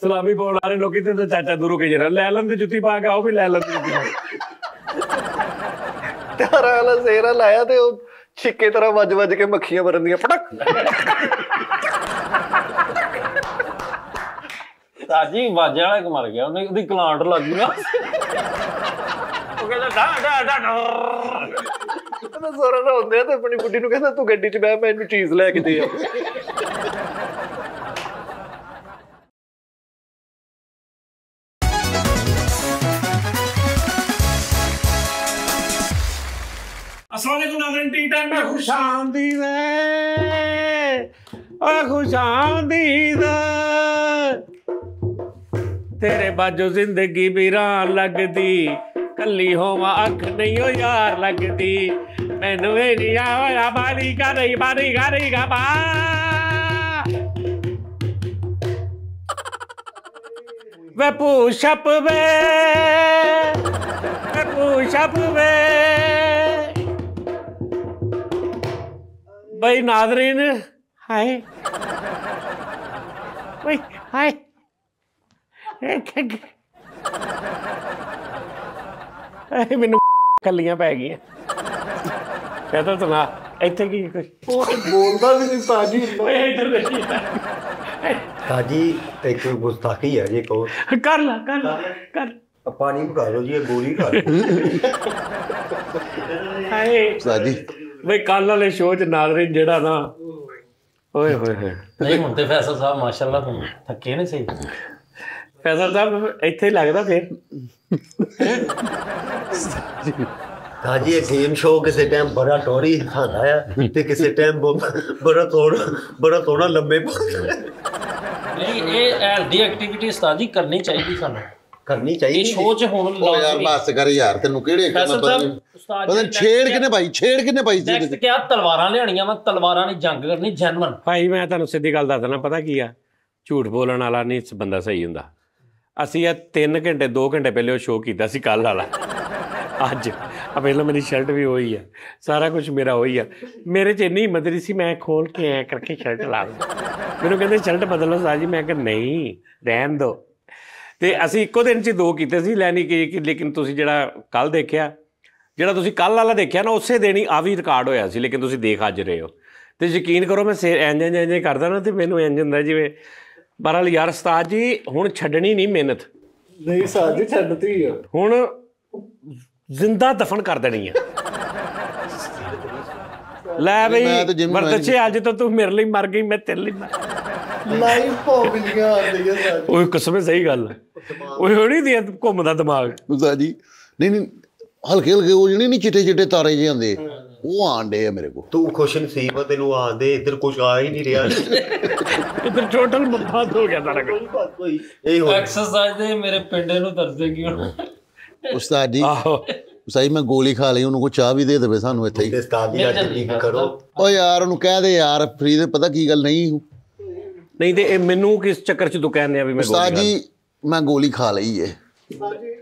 सलामी पाउण आ रहे लोकी ते चाचा दूरों के जरा लै लैंदे जुत्ती पा के आओ भी लै लैंदे जुत्ती त्यारा वाला सेहरा लाया ते छिक्के तरह वज वज के मक्खियां मरन दियां फटक साजी वाजे वाला एक मर गया उन्हें उदी क्लांट लग गई ना ਉਹ ਕਹਿੰਦਾ ਡਾ ਡਾ ਡਾ ਉਹਦਾ ਜ਼ੋਰ ਨਾਲ ਹੁੰਦੇ ਤੇ ਆਪਣੀ ਬੁੱਢੀ ਨੂੰ ਕਹਿੰਦਾ ਤੂੰ ਗੱਡੀ 'ਚ ਬਹਿ ਮੈਨੂੰ ਚੀਜ਼ ਲੈ ਕੇ ਦੇ ਆ अस्सलामुअलैकुम नाज़रीन टी टाइम में खुशामदीद ओ खुशामदीद तेरे बाजो जिंदगी वीरान लगदी कली होवा अख नहीं हो यार लगदी मैनू मेरी आया बारी का बा वे पूछप वे भाई नाज़रीन हाय भाई हाय मैनू कलियां पै गई कहता सुना इत्थे की कुछ बोलता भी नहीं साजी इधर देखिए साजी एक गुस्ताखी है ये कहो कर पानी पका लो जी गोली खा लो हाय साजी भाई कल वाले शो च नाज़रीन जेड़ा ना ओए होए होए नहीं हुण ते फैसल साहब माशाअल्लाह थके ने सही फैसल साहब इत्थे ही लगदा फिर साजी ये गेम शो किसी टाइम बड़ा टोरी खांदा है ते किसी टाइम बड़ा थोड़ा लंबे नहीं ये हेल्दी एक्टिविटी उस्ताद जी करनी चाहिए सानू करनी चाहिए शो च हुण ओ यार बस कर यार तेनू केड़े पता छेड़ किने भाई नेक्स्ट क्या तलवारां लेणियां मैं तलवारां नी जंग करनी जेन्युइन भाई मैं तुहानू सीधी गल दसना पता की आ झूठ बोलण वाला नहीं बंदा सही हुंदा ਅਸੀਂ ਆ 3 ਘੰਟੇ 2 ਘੰਟੇ ਪਹਿਲੇ ਉਹ ਸ਼ੋਅ ਕੀਤਾ ਸੀ ਕੱਲ ਵਾਲਾ ਅੱਜ ਆ ਪਹਿਲਾਂ ਮੇਰੀ ਸ਼ਰਟ ਵੀ ਉਹੀ ਆ ਸਾਰਾ ਕੁਝ ਮੇਰਾ ਉਹੀ ਆ ਮੇਰੇ 'ਚ ਇੰਨੀ ਹਿੰਮਤ ਨਹੀਂ ਸੀ ਮੈਂ ਖੋਲ ਕੇ ਐ ਕਰਕੇ ਸ਼ਰਟ ਲਾ ਲਵਾਂ ਮੈਨੂੰ ਕਹਿੰਦੇ ਸ਼ਰਟ ਬਦਲੋ ਸਾਜੀ ਮੈਂ ਕਿਹਾ ਨਹੀਂ ਰਹਿਣ ਦਿਓ ਤੇ ਅਸੀਂ ਇੱਕੋ ਦਿਨ 'ਚ 2 ਕੀਤੇ ਸੀ ਲੈਣੀ ਕਿ ਲੇਕਿਨ ਤੁਸੀਂ ਜਿਹੜਾ ਕੱਲ ਦੇਖਿਆ ਜਿਹੜਾ ਤੁਸੀਂ ਕੱਲ ਵਾਲਾ ਦੇਖਿਆ ਨਾ ਉਸੇ ਦਿਨ ਹੀ ਆ ਵੀ ਰਿਕਾਰਡ ਹੋਇਆ ਸੀ ਲੇਕਿਨ ਤੁਸੀਂ ਦੇਖ ਅੱਜ ਰਹੇ ਹੋ ਤੇ ਯਕੀਨ ਕਰੋ ਮੈਂ ਇੰਝ ਕਰਦਾ ਨਾ ਤੇ ਮੈਨੂੰ ਇੰਝ ਹੁੰਦਾ ਜਿਵੇਂ बहरहाल यार उस्ताद जी हुण छड्डनी नहीं मेहनत नहीं साजी छड्डती है हुण जिंदा दफन कर देनी है लै बई बरदचे अज तो तू मेरे लिए मर गई मैं तेरे लिए लाइव पॉपुलियां आंदी है साजी ओए कसम सही गल ओए होनी दी घुमदा दिमाग साजी नहीं हल्के हल्के वो जने नहीं चिट्टे चिट्टे तारे जे आंदे वो आंडे है मेरे को तू खुश नसीब है तेनू आंदे इधर कुछ आ ही नहीं रहा इधर टोटल बर्बाद हो गया सारा कुछ एक्सरसाइज दे मेरे पिंडे नु दर्दे क्यों उस्ताद जी सही मैं गोली खा ली उन्होंने को चाह भी दे देवे सानू इत्थे ही उस्ताद जी ठीक करो ओ यार उन्होंने कह दे यार फ्री दे पता की गल नहीं ते मैनू किस चक्कर च तू कहने भी मैं उस्ताद जी मैं गोली खा ली है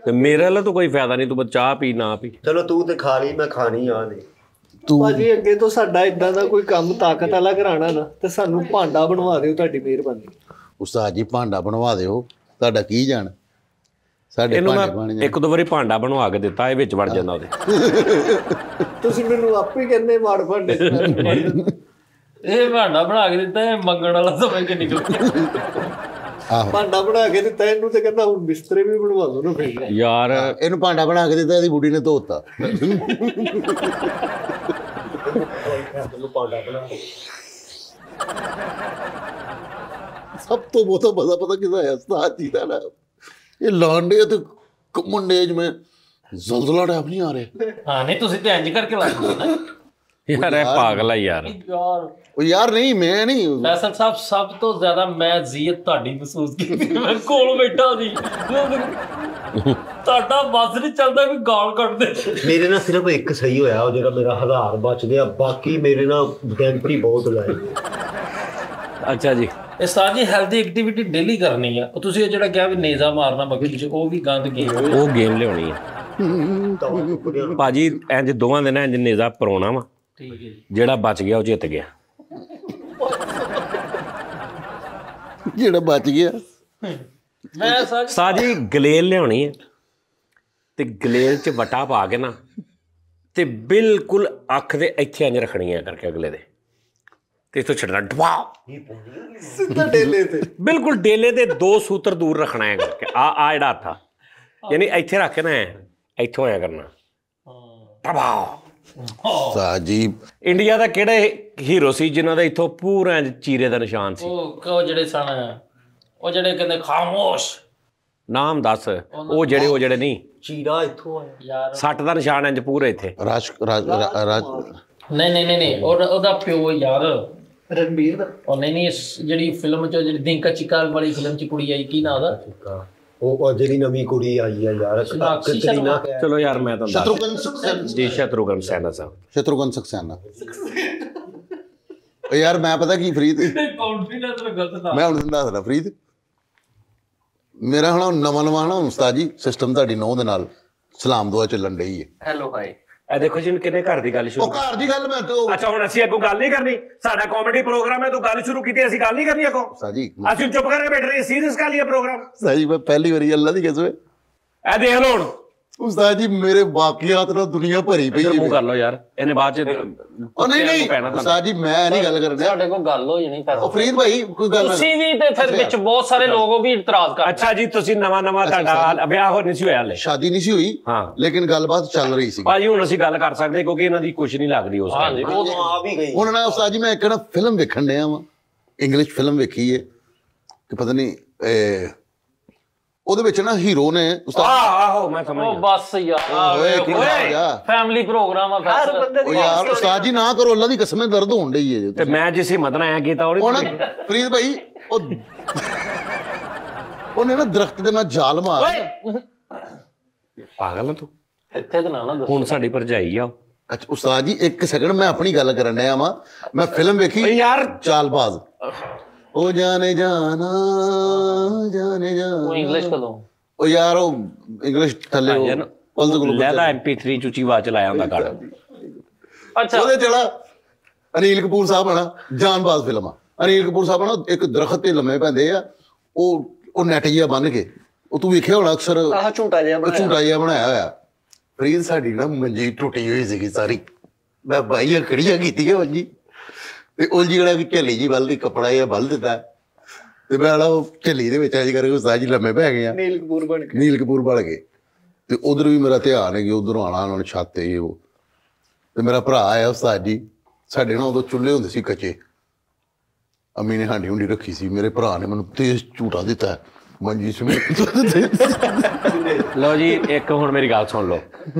ते मेरे वाला तो कोई फायदा नहीं तू बस चाह पी ना पी चलो तू ते खा ली मैं खानी आ नहीं ਭਾਜੀ ਅੱਗੇ ਤੋਂ ਸਾਡਾ ਇਦਾਂ ਦਾ ਕੋਈ ਕੰਮ ਤਾਕਤ ਵਾਲਾ ਕਰਾਣਾ ਨਾ ਤੇ ਸਾਨੂੰ ਭਾਂਡਾ ਬਣਵਾ ਦਿਓ ਤੁਹਾਡੀ ਮਿਹਰਬਾਨੀ ਉਸਤਾਦ ਜੀ ਭਾਂਡਾ ਬਣਵਾ ਦਿਓ ਤੁਹਾਡਾ ਕੀ ਜਾਣ ਸਾਡੇ ਭਾਂਡੇ ਬਣ ਜਾਣ ਇੱਕ ਦੋ ਵਾਰੀ ਭਾਂਡਾ ਬਣਵਾ ਕੇ ਦਿੱਤਾ ਇਹ ਵਿੱਚ ਵੜ ਜਾਂਦਾ ਉਹਦੇ ਤੁਸੀਂ ਮੈਨੂੰ ਆਪੇ ਕਹਿੰਦੇ ਮਾੜ ਭਾਂਡੇ ਇਹ ਭਾਂਡਾ ਬਣਾ ਕੇ ਦਿੱਤਾ ਇਹ ਮੰਗਣ ਵਾਲਾ ਸਮਝ ਕੇ ਨਿਕਲ ਗਿਆ ਆਹੋ ਭਾਂਡਾ ਬਣਾ ਕੇ ਦਿੱਤਾ ਇਹਨੂੰ ਤੇ ਕਹਿੰਦਾ ਹੁਣ ਬਿਸਤਰੇ ਵੀ ਬਣਵਾ ਦੋ ਨਾ ਫਿਰ ਯਾਰ ਇਹਨੂੰ ਭਾਂਡਾ ਬਣਾ ਕੇ ਦਿੱਤਾ ਇਹਦੀ ਬੁੱਢੀ ਨੇ ਧੋਤਾ ਸਭ ਤੋਂ ਬਹੁਤਾ ਮਜ਼ਾ ਪਤਾ ਕਿਹਦਾ ਹੈ ਉਸਤਾਦ ਜੀ ਦਾ ਨਾ ਇਹ ਲਾਂਡੇ ਤੇ ਮੁੰਡੇ ਜਿਵੇਂ ਜ਼ਲਜ਼ਲਾ ਟਾਈਪ ਨਹੀਂ ਆ ਰਿਹਾ ਹਾਂ ਨਹੀਂ ਤੁਸੀਂ ਤੇ ਇੰਜ ਕਰਕੇ ਲਾ ਦਿੰਦੇ ਨਾ यार पागल है यार यार नहीं मैं नहीं फैसल साहब सब तो ज्यादा मैं जियत ਤੁਹਾਡੀ महसूस ਕੀਤੀ ਮੈਂ ਕੋਲ ਬੈਠਾ ਸੀ ਤੁਹਾਡਾ ਬਸ ਨਹੀਂ ਚੱਲਦਾ ਵੀ ਗਾਲ ਕੱਢਦੇ ਮੇਰੇ ਨਾਲ ਸਿਰਫ ਇੱਕ ਸਹੀ ਹੋਇਆ ਉਹ ਜਿਹੜਾ ਮੇਰਾ 1000 ਬਚ ਗਿਆ ਬਾਕੀ ਮੇਰੇ ਨਾਲ ਗੈਂਪਰੀ ਬਹੁਤ ਲਾਏ ਅੱਛਾ ਜੀ ਉਸਤਾਦ ਜੀ ਹੈਲਦੀ ਐਕਟੀਵਿਟੀ ਡੇਲੀ ਕਰਨੀ ਆ ਉਹ ਤੁਸੀਂ ਉਹ ਜਿਹੜਾ ਕਿਹਾ ਵੀ ਨੇਜ਼ਾ ਮਾਰਨਾ ਬਗੀ ਚ ਉਹ ਵੀ ਗੰਦ ਗੇਮ ਉਹ ਗੇਮ ਲਿਆਉਣੀ ਆ ਭਾਜੀ ਇੰਜ ਦੋਵਾਂ ਦੇ ਨਾਲ ਇੰਜ ਨੇਜ਼ਾ ਪਰੋਣਾ ਵਾ ਠੀਕ ਹੈ ਜੀ ਜਿਹੜਾ ਬਚ ਗਿਆ ਉਹ ਜਿੱਤ ਗਿਆ ਜਿਹੜਾ ਬਚ ਗਿਆ ਮੈਂ ਸਰ ਸਾਜੀ ਗਲੇਲ ਲਿਆਉਣੀ ਹੈ ਤੇ ਗਲੇਲ 'ਚ ਵਟਾ ਪਾ ਕੇ ਨਾ ਤੇ ਬਿਲਕੁਲ ਅੱਖ ਦੇ ਇੱਥੇ ਇੰਝ ਰੱਖਣੀ ਹੈ ਕਰਕੇ ਅਗਲੇ ਦੇ ਤੇ ਇੱਥੋਂ ਛੱਡਣਾ ਡਵਾ ਸਿੱਧਾ ਡੇਲੇ ਤੇ ਬਿਲਕੁਲ ਡੇਲੇ ਦੇ 2 ਸੂਤਰ ਦੂਰ ਰੱਖਣਾ ਹੈ ਕਰਕੇ ਆ ਜਿਹੜਾ ਹੱਥ ਆ ਯਾਨੀ ਇੱਥੇ ਰੱਖ ਕੇ ਨਾ ਇੱਥੋਂ ਆਇਆ ਕਰਨਾ ਟਵਾ। ਉਸਤਾਦ ਜੀ ਇੰਡੀਆ ਦਾ ਕਿਹੜਾ ਹੀਰੋ ਸੀ ਜਿਨ੍ਹਾਂ ਦਾ ਇੱਥੋਂ ਪੂਰਾ ਚੀਰੇ ਦਾ ਨਿਸ਼ਾਨ ਸੀ? ਉਹ ਜਿਹੜੇ ਸਨ ਉਹ ਜਿਹੜੇ ਕਹਿੰਦੇ ਖਾਮੋਸ਼ ਨਾਮ ਦੱਸ ਉਹ ਜਿਹੜੇ ਨਹੀਂ ਚੀਰਾ ਇੱਥੋਂ ਆਇਆ ਯਾਰ। ਸੱਟ ਦਾ ਨਿਸ਼ਾਨ ਇੰਜ ਪੂਰੇ ਇੱਥੇ ਰਾਜ ਨਹੀਂ ਉਹਦਾ ਪਿਓ ਯਾਰ ਰਣਬੀਰ ਦਾ ਉਹ ਨਹੀਂ ਜਿਹੜੀ ਫਿਲਮ ਚ ਜਿਹੜੀ ਦਿਨਕਾ ਚਿਕਾਲ ਵਾਲੀ ਫਿਲਮ ਚ ਕੁੜੀ ਆਈ ਕੀ ਨਾ ਉਹਦਾ ਉਹ ਜਿਹੜੀ ਨਵੀਂ ਕੁੜੀ ਆਈ ਆ ਯਾਰ ਕਤਰੀਨਾ ਕੈਫ। ਚਲੋ ਯਾਰ ਮੈਂ ਤੁਹਾਨੂੰ ਸ਼ਤਰੁਘਨ ਸਕਸੈਨਾ ਜੀ ਸ਼ਤਰੁਘਨ ਸੈਨਾ ਸਾਹਿਬ ਸ਼ਤਰੁਘਨ ਸਕਸੈਨਾ ਉਹ ਯਾਰ ਮੈਂ ਪਤਾ ਕੀ ਫਰੀਦ ਕੌਨਫੀਡੈਂਸ ਨਾਲ ਗਲਤ ਮੈਂ ਹੁਣ ਤੁਹਾਨੂੰ ਦੱਸਦਾ ਫਰੀਦ ਮੇਰਾ ਹੁਣ ਨਵਾਂ ਨਾ ਉਸਤਾਦ ਜੀ ਸਿਸਟਮ ਤੁਹਾਡੀ ਨੌਂ ਦੇ ਨਾਲ ਸਲਾਮ ਦੁਆ ਚੱਲਣ ਡਈ ਹੈ। ਹੈਲੋ ਹਾਈ ਇਹ ਦੇਖੋ ਜੀ ਕਿਹਨੇ ਘਰ ਦੀ ਗੱਲ ਸ਼ੁਰੂ ਉਹ ਘਰ ਦੀ ਗੱਲ ਮੈਂ ਤੇ ਅੱਛਾ ਹੁਣ ਅਸੀਂ ਅੱਗੋਂ ਗੱਲ ਨਹੀਂ ਕਰਨੀ ਸਾਡਾ ਕਾਮੇਡੀ ਪ੍ਰੋਗਰਾਮ ਹੈ ਤੂੰ ਗੱਲ ਸ਼ੁਰੂ ਕੀਤੀ ਅਸੀਂ ਗੱਲ ਨਹੀਂ ਕਰਨੀ ਅੱਗੋਂ ਉਸਤਾਦ ਜੀ ਅਸੀਂ ਚੁੱਪ ਕਰਕੇ ਬੈਠ ਰਹੇ ਸੀਰੀਅਸ ਕਰ ਲਿਆ ਪ੍ਰੋਗਰਾਮ ਸਹੀ ਮੈਂ ਪਹਿਲੀ ਵਾਰੀ ਅੱਲਾ ਦੀ ਕਸਮ ਇਹ ਦੇਖ ਲਓ ਹੁਣ ਉਸਤਾਦ ਜੀ ਮੇਰੇ ਵਾਕਿਆਤ ਨਾਲ ਦੁਨੀਆ ਭਰੀ ਪਈ ਇੱਧਰ ਮੂੰਹ ਹੈ। ਕਰ ਲਓ ਯਾਰ ਇਹਨੇ ਬਾਅਦ ਚ ਉਹ ਨਹੀਂ ਉਸਤਾਦ ਜੀ ਮੈਂ ਨਹੀਂ ਗੱਲ ਕਰਨ ਡਿਆ। ਤੁਹਾਡੇ ਕੋਲ ਗੱਲ ਹੋ ਜਾਣੀ ਉਹ ਫਰੀਦ ਭਾਈ ਕੋਈ ਗੱਲ ਤੁਸੀਂ ਵੀ ਤੇ ਫਿਰ ਵਿੱਚ ਬਹੁਤ ਸਾਰੇ ਲੋਕ ਉਹ ਵੀ ਇਤਰਾਜ਼ ਕਰ ਅੱਛਾ ਜੀ ਤੁਸੀਂ ਨਵਾਂ ਤੁਹਾਡਾ ਵਿਆਹ ਹੋ ਨਹੀਂ ਸੀ ਹੋਇਆ ਹਲੇ ਸ਼ਾਦੀ ਨਹੀਂ ਸੀ ਹੋਈ ਹਾਂ ਲੇਕਿਨ ਗੱਲਬਾਤ ਚੱਲ ਰਹੀ ਸੀ। ਭਾਜੀ ਹੁਣ ਅਸੀਂ ਗੱਲ ਕਰ ਸਕਦੇ ਕਿਉਂਕਿ ਇਹਨਾਂ ਦੀ ਕੁਝ ਨਹੀਂ ਲੱਗਦੀ ਉਸ ਹਾਂਜੀ time। ਉਹ ਆ ਵੀ ਗਈ ਹੁਣ ਨਾ ਉਸਤਾਦ ਜੀ ਮੈਂ ਇੱਕ ਨਾ ਫਿਲਮ ਵੇਖਣ ਡਿਆ ਵਾਂ ਇੰਗਲਿਸ਼ ਫਿਲਮ ਵੇਖੀ ਹੈ ਕਿ ਪਤਾ ਨਹੀਂ ਉਹਦੇ ਵਿੱਚ ਨਾ ਹੀਰੋ ਨੇ ਉਸਤਾਦ ਆਹੋ ਮੈਂ ਸਮਝ ਉਹ ਗਿਆ ਬਸ ਯਾਰ ਓਏ ਕੀ ਹੋਇਆ ਫੈਮਿਲੀ ਪ੍ਰੋਗਰਾਮ ਆ ਹਰ ਫੈਸਲ ਬੰਦੇ ਉਹ ਦੀ ਯਾਰ ਉਸਤਾਦ ਜੀ ਨਾ ਕਰੋ ਅੱਲਾ ਦੀ ਕਸਮ ਹੈ ਦਰਦ ਹੋਣ ਡਈ ਹੈ ਤੇ ਮੈਂ ਜਿਸ ਹਿੰਮਤ ਨਾਲ ਆਇਆ ਕੀਤਾ ਹੁਣ ਉਹਨੇ ਫਰੀਦ ਭਾਈ ਉਹਨੇ ਨਾ ਦਰਖਤ ਦੇ ਨਾਲ ਜਾਲ ਮਾਰ ਪਾਗਲ ਆ ਤੂੰ ਇੱਥੇ ਤਾਂ ਨਾ ਦੱਸੋ ਹੁਣ ਸਾਡੀ ਭਰਜਾਈ ਆ ਅੱਛਾ ਉਸਤਾਦ ਜੀ ਇੱਕ ਸੈਕਿੰਡ ਮੈਂ ਆਪਣੀ ਗੱਲ ਕਰਨ ਡਿਆ ਵਾਂ ਮੈਂ ਫਿਲਮ ਵੇਖੀ ਓਏ ਯਾਰ ਚਾਲਬਾਜ਼ ਉਹ ਜਾਣੇ ਜਾਣਾ ਉਹ ਇੰਗਲਿਸ਼ ਕਦੋਂ ਉਹ ਯਾਰ ਉਹ ਇੰਗਲਿਸ਼ ਥੱਲੇ ਲੈਦਾ MP3 ਚੁੱਚੀ ਆਵਾਜ਼ ਚਲਾਇਆ ਹੁੰਦਾ ਕਰ ਅੱਛਾ ਉਹਦੇ ਜਿਹੜਾ ਅਨਿਲ ਕਪੂਰ ਸਾਹਿਬ ਨਾ ਜਾਨਬਾਜ਼ ਫਿਲਮ ਆ ਅਨਿਲ ਕਪੂਰ ਸਾਹਿਬ ਨਾ ਇੱਕ ਦਰਖਤ ਤੇ ਲੰਮੇ ਪੈਂਦੇ ਆ ਉਹ ਨੈਟ ਜਿਹਾ ਬੰਨ ਕੇ ਉਹ ਤੂੰ ਵੇਖਿਆ ਹੋਣਾ ਅਕਸਰ ਆਹ ਝੂਟਾ ਜਿਹਾ ਬਣਾਇਆ ਝੂਟਾ ਜਿਹਾ ਬਣਾਇਆ ਹੋਇਆ ਫਰੀਦ ਸਾਡੀ ਨਾ ਮੰਜੀ ਟੁੱਟੀ ਹੋਈ ਸੀਗੀ ਸਾਰੀ ਮੈਂ ਬਾਈਆਂ ਖੜੀਆਂ ਕੀਤੀਆਂ ਮੰਜੀ ਤੇ ਉਹ ਜਿਹੜਾ ਕਿ ਝੱਲੀ ਜੀ ਵੱਲ ਦੀ ਕੱਪੜਾ ਜਿਹਾ ਵੱਲ ਦਿੱਤਾ ਤੇ ਮੈਂ ਉਹ ਝੱਲੀ ਦੇ ਵਿੱਚ ਅੱਜ ਕਰਕੇ ਉਸਤਾਦ ਜੀ ਲੰਮੇ ਪੈ ਗਏ ਆ ਨੀਲ ਕਪੂਰ ਬਣ ਕੇ ਨੀਲ ਕਪੂਰ ਬਣ ਗਏ ਤੇ ਉਧਰ ਵੀ ਮੇਰਾ ਧਿਆਨ ਹੈ ਕਿ ਉਧਰੋਂ ਆਣਾ ਉਹਨਾਂ ਨੂੰ ਛੱਤ ਤੇ ਉਹ ਤੇ ਮੇਰਾ ਭਰਾ ਆਇਆ ਉਸਤਾਦ ਜੀ ਸਾਡੇ ਨਾਲ ਉਦੋਂ ਚੁੱਲ੍ਹੇ ਹੁੰਦੇ ਸੀ ਕੱਚੇ ਅੰਮੀ ਨੇ ਹਾਂਡੀ ਹੁੰਡੀ ਰੱਖੀ ਸੀ ਮੇਰੇ ਭਰਾ ਨੇ ਮੈਨੂੰ ਤੇਜ਼ ਝੂਟਾ ਦਿੱਤਾ ਮੰਜੀ ਸਮੇਤ ਲਓ ਜੀ ਇੱਕ ਹੁਣ ਮੇਰੀ ਗੱਲ ਸੁਣ ਲਓ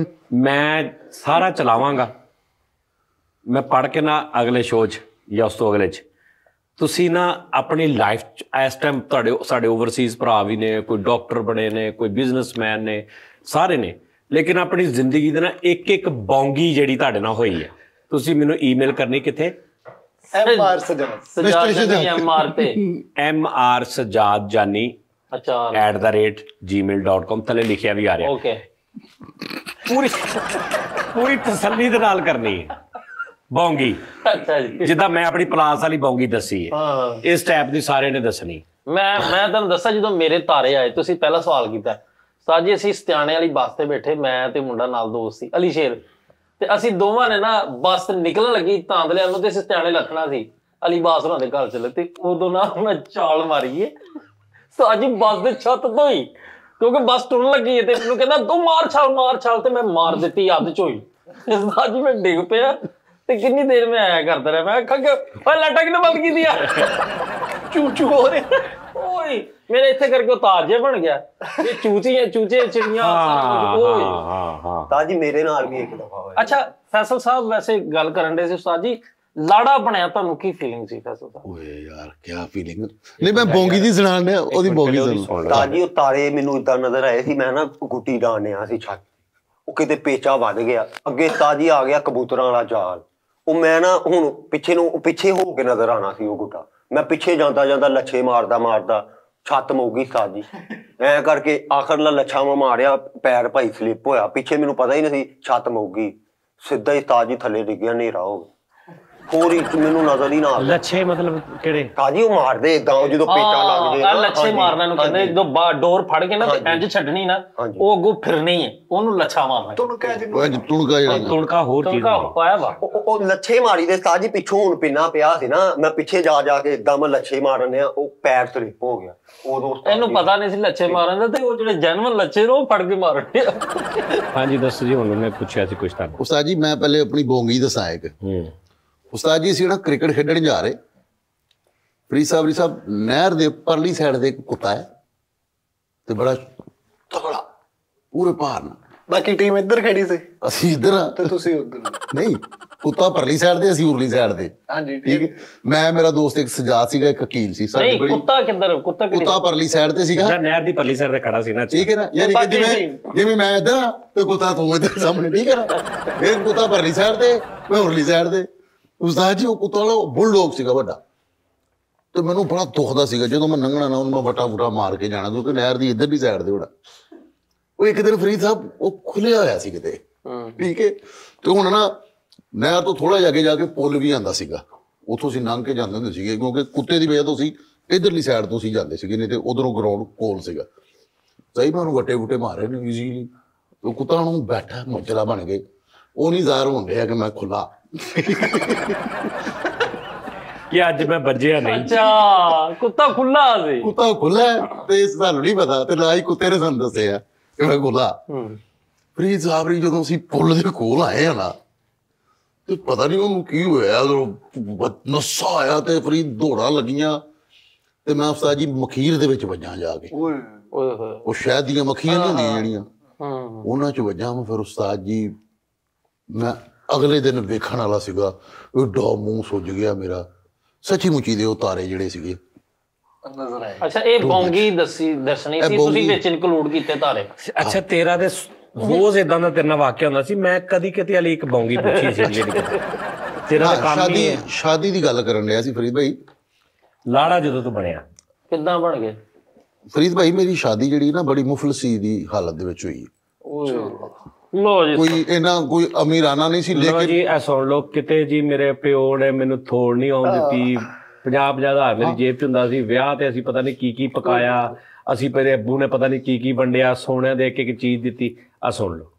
ਮੈਂ ਸਾਰਾ ਚਲਾਵਾਂਗਾ ਮੈਂ ਪੜ੍ਹ ਕੇ ਨਾ ਅਗਲੇ ਸ਼ੋਅ 'ਚ ਜਾਂ ਉਸ ਤੋਂ ਅਗਲੇ 'ਚ ਤੁਸੀਂ ਨਾ ਆਪਣੀ ਲਾਈਫ 'ਚ ਇਸ ਟਾਈਮ ਸਾਡੇ ਓਵਰਸੀਜ਼ ਭਰਾ ਵੀ ਨੇ ਕੋਈ ਡਾਕਟਰ ਬਣੇ ਨੇ ਕੋਈ ਬਿਜ਼ਨਸਮੈਨ ਨੇ ਸਾਰੇ ਨੇ ਲੇਕਿਨ ਆਪਣੀ ਜ਼ਿੰਦਗੀ ਦੇ ਨਾ ਇੱਕ ਬੌਂਗੀ ਜਿਹੜੀ ਤੁਹਾਡੇ ਨਾਲ ਹੋਈ ਹੈ ਤੁਸੀਂ ਮੈਨੂੰ ਈਮੇਲ ਕਰਨੀ ਕਿੱਥੇ MR ਸਜਾ MR ਤੇ MR ਸਜਾਦ ਜਾਨੀ ਅੱਛਾ @gmail.com ਥੱਲੇ ਲਿਖਿਆ ਵੀ ਆ ਰਿਹਾ ਓਕੇ ਪੂਰੀ ਤਸੱਲੀ ਦੇ ਨਾਲ ਕਰਨੀ ਹੈ ਬੌਂਗੀ ਅੱਛਾ ਜੀ ਜਿੱਦਾਂ ਮੈਂ ਆਪਣੀ ਪਲਾਸ ਵਾਲੀ ਬੌਂਗੀ ਦੱਸੀ ਹੈ ਹਾਂ ਇਸ ਟਾਈਪ ਦੀ ਸਾਰਿਆਂ ਨੇ ਦੱਸਣੀ ਮੈਂ ਤੁਹਾਨੂੰ ਦੱਸਾਂ ਜਦੋਂ ਮੇਰੇ ਤਾਰੇ ਆਏ ਤੁਸੀਂ ਪਹਿਲਾ ਸਵਾਲ ਕੀਤਾ ਸਾਜ ਜੀ ਅਸੀਂ ਸਤਿਆਣੇ ਵਾਲੀ ਬੱਸ ਤੇ ਬੈਠੇ ਮੈਂ ਤੇ ਮੁੰਡਾ ਨਾਲ ਦੋਸਤ ਸੀ ਅਲੀ ਸ਼ੇਰ ਤੇ ਅਸੀਂ ਦੋਵਾਂ ਨੇ ਨਾ ਬੱਸ ਨਿਕਲਣ ਲੱਗੀ ਤਾਂਦਲਿਆਂ ਨੂੰ ਤੇ ਸਤਿਆਣੇ ਲੱਥਣਾ ਸੀ ਅਲੀ ਬਾਸ ਹੋਰਾਂ ਦੇ ਘਰ ਚਲੇ ਤੇ ਉਦੋਂ ਨਾ ਮੈਂ ਚਾਲ ਮਾਰੀਏ ਸਾਜੀ ਬੱਸ ਦੇ ਛੱਤ ਤੋਂ ਹੀ ਕਿਉਂਕਿ ਬੱਸ ਟੁਰਨ ਲੱਗੀ ਹੈ ਤੇ ਮੈਨੂੰ ਕਹਿੰਦਾ ਤੂੰ ਮਾਰ ਛਾਲ ਤੇ ਮੈਂ ਮਾਰ ਦਿੱਤੀ ਅੱਧ ਝੋਈ ਸਾਜੀ ਮੈਂ ਡਿੱਗ ਪਿਆ ਤੇ ਕਿੰਨੀ ਦੇਰ ਮੈਂ ਆਇਆ ਕਰਦਾ ਰਿਹਾ ਮੈਂ ਅੱਖਾਂ ਓਏ ਲਾਟਾ ਕਿਨੇ ਬੰਦ ਕੀਤੀ ਆ ਚੂਚੂ ਹੋ ਰਿਹਾ ਓਏ ਮੇਰੇ ਇੱਥੇ ਕਰਕੇ ਉਤਾਰ ਜੇ ਬਣ ਗਿਆ ਇਹ ਚੂਚੇ ਚਿੜੀਆਂ ਓਏ ਹਾਂ ਤਾਂ ਜੀ ਮੇਰੇ ਨਾਲ ਵੀ ਇੱਕ ਦਫਾ ਹੋਇਆ ਅੱਛਾ ਫੈਸਲ ਸਾਹਿਬ ਵੈਸੇ ਗੱਲ ਕਰਨ ਦੇ ਸੀ ਉਸਤਾਦ ਜੀ ਲਾੜਾ ਬਣਿਆ ਤੁਹਾਨੂੰ ਕੀ ਫੀਲਿੰਗ ਸੀ ਫੈਸਲ ਸਾਹਿਬ ਓਏ ਯਾਰ ਕੀ ਫੀਲਿੰਗ ਨਹੀਂ ਮੈਂ ਬੌਂਗੀ ਦੀ ਸੁਣਾਣ ਡਿਆ ਉਹਦੀ ਬੌਂਗੀ ਸੁਣ ਤਾਂ ਜੀ ਉਹ ਤਾਰੇ ਮੈਨੂੰ ਇਦਾਂ ਨਜ਼ਰ ਆਏ ਸੀ ਮੈਂ ਨਾ ਗੁੱਟੀ ਡਾਣਿਆ ਸੀ ਛੱਤ ਉਹ ਕਿਤੇ ਪੇਚਾ ਵੱਧ ਗਿਆ ਅੱਗੇ ਤਾਜੀ ਆ ਗਿਆ ਕਬੂਤਰਾਂ ਵਾਲਾ ਜਾਲ ਉਹ ਮੈਂ ਨਾ ਹੁਣ ਪਿੱਛੇ ਹੋ ਕੇ ਨਜ਼ਰ ਆਣਾ ਸੀ ਉਹ ਗੁੱਟਾ ਮੈਂ ਪਿੱਛੇ ਜਾਂਦਾ ਲੱਛੇ ਮਾਰਦਾ ਛੱਤ ਮੁੱਕ ਗਈ ਸਾਜੀ ਐ ਕਰਕੇ ਆਖਰਲਾ ਲੱਛਾ ਮੈਂ ਮਾਰਿਆ ਪੈਰ ਭਾਈ ਸਲਿੱਪ ਹੋਇਆ ਪਿੱਛੇ ਮੈਨੂੰ ਪਤਾ ਹੀ ਨਹੀਂ ਸੀ ਛੱਤ ਮੁੱਕ ਗਈ ਸਿੱਧਾ ਹੀ ਤਾਜੀ ਥੱਲੇ ਡਿੱਗਿਆ ਹਨੇਰਾ ਹੋ ਗਿਆ ਹੋਰ ਹੀ ਮੈਨੂੰ ਨਜ਼ਰ ਹੀ ਨਾ ਆਉਂਦਾ। ਲੱਛੇ ਮਤਲਬ ਕਿਹੜੇ? ਕਾਜੀ ਉਹ ਮਾਰਦੇ ਇਦਾਂ ਜਦੋਂ ਪੇਚਾ ਲੱਗ ਜੇ ਆ ਲੱਛੇ ਮਾਰਨਾ ਨੂੰ ਕਹਿੰਦੇ, ਜਦੋਂ ਡੋਰ ਫੜ ਕੇ ਨਾ ਤੇ ਇੰਜ ਛੱਡਣੀ ਨਾ, ਉਹ ਅੱਗੋਂ ਫਿਰਨੀ ਹੈ, ਉਹਨੂੰ ਲੱਛਾ ਮਾਰਨਾ। ਤੁਹਾਨੂੰ ਕਹਿ ਦਿੰਦੇ ਉਹ ਤੁਣਕਾ ਜਿਹੜਾ ਤੁਣਕਾ ਹੋਰ ਚੀਜ਼ ਤੁਣਕਾ ਪਾਇਆ ਵਾ। ਉਹ ਲੱਛੇ ਮਾਰੀ ਦੇ ਸਾਜੀ ਪਿੱਛੋਂ ਹੁਣ ਪਿੰਨਾ ਪਿਆ ਸੀ ਨਾ, ਮੈਂ ਪਿੱਛੇ ਜਾ ਕੇ ਇਦਾਂ ਮੈਂ ਲੱਛੇ ਮਾਰਨੇ ਆ, ਉਹ ਪੈਰ ਸਲਿੱਪ ਹੋ ਗਿਆ ਉਦੋਂ। ਇਹਨੂੰ ਪਤਾ ਨਹੀਂ ਸੀ ਲੱਛੇ ਮਾਰਨ ਦਾ, ਤੇ ਉਹ ਜਿਹੜੇ ਜੈਨੂਅਨ ਲੱਛੇ ਨੇ ਉਹ ਫੜ ਕੇ ਮਾਰਨੇ ਆ। ਹਾਂਜੀ ਦੱਸੋ ਜੀ, ਹੁਣ ਉਹਨੇ ਪੁੱਛਿਆ ਸੀ ਕੁਛ ਤੁਹਾਨੂੰ। ਉਸਤਾਦ ਜੀ ਮੈਂ ਪਹਿਲੇ ਆਪਣੀ ਬੋਂਗੀ ਦੱਸਾਂ ਇੱਕ। ਉਸਤਾਦ ਜੀ ਅਸੀਂ ਨਾ ਕ੍ਰਿਕਟ ਖੇਡਣ ਜਾ ਰਹੇ, ਫਰੀਦ ਸਾਹਿਬ ਨਹਿਰ ਦੇ ਪਰਲੀ ਸਾਈਡ ਦੇ ਇੱਕ ਕੁੱਤਾ ਹੈ ਤੇ ਬੜਾ ਤਗੜਾ ਪੂਰੇ ਭਾਰ ਨਾਲ। ਬਾਕੀ ਟੀਮ ਇੱਧਰ ਖੜੀ ਸੀ ਅਸੀਂ ਇੱਧਰ ਆ ਤੇ ਤੁਸੀਂ ਉੱਧਰ। ਨਹੀਂ, ਕੁੱਤਾ ਪਰਲੀ ਸਾਈਡ ਤੇ, ਅਸੀਂ ਉਰਲੀ ਸਾਈਡ ਤੇ। ਹਾਂਜੀ ਠੀਕ ਹੈ। ਮੈਂ, ਮੇਰਾ ਦੋਸਤ ਇੱਕ ਸਜਾਦ ਸੀਗਾ, ਇੱਕ ਵਕੀਲ ਸੀ। ਸਾਡੀ ਨਹੀਂ, ਬੜੀ ਕੁੱਤਾ ਕਿੱਧਰ? ਕੁੱਤਾ ਕੁੱਤਾ ਪਰਲੀ ਸਾਈਡ ਤੇ ਸੀਗਾ, ਨਹਿਰ ਦੀ ਪਰਲੀ ਸਾਈਡ ਤੇ ਖੜਾ ਸੀ ਨਾ। ਠੀਕ ਹੈ ਨਾ, ਯਾਨੀ ਕਿ ਜਿਵੇਂ ਮੈਂ ਇੱਧਰ ਆ ਤੇ ਕੁੱਤਾ ਤੂੰ ਇੱਧਰ ਸਾਹਮਣੇ, ਠੀਕ ਹੈ ਨਾ। ਇਹ ਕੁੱਤਾ ਪਰਲੀ ਸਾਈਡ ਤੇ, ਮੈਂ ਉਰਲੀ ਸਾਈਡ ਤੇ। ਉਸਤਾਦ ਜੀ ਉਹ ਕੁੱਤਾ ਵਾਲਾ ਬੁਲਡੌਗ ਸੀਗਾ ਵੱਡਾ, ਤੇ ਮੈਨੂੰ ਬੜਾ ਦੁਖਦਾ ਸੀਗਾ ਜਦੋਂ ਮੈਂ ਲੰਘਣਾ ਨਾ, ਉਹਨੂੰ ਮੈਂ ਵਟਾ ਵੁਟਾ ਮਾਰ ਕੇ ਜਾਣਾ, ਕਿਉਂਕਿ ਨਹਿਰ ਦੀ ਇੱਧਰਲੀ ਸਾਈਡ ਤੇ ਹੋਣਾ। ਉਹ ਇੱਕ ਦਿਨ ਫਰੀਦ ਸਾਹਿਬ ਉਹ ਖੁੱਲਿਆ ਹੋਇਆ ਸੀ ਕਿਤੇ, ਠੀਕ ਹੈ। ਤੇ ਹੁਣ ਨਾ ਨਹਿਰ ਤੋਂ ਥੋੜਾ ਜਾ ਕੇ ਪੁੱਲ ਵੀ ਆਉਂਦਾ ਸੀਗਾ, ਉੱਥੋਂ ਅਸੀਂ ਲੰਘ ਕੇ ਜਾਂਦੇ ਹੁੰਦੇ ਸੀਗੇ, ਕਿਉਂਕਿ ਕੁੱਤੇ ਦੀ ਵਜ੍ਹਾ ਤੋਂ ਅਸੀਂ ਇੱਧਰਲੀ ਸਾਈਡ ਤੋਂ ਅਸੀਂ ਜਾਂਦੇ ਸੀਗੇ, ਨਹੀਂ ਤੇ ਉਧਰੋਂ ਗਰਾਊਂਡ ਕੋਲ ਸੀਗਾ। ਸਹੀ ਮੈਂ ਉਹਨੂੰ ਵੱਟੇ ਵੁੱਟੇ ਮਾਰੇ ਨੇ ਈਜ਼ੀਲੀ। ਉਹ ਕੁੱਤਾ ਨੂੰ ਬੈਠਾ ਮੌਜਲਾ ਬਣ ਗਏ, ਉਹ ਨਹੀਂ ਜ਼ਾਹਰ ਹੋਣ ਡਿਆ ਕਿ ਮੈਂ ਖੁੱਲਾ ਕਿ ਅੱਜ ਮੈਂ ਵੱਜਿਆ ਨਹੀਂ। ਅੱਛਾ, ਕੁੱਤਾ ਖੁੱਲਾ ਸੀ। ਕੁੱਤਾ ਖੁੱਲਾ ਤੇ ਸਾਨੂੰ ਨਹੀਂ ਪਤਾ, ਤੇ ਨਾ ਹੀ ਕੁੱਤੇ ਨੇ ਸਾਨੂੰ ਦੱਸਿਆ ਕਿ ਮੈਂ ਖੁੱਲਾ। ਫਰੀਦ ਸਾਹਿਬ ਜੀ ਜਦੋਂ ਅਸੀਂ ਪੁੱਲ ਦੇ ਕੋਲ ਆਏ ਆ ਨਾ, ਤੇ ਪਤਾ ਨਹੀਂ ਉਹਨੂੰ ਕੀ ਹੋਇਆ, ਨਸ਼ਾ ਆਇਆ ਤੇ ਫਰੀਦ ਦੌੜਾਂ ਲੱਗੀਆਂ, ਤੇ ਮੈਂ ਉਸਤਾਦ ਜੀ ਮਖੀਰ ਦੇ ਵਿੱਚ ਵੱਜਾਂ ਜਾ ਕੇ। ਓਏ ਹੋਏ, ਉਹ ਸ਼ਹਿਦ ਦੀਆਂ ਮੱਖੀਆਂ ਨਹੀਂ ਹੁੰਦੀਆਂ ਜਿਹੜੀਆਂ, ਉਹਨਾਂ 'ਚ ਵੱਜਾਂ ਮੈਂ। ਫਿਰ ਉਸਤਾਦ ਜੀ ਮੈਂ ਅਗਲੇ ਦਿਨ ਵੇਖਣ ਵਾਲਾ ਸੀਗਾ, ਏਡਾ ਮੂੰਹ ਸੁੱਜ ਗਿਆ ਮੇਰਾ, ਸੱਚੀ ਮੁੱਚੀ ਦੇ ਉਹ ਤਾਰੇ ਜਿਹੜੇ ਸੀਗੇ ਨਜ਼ਰ ਆਏ। ਅੱਛਾ, ਇਹ ਬੌਂਗੀ ਦੱਸਣੀ ਸੀ, ਤੁਸੀਂ ਵਿੱਚ ਇਨਕਲੂਡ ਕੀਤੇ ਤਾਰੇ। ਅੱਛਾ, ਤੇਰਾ ਤੇ ਰੋਜ਼ ਇਦਾਂ ਦਾ ਤੇਰੇ ਨਾਲ ਵਾਕਿਆ ਹੁੰਦਾ ਸੀ। ਮੈਂ ਕਦੀ ਕਿਤੇ ਵਾਲੀ ਇੱਕ ਬੌਂਗੀ ਪੁੱਛੀ ਸੀ ਜਿਹੜੀ ਤੇਰਾ ਤਾਂ ਕੰਮ ਹੀ ਹੈ। ਸ਼ਾਦੀ ਦੀ ਗੱਲ ਕਰਨ ਰਿਹਾ ਸੀ ਫਰੀਦ ਭਾਈ। ਲਾੜਾ ਜਦੋਂ ਤੂੰ ਬਣਿਆ ਕਿੱਦਾਂ ਬਣ ਗਏ? ਫਰੀਦ ਭਾਈ ਮੇਰੀ ਸ਼ਾਦੀ ਜਿਹੜੀ ਨਾ ਬੜੀ ਮੁਫਲਸੀ ਦੀ ਹਾਲਤ ਦੇ ਵਿੱਚ ਹੋਈ। ਲੋ ਜੀ, ਕੋਈ ਇਹਨਾਂ ਕੋਈ ਅਮੀਰਾਨਾ ਨਹੀਂ ਸੀ, ਲੋ ਲੇਕਿਨ ਜੀ ਇਹ ਸੁਣ ਲਓ, ਕਿਤੇ ਜੀ ਮੇਰੇ ਪਿਓ ਨੇ ਮੈਨੂੰ ਥੋੜ ਨਹੀਂ ਆਉਣ ਦਿੱਤੀ। 50,000 ਮੇਰੀ ਜੇਬ 'ਚ ਹੁੰਦਾ ਸੀ। ਵਿਆਹ ਤੇ ਅਸੀਂ ਪਤਾ ਨਹੀਂ ਕੀ ਪਕਾਇਆ, ਅਸੀਂ ਮੇਰੇ ਅੱਬੂ ਨੇ ਪਤਾ ਨਹੀਂ ਕੀ ਵੰਡਿਆ, ਸੋਨੇ ਦੇ ਇੱਕ ਚੀਜ਼ ਦਿੱਤੀ। ਆ ਸੁਣ ਲਓ,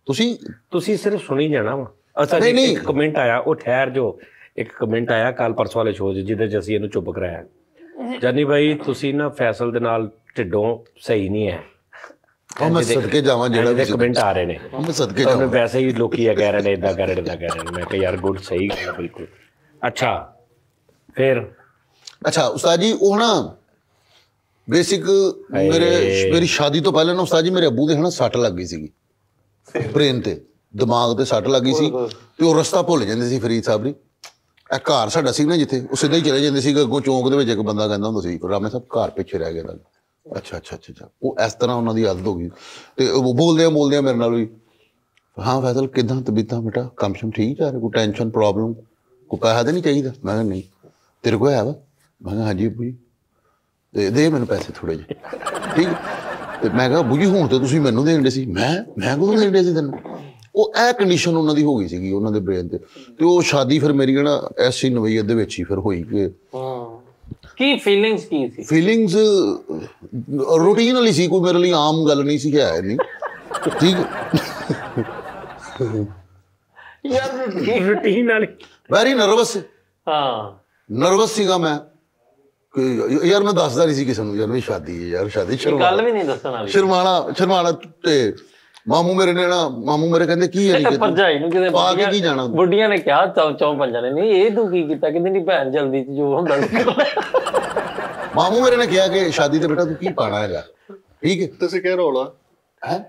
ਤੁਸੀਂ ਸਿਰਫ ਸੁਣੀ ਜਾਣਾ ਵਾ। ਅੱਛਾ ਜੀ, ਇੱਕ ਕਮੈਂਟ ਆਇਆ, ਉਹ ਠਹਿਰ ਜੋ, ਇੱਕ ਕਮੈਂਟ ਆਇਆ ਕੱਲ ਪਰਸੋਂ ਵਾਲੇ ਸ਼ੋਅ 'ਚ ਜਿਹਦੇ 'ਚ ਅਸੀਂ ਇਹਨੂੰ ਚੁੱਪ ਕਰਾਇਆ। ਜਾਨੀ ਭਾਈ ਤੁਸੀਂ ਨਾ ਫੈਸਲ ਦੇ ਨਾਲ ਢਿੱਡੋਂ ਸਹੀ ਨਹੀਂ ਹੈ। ਮੈਂ ਸਦਕੇ ਜਾਵਾਂ, ਜਿਹੜਾ ਵੀ ਕਮੈਂਟ ਆ ਰਹੇ ਨੇ, ਮੈਂ ਸਦਕੇ ਜਾਵਾਂ। ਵੈਸੇ ਹੀ ਲੋਕੀ ਆ ਕਹਿ ਰਹੇ ਨੇ, ਇਦਾਂ ਕਹਿ ਰਹੇ ਨੇ, ਇਦਾਂ ਕਹਿ ਰਹੇ ਨੇ। ਮੈਂ ਕਿਹਾ ਯਾਰ ਗੁੱਡ, ਸਹੀ ਗੱਲ ਹੈ ਬਿਲਕੁਲ। ਅੱਛਾ ਫਿਰ ਅੱਛਾ ਉਸਤਾਦ ਜੀ, ਉਹ ਨਾ ਬੇਸਿਕ ਮੇਰੀ ਸ਼ਾਦੀ ਤੋਂ ਪਹਿਲਾਂ ਨਾ ਉਸਤਾਦ ਜੀ ਮੇਰੇ ਅੱਬੂ ਦੇ ਹਨਾ ਸੱਟ ਲੱਗ ਗਈ ਸੀਗੀ, ਬ੍ਰੇਨ ਤੇ, ਦਿਮਾਗ ਤੇ ਸੱਟ ਲੱਗ ਗਈ ਸੀ, ਤੇ ਉਹ ਰਸਤਾ ਭੁੱਲ ਜਾਂਦੇ ਸੀ ਫਰੀਦ ਸਾਹਿਬ ਜੀ। ਇਹ ਘਰ ਸਾਡਾ ਸੀ ਨਾ ਜਿੱਥੇ, ਉਹ ਸਿੱਧਾ ਹੀ ਚਲੇ ਜਾਂਦੇ ਸੀ। ਅੱਗੋਂ ਚੌਂਕ ਦੇ ਵਿੱਚ ਇੱਕ ਬੰਦਾ ਕਹਿੰਦਾ ਹੁੰਦਾ ਸੀ, ਰਾਮੇ ਸਾਹਿਬ ਘਰ ਪਿੱਛੇ ਰਹਿ ਗਿਆ। ਅੱਛਾ, ਉਹ ਇਸ ਤਰ੍ਹਾਂ ਉਹਨਾਂ ਦੀ ਆਦਤ ਹੋ ਗਈ। ਤੇ ਉਹ ਬੋਲਦੇ ਆ ਮੇਰੇ ਨਾਲ ਵੀ, ਹਾਂ ਫੈਸਲ ਕਿੱਦਾਂ ਤਬੀਅਤਾਂ ਬੇਟਾ, ਕੰਮ ਸ਼ਮ ਠੀਕ ਜਾ ਰਿਹਾ, ਕੋਈ ਟੈਨਸ਼ਨ ਪ੍ਰੋਬਲਮ, ਕੋਈ ਪੈਸਾ ਤਾਂ ਨਹੀਂ ਚਾਹੀਦਾ? ਮੈਂ ਕਿਹਾ ਨਹੀਂ। ਤੇਰੇ ਕੋਲ ਹੈ ਵਾ? ਮੈਂ ਕਿਹਾ ਹਾਂਜੀ ਅੱਬੂ ਜੀ। ਤੇ ਦੇ ਮੈਨੂੰ ਪੈਸੇ ਥੋੜੇ ਜਿਹੇ, ਠੀਕ। ਤੇ ਮੈਂ ਕਿਹਾ ਅੱਬੂ ਜੀ ਹੁਣ ਤੇ ਤੁਸੀਂ ਮੈਨੂੰ ਦੇਣ ਡੇ ਸੀ। ਮੈਂ ਕਦੋਂ ਦੇਣ ਡੇ ਸੀ ਤੈਨੂੰ? ਉਹ ਇਹ ਕੰਡੀਸ਼ਨ ਉਹਨਾਂ ਦੀ ਹੋ ਗਈ ਸੀਗੀ ਉਹਨਾਂ ਦੇ ਬ੍ਰੇਨ ਤੇ। ਤੇ ਉਹ ਸ਼ਾਦੀ ਫਿਰ ਮੇਰੀ ਨਾ ਐਸੀ ਨਵਈਅਤ ਦੇ ਵਿੱਚ ਹੀ ਫਿਰ ਹੋਈ ਕਿ ਕੀ ਫੀਲਿੰਗਸ ਕੀ ਸੀ? ਫੀਲਿੰਗਸ ਰੂਟੀਨ ਵਾਲੀ ਸੀ, ਕੋਈ ਮੇਰੇ ਲਈ ਆਮ ਗੱਲ ਨਹੀਂ ਸੀ, ਹੈ ਨਹੀਂ, ਠੀਕ। ਯਾਰ ਰੂਟੀਨ ਵਾਲੀ ਵੈਰੀ ਨਰਵਸ। ਹਾਂ, ਨਰਵਸ ਸੀਗਾ ਮੈਂ ਕਿ ਯਾਰ ਮੈਂ ਦੱਸਦਾ ਨਹੀਂ ਸੀ ਕਿਸੇ ਨੂੰ, ਯਾਰ ਮੇਰੀ ਸ਼ਾਦੀ ਹੈ, ਯਾਰ ਸ਼ਾਦੀ ਗੱਲ ਵੀ ਨਹੀਂ ਦੱਸਣਾ। ਸ਼ਰਮਾਣਾ। ਤੇ ਮਾਮੂ ਮੇਰੇ ਕਹਿੰਦੇ ਕੀ ਹੈ ਭਰਜਾਈ ਨੂੰ ਕਿਤੇ ਪਾ ਕੇ ਕੀ ਜਾਣਾ? ਬੁੱਢੀਆਂ ਨੇ ਕਿਹਾ ਚੌਂ ਪੰਜਾਂ ਨੇ, ਨਹੀਂ ਇਹ ਤੂੰ ਕੀ ਕੀਤਾ? ਕਹਿੰਦੀ ਨਹੀਂ ਭੈਣ ਜਲਦੀ ਚ ਜੋ ਹੁੰਦਾ ਮਾਮੂ ਮੇਰੇ ਨੇ ਕਿਹਾ ਕਿ ਸ਼ਾਦੀ ਤੇ ਬੇਟਾ ਤੂੰ ਕੀ ਪਾਣਾ ਹੈਗਾ, ਠੀਕ ਹੈ। ਤੁਸੀਂ ਕਹਿ ਰੌਲਾ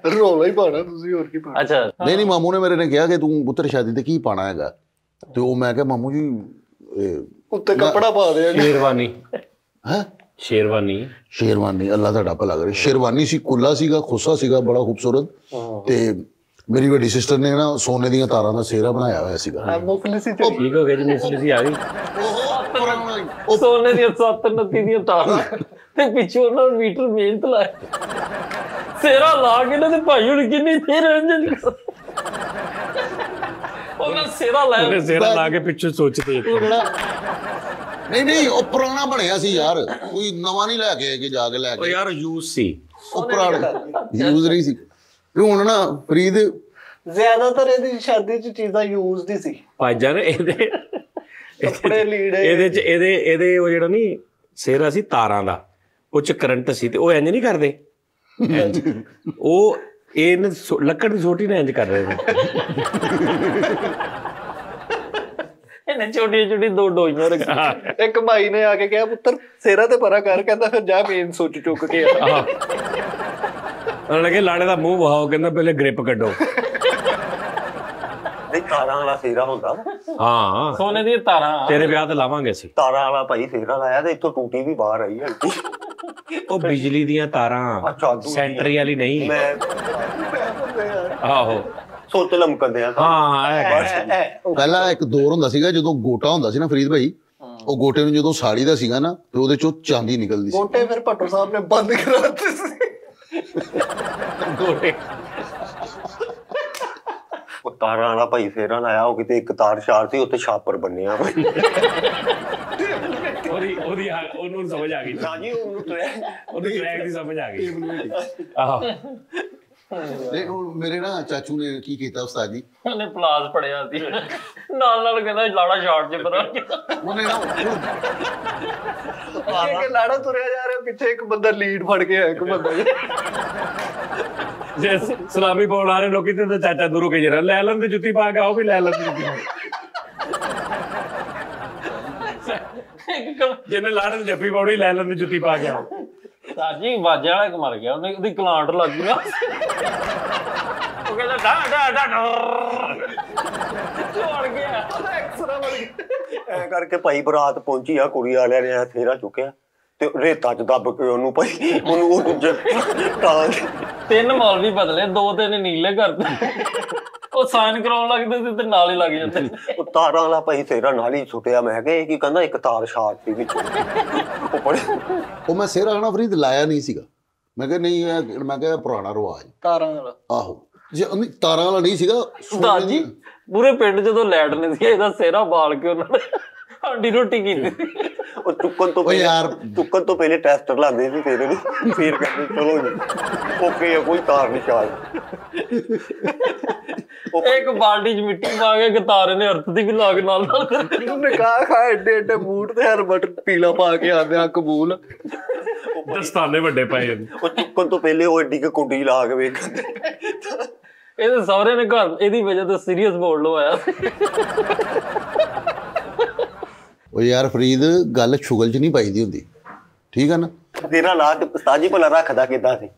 ਰੌਲਾ ਹੀ ਪਾਣਾ, ਤੁਸੀਂ ਹੋਰ ਕੀ ਪਾਣਾ? ਅੱਛਾ ਨਹੀਂ ਮਾਮੂ ਨੇ ਮੇਰੇ ਨੇ ਕਿਹਾ ਕਿ ਤੂੰ ਪੁੱਤਰ ਸ਼ਾਦੀ ਤੇ ਕੀ ਪਾਣਾ ਹੈਗਾ। ਤੇ ਉਹ ਮੈਂ ਕਿਹਾ ਮਾਮੂ ਜੀ ਉੱਤੇ ਕੱਪੜਾ ਪਾ ਦੇ। ਸ਼ੇਰਵਾਨੀ ਹੈ? ਸ਼ੇਰਵਾਨੀ ਅੱਲਾ ਤੁਹਾਡਾ ਭਲਾ ਕਰੇ। ਸ਼ੇਰਵਾਨੀ ਸੀ, ਕੁੱਲਾ ਸੀਗਾ, ਖੁੱਸਾ ਸੀਗਾ, ਬੜਾ ਖੂਬਸੂਰਤ। ਤੇ ਮੇਰੀ ਵੱਡੀ ਸਿਸਟਰ ਨੇ ਨਾ ਸੋਨੇ ਦੀਆਂ ਤਾਰਾਂ ਦਾ ਸਿਹਰਾ ਬਣਾਇਆ ਹੋਇਆ ਸੀਗਾ। ਮੁਫਲਿਸੀ ਠੀਕ ਹੋ ਗਿਆ ਜੀ, ਮੁਫਲਿਸੀ ਆ ਗਈ। ਉਹ ਸੋਨੇ ਦੀਆਂ 7-29 ਦੀਆਂ ਤਾਰਾਂ ਤੇ ਪਿੱਛੋਂ ਉਹਨਾਂ ਨੂੰ ਮੀਟਰ ਮਿਹਨਤ ਲਾਇਆ, ਸਿਹਰਾ ਲਾ ਕੇ ਨਾ। ਤੇ ਭਾਈ ਹੁਣ ਕਿੰਨੀ ਦੇਰ ਉਹਨਾਂ ਸਿਰਾ ਲੈ ਉਹਨੇ ਸਿਰ ਲਾ ਕੇ ਪਿੱਛੇ ਸੋਚਦੇ ਨਹੀਂ ਉਹ ਪੁਰਾਣਾ ਬਣਿਆ ਸੀ ਯਾਰ, ਕੋਈ ਨਵਾਂ ਨਹੀਂ ਲੈ ਕੇ ਆਏ ਕਿ ਜਾ ਕੇ ਲੈ ਉਹ ਕੇ। ਯਾਰ ਯੂਜ਼ ਸੀ। ਉਹ ਪੁਰਾਣਾ ਯੂਜ਼ ਨਹੀਂ ਸੀ। ਤੇ ਹੁਣ ਨਾ ਫਰੀਦ ਜ਼ਿਆਦਾਤਰ ਇਹਦੀ ਸ਼ਾਦੀ 'ਚ ਚੀਜ਼ਾਂ ਯੂਜ਼ ਦੀ ਸੀ, ਭਾਈਜਾਨ ਇਹਦੇ ਕੱਪੜੇ ਲੀੜੇ। ਇਹਦੇ ਉਹ ਜਿਹੜਾ ਨਹੀਂ ਸਿਰ ਸੀ ਤਾਰਾਂ ਦਾ, ਉਹ ਚ ਕਰੰਟ ਸੀ ਤੇ ਉਹ ਇੰਜ ਨਹੀਂ ਕਰਦੇ ਇੰਜ। ਉਹ ਇਹਨੇ ਲੱਕੜ ਦੀ ਛੋਟੀ ਨਾਲ ਇੰਜ ਕਰ ਰਹੇ ਨੇ। ਇਹਨੇ ਛੋਟੀ ਦੋ ਡੋਈਆਂ ਰੱਖੀਆਂ। ਇੱਕ ਭਾਈ ਨੇ ਆ ਕੇ ਕਿਹਾ ਪੁੱਤਰ ਸਿਰਾ ਤੇ ਪਰਾ ਕਰ, ਕਹਿੰਦਾ ਫਿਰ ਜਾ ਮੇਨ ਸੁੱਚ ਚੁੱਕ ਕੇ ਆ। ਉਹਨਾਂ ਨੇ ਕਿਹਾ ਲਾੜੇ ਦਾ ਮੂੰਹ ਵਹਾਓ, ਕਹਿੰਦਾ ਪਹਿਲੇ ਗ੍ਰਿਪ ਕੱਢੋ। ਨਹੀਂ ਤਾਰਾਂ ਵਾਲਾ ਸੇਰਾ ਹੁੰਦਾ, ਹਾਂ ਸੋਨੇ ਦੀਆਂ ਤਾਰਾਂ। ਤੇਰੇ ਵਿਆਹ ਤੇ ਲਾਵਾਂਗੇ ਅਸੀਂ। ਤਾਰਾਂ ਵਾਲਾ ਭਾਈ ਸੇਰਾ ਲਾਇਆ ਤੇ ਇੱਥੋਂ ਟੂਟੀ ਵੀ ਬਾਹਰ ਆਈ ਹਲਕੀ। ਉਹ ਬਿਜਲੀ ਦੀਆਂ ਤਾਰਾਂ, ਅੱਛਾ, ਦੂਜੀ। ਸੈਂਟਰੀ ਵਾਲੀ ਨਹੀਂ। ਮੈਂ ਆਹੋ ਸੋਚ ਲਮਕਦੇ ਆ। ਹਾਂ ਇਹ ਪਹਿਲਾਂ ਇੱਕ ਦੌਰ ਹੁੰਦਾ ਸੀਗਾ ਜਦੋਂ ਗੋਟਾ ਹੁੰਦਾ ਸੀ ਨਾ ਫਰੀਦ ਭਾਈ, ਉਹ ਗੋਟੇ ਨੂੰ ਜਦੋਂ ਸਾੜੀ ਦਾ ਸੀਗਾ ਨਾ ਤੇ ਉਹਦੇ ਚੋਂ ਚਾਂਦੀ ਨਿਕਲਦੀ ਸੀ। ਗੋਟੇ ਫਿਰ ਭੱਟੋ ਸਾਹਿਬ ਨੇ ਬੰਦ ਕਰਾ ਦਿੱਤੇ ਸੀ। ਗੋਟੇ ਉਹ ਤਾਰਾਂ ਵਾਲਾ ਭਾਈ ਸੇਰਾ ਲਾਇਆ, ਉਹ ਕਿਤੇ ਇੱਕ ਤਾਰ ਸ਼ਾਰ ਸੀ, ਉੱਤੇ ਛਾਪਰ ਬੰਨਿਆ ਭਾਈ। ਉਹਨੂੰ ਸਮਝ ਆ ਗਈ, ਜੀ ਉਹਨੂੰ ਉਹਨੂੰ ਟਰੈਕ ਦੀ ਸਮਝ ਆ ਗਈ। ਆਹੋ ਨਹੀਂ ਹੁਣ ਮੇਰੇ ਨਾ ਚਾਚੂ ਨੇ ਕੀ ਕੀਤਾ ਉਸਤਾਦ ਜੀ, ਉਹਨੇ ਪਲਾਸ ਪੜਿਆ ਸੀ ਨਾਲ ਕਹਿੰਦਾ ਲਾੜਾ ਸ਼ਾਰਟ ਚ ਪਤਾ ਉਹਨੇ ਨਾ ਅੱਗੇ ਲਾੜਾ ਤੁਰਿਆ ਜਾ ਰਿਹਾ, ਪਿੱਛੇ ਇੱਕ ਬੰਦਾ ਲੀਡ ਫੜ ਕੇ ਆਇਆ, ਇੱਕ ਬੰਦਾ ਜੇ ਸਲਾਮੀ ਪਾਉਣ ਆ ਰਹੇ ਲੋਕੀ ਤੇ ਚਾਚਾ ਦੂਰੋਂ ਕੇ ਜਰਾ ਲੈ ਲੈਂਦੇ ਜੁੱਤੀ ਪਾ ਕੇ, ਆਓ ਵੀ ਲੈ ਲੈਂਦੇ ਜੁੱਤੀ ਪਾ ਕੇ। ਜਿਹਨੇ ਲਾੜੇ ਨੂੰ ਜੱਫੀ ਪਾਉਣੀ ਲੈ ਲੈਂਦੇ ਜੁੱਤੀ ਪਾ ਕੇ ਆਓ। ਸਾਜੀ ਵਾਜਾ ਵਾਲਾ ਇੱਕ ਮਰ ਗਿਆ, ਉਹਦੀ ਕਲਾਂਟ ਲੱਗ ਗਈ ਨਾ। ਉਹ ਕਹਿੰਦਾ ਛੋੜ ਗਿਆ, ਐਕਸਰਾ ਬਣ ਗਿਆ। ਐ ਕਰਕੇ ਭਾਈ ਬਰਾਤ ਪਹੁੰਚੀ ਆ, ਕੁੜੀ ਵਾਲਿਆਂ ਨੇ ਸੇਰਾ ਚੁੱਕਿਆ ਤੇ ਰੇਤਾ ਚ ਦੱਬ ਕੇ ਉਹਨੂੰ ਭਾਈ ਉਹ ਦੂਜੇ ਤਿੰਨ ਮੌਲਵੀ ਬਦਲੇ, ਦੋ ਤਿੰਨ ਨੀਲੇ ਕਰਤੇ। ਉਹ ਸਾਈਨ ਕਰਾਉਣ ਲੱਗਦੇ ਸੀ ਤੇ ਨਾਲ ਹੀ ਲੱਗ ਜਾਂਦੇ। ਉਹ ਤਾਰਾਂ ਵਾਲਾ ਭਾਈ ਸੇਰਾ ਨਾਲ ਹੀ ਛੁੱਟਿਆ। ਮੈਂ ਕਿਹਾ ਇਹ ਕੀ ਕਹਿੰਦਾ, ਇੱਕ ਤਾਰ ਸ਼ਾਰਟ ਸੀ ਵਿੱਚ। ਉਹ ਬੜੇ ਉਹ ਮੈਂ ਸਿਰ ਆਣਾ ਫਰੀਦ ਲਾਇਆ ਨਹੀਂ ਸੀਗਾ। ਮੈਂ ਕਿਹਾ ਨਹੀਂ ਮੈਂ ਕਿਹਾ ਪੁਰਾਣਾ ਰਿਵਾਜ। ਤਾਰਾਂ ਵਾਲਾ ਆਹੋ ਜੇ ਤਾਰਾਂ ਵਾਲਾ ਨਹੀਂ ਸੀਗਾ। ਦਾਦੀ ਪੂਰੇ ਪਿੰਡ ਜਦੋਂ ਲੈਟ ਨਹੀਂ ਸੀ, ਇਹਦਾ ਸਿਹਰਾ ਬਾਲ ਕੇ ਉਹਨਾਂ ਨੇ ਸਾਡੀ ਰੋਟੀ ਕੀਤੀ। ਉਹ ਚੁੱਕਣ ਤੋਂ ਪਹਿਲੇ ਟੈਸਟਰ ਲਾਉਂਦੇ ਸੀ ਤੇਰੇ ਨੂੰ, ਫੇਰ ਕਹਿੰਦੇ ਚਲੋ ਜੀ ਓਕੇ, ਕੋਈ ਤਾਰ ਨਹੀਂ ਸ਼ਾਲ। ਇੱਕ ਬਾਲਟੀ 'ਚ ਮਿੱਟੀ ਪਾ ਕੇ ਤਾਰੇ ਨੇ ਅਰਥ ਦੀ ਵੀ ਲਾਗ ਨਾਲ ਨਿਕਾਹ ਖਾ ਏਡੇ ਏਡੇ ਬੂਟ ਤੇ ਹਰਬਟ ਪੀਲਾ ਪਾ ਕੇ ਆਂਦੇ ਆ ਕਬੂਲ। ਦਸਤਾਨੇ ਵੱਡੇ ਪਏ। ਉਹ ਚੁੱਕਣ ਤੋਂ ਪਹਿਲੇ ਉਹ ਏਡੀ ਕੁੰਡੀ ਲਾ ਕੇ ਵੇਖਦੇ। ਇਹਦੇ ਸਹੁਰੇ ਨੇ ਘਰ ਇਹਦੀ ਵਜ੍ਹਾ ਤੋਂ ਸੀਰੀਅਸ ਬੋਲ ਲਵਾਇਆ। ਉਹ ਯਾਰ ਫਰੀਦ ਗੱਲ ਛੁਗਲ 'ਚ ਨਹੀਂ ਪਾਈਦੀ ਹੁੰਦੀ, ਠੀਕ ਆ ਨਾ। ਤੇਰਾ ਲਾ ਕੇ ਉਸਤਾਦ ਜੀ ਭਲਾ ਰੱਖਦਾ ਕਿੱਦਾਂ ਸੀ,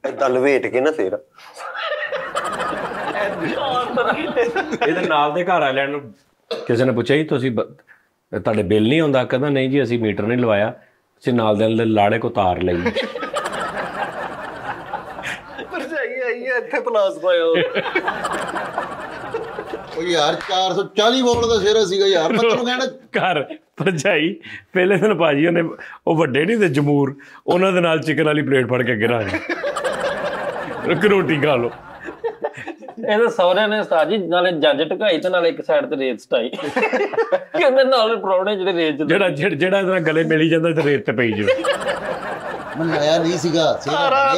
ਏਦਾਂ ਲਵੇਟ ਕੇ ਨਾ ਸਿਰ। ਇਹਦੇ ਨਾਲ ਦੇ ਘਰ ਵਾਲਿਆਂ ਨੂੰ ਕਿਸੇ ਨੇ ਪੁੱਛਿਆ ਜੀ ਤੁਸੀਂ ਤੁਹਾਡੇ ਬਿੱਲ ਨਹੀਂ ਆਉਂਦਾ? ਕਹਿੰਦਾ ਨਹੀਂ ਜੀ ਅਸੀਂ ਮੀਟਰ ਨਹੀਂ ਲਵਾਇਆ, ਅਸੀਂ ਨਾਲ ਦੇ ਲਾੜੇ ਕੋ ਤਾਰ ਲਈ। ਭਰਜਾਈ ਆਈ ਹੈ ਇੱਥੇ ਪਲਾਸ ਪਾਇਆ। ਉਹ ਯਾਰ 440 ਵੋਲਟ ਦਾ ਸਿਰ ਸੀਗਾ ਯਾਰ। ਮੈਂ ਤੈਨੂੰ ਕਹਿਣਾ ਘਰ ਭਰਜਾਈ ਪਹਿਲੇ ਦਿਨ ਭਾਜੀ ਉਹਨੇ ਉਹ ਵੱਡੇ ਨਹੀਂ ਤੇ ਜਮੂਰ, ਉਹਨਾਂ ਦੇ ਨਾਲ ਚਿਕਨ ਵਾਲੀ ਪਲੇਟ ਫੜ ਕੇ ਗਿਰਾ ਰੋਟੀ ਖਾ ਲਓ। ਇਹਦੇ ਸਹੁਰੇ ਨੇ ਉਸਤਾਦ ਜੀ ਨਾਲੇ ਜੰਜ ਢਕਾਈ ਤੇ ਨਾਲੇ ਇੱਕ ਸਾਈਡ ਤੇ ਰੇਤ ਸਟਾਈ। ਕਹਿੰਦੇ ਨਾਲ ਪ੍ਰਾਹੁਣੇ ਜਿਹੜੇ ਰੇਤ ਜਿਹੜਾ ਇਹਦੇ ਨਾਲ ਗਲੇ ਮਿਲੀ ਜਾਂਦਾ ਤੇ ਰੇਤ ਤੇ ਪਈ ਜਾਵੇ। ਮੈਂ ਲਾਇਆ ਨਹੀਂ ਸੀਗਾ ਤਾਰਾਂ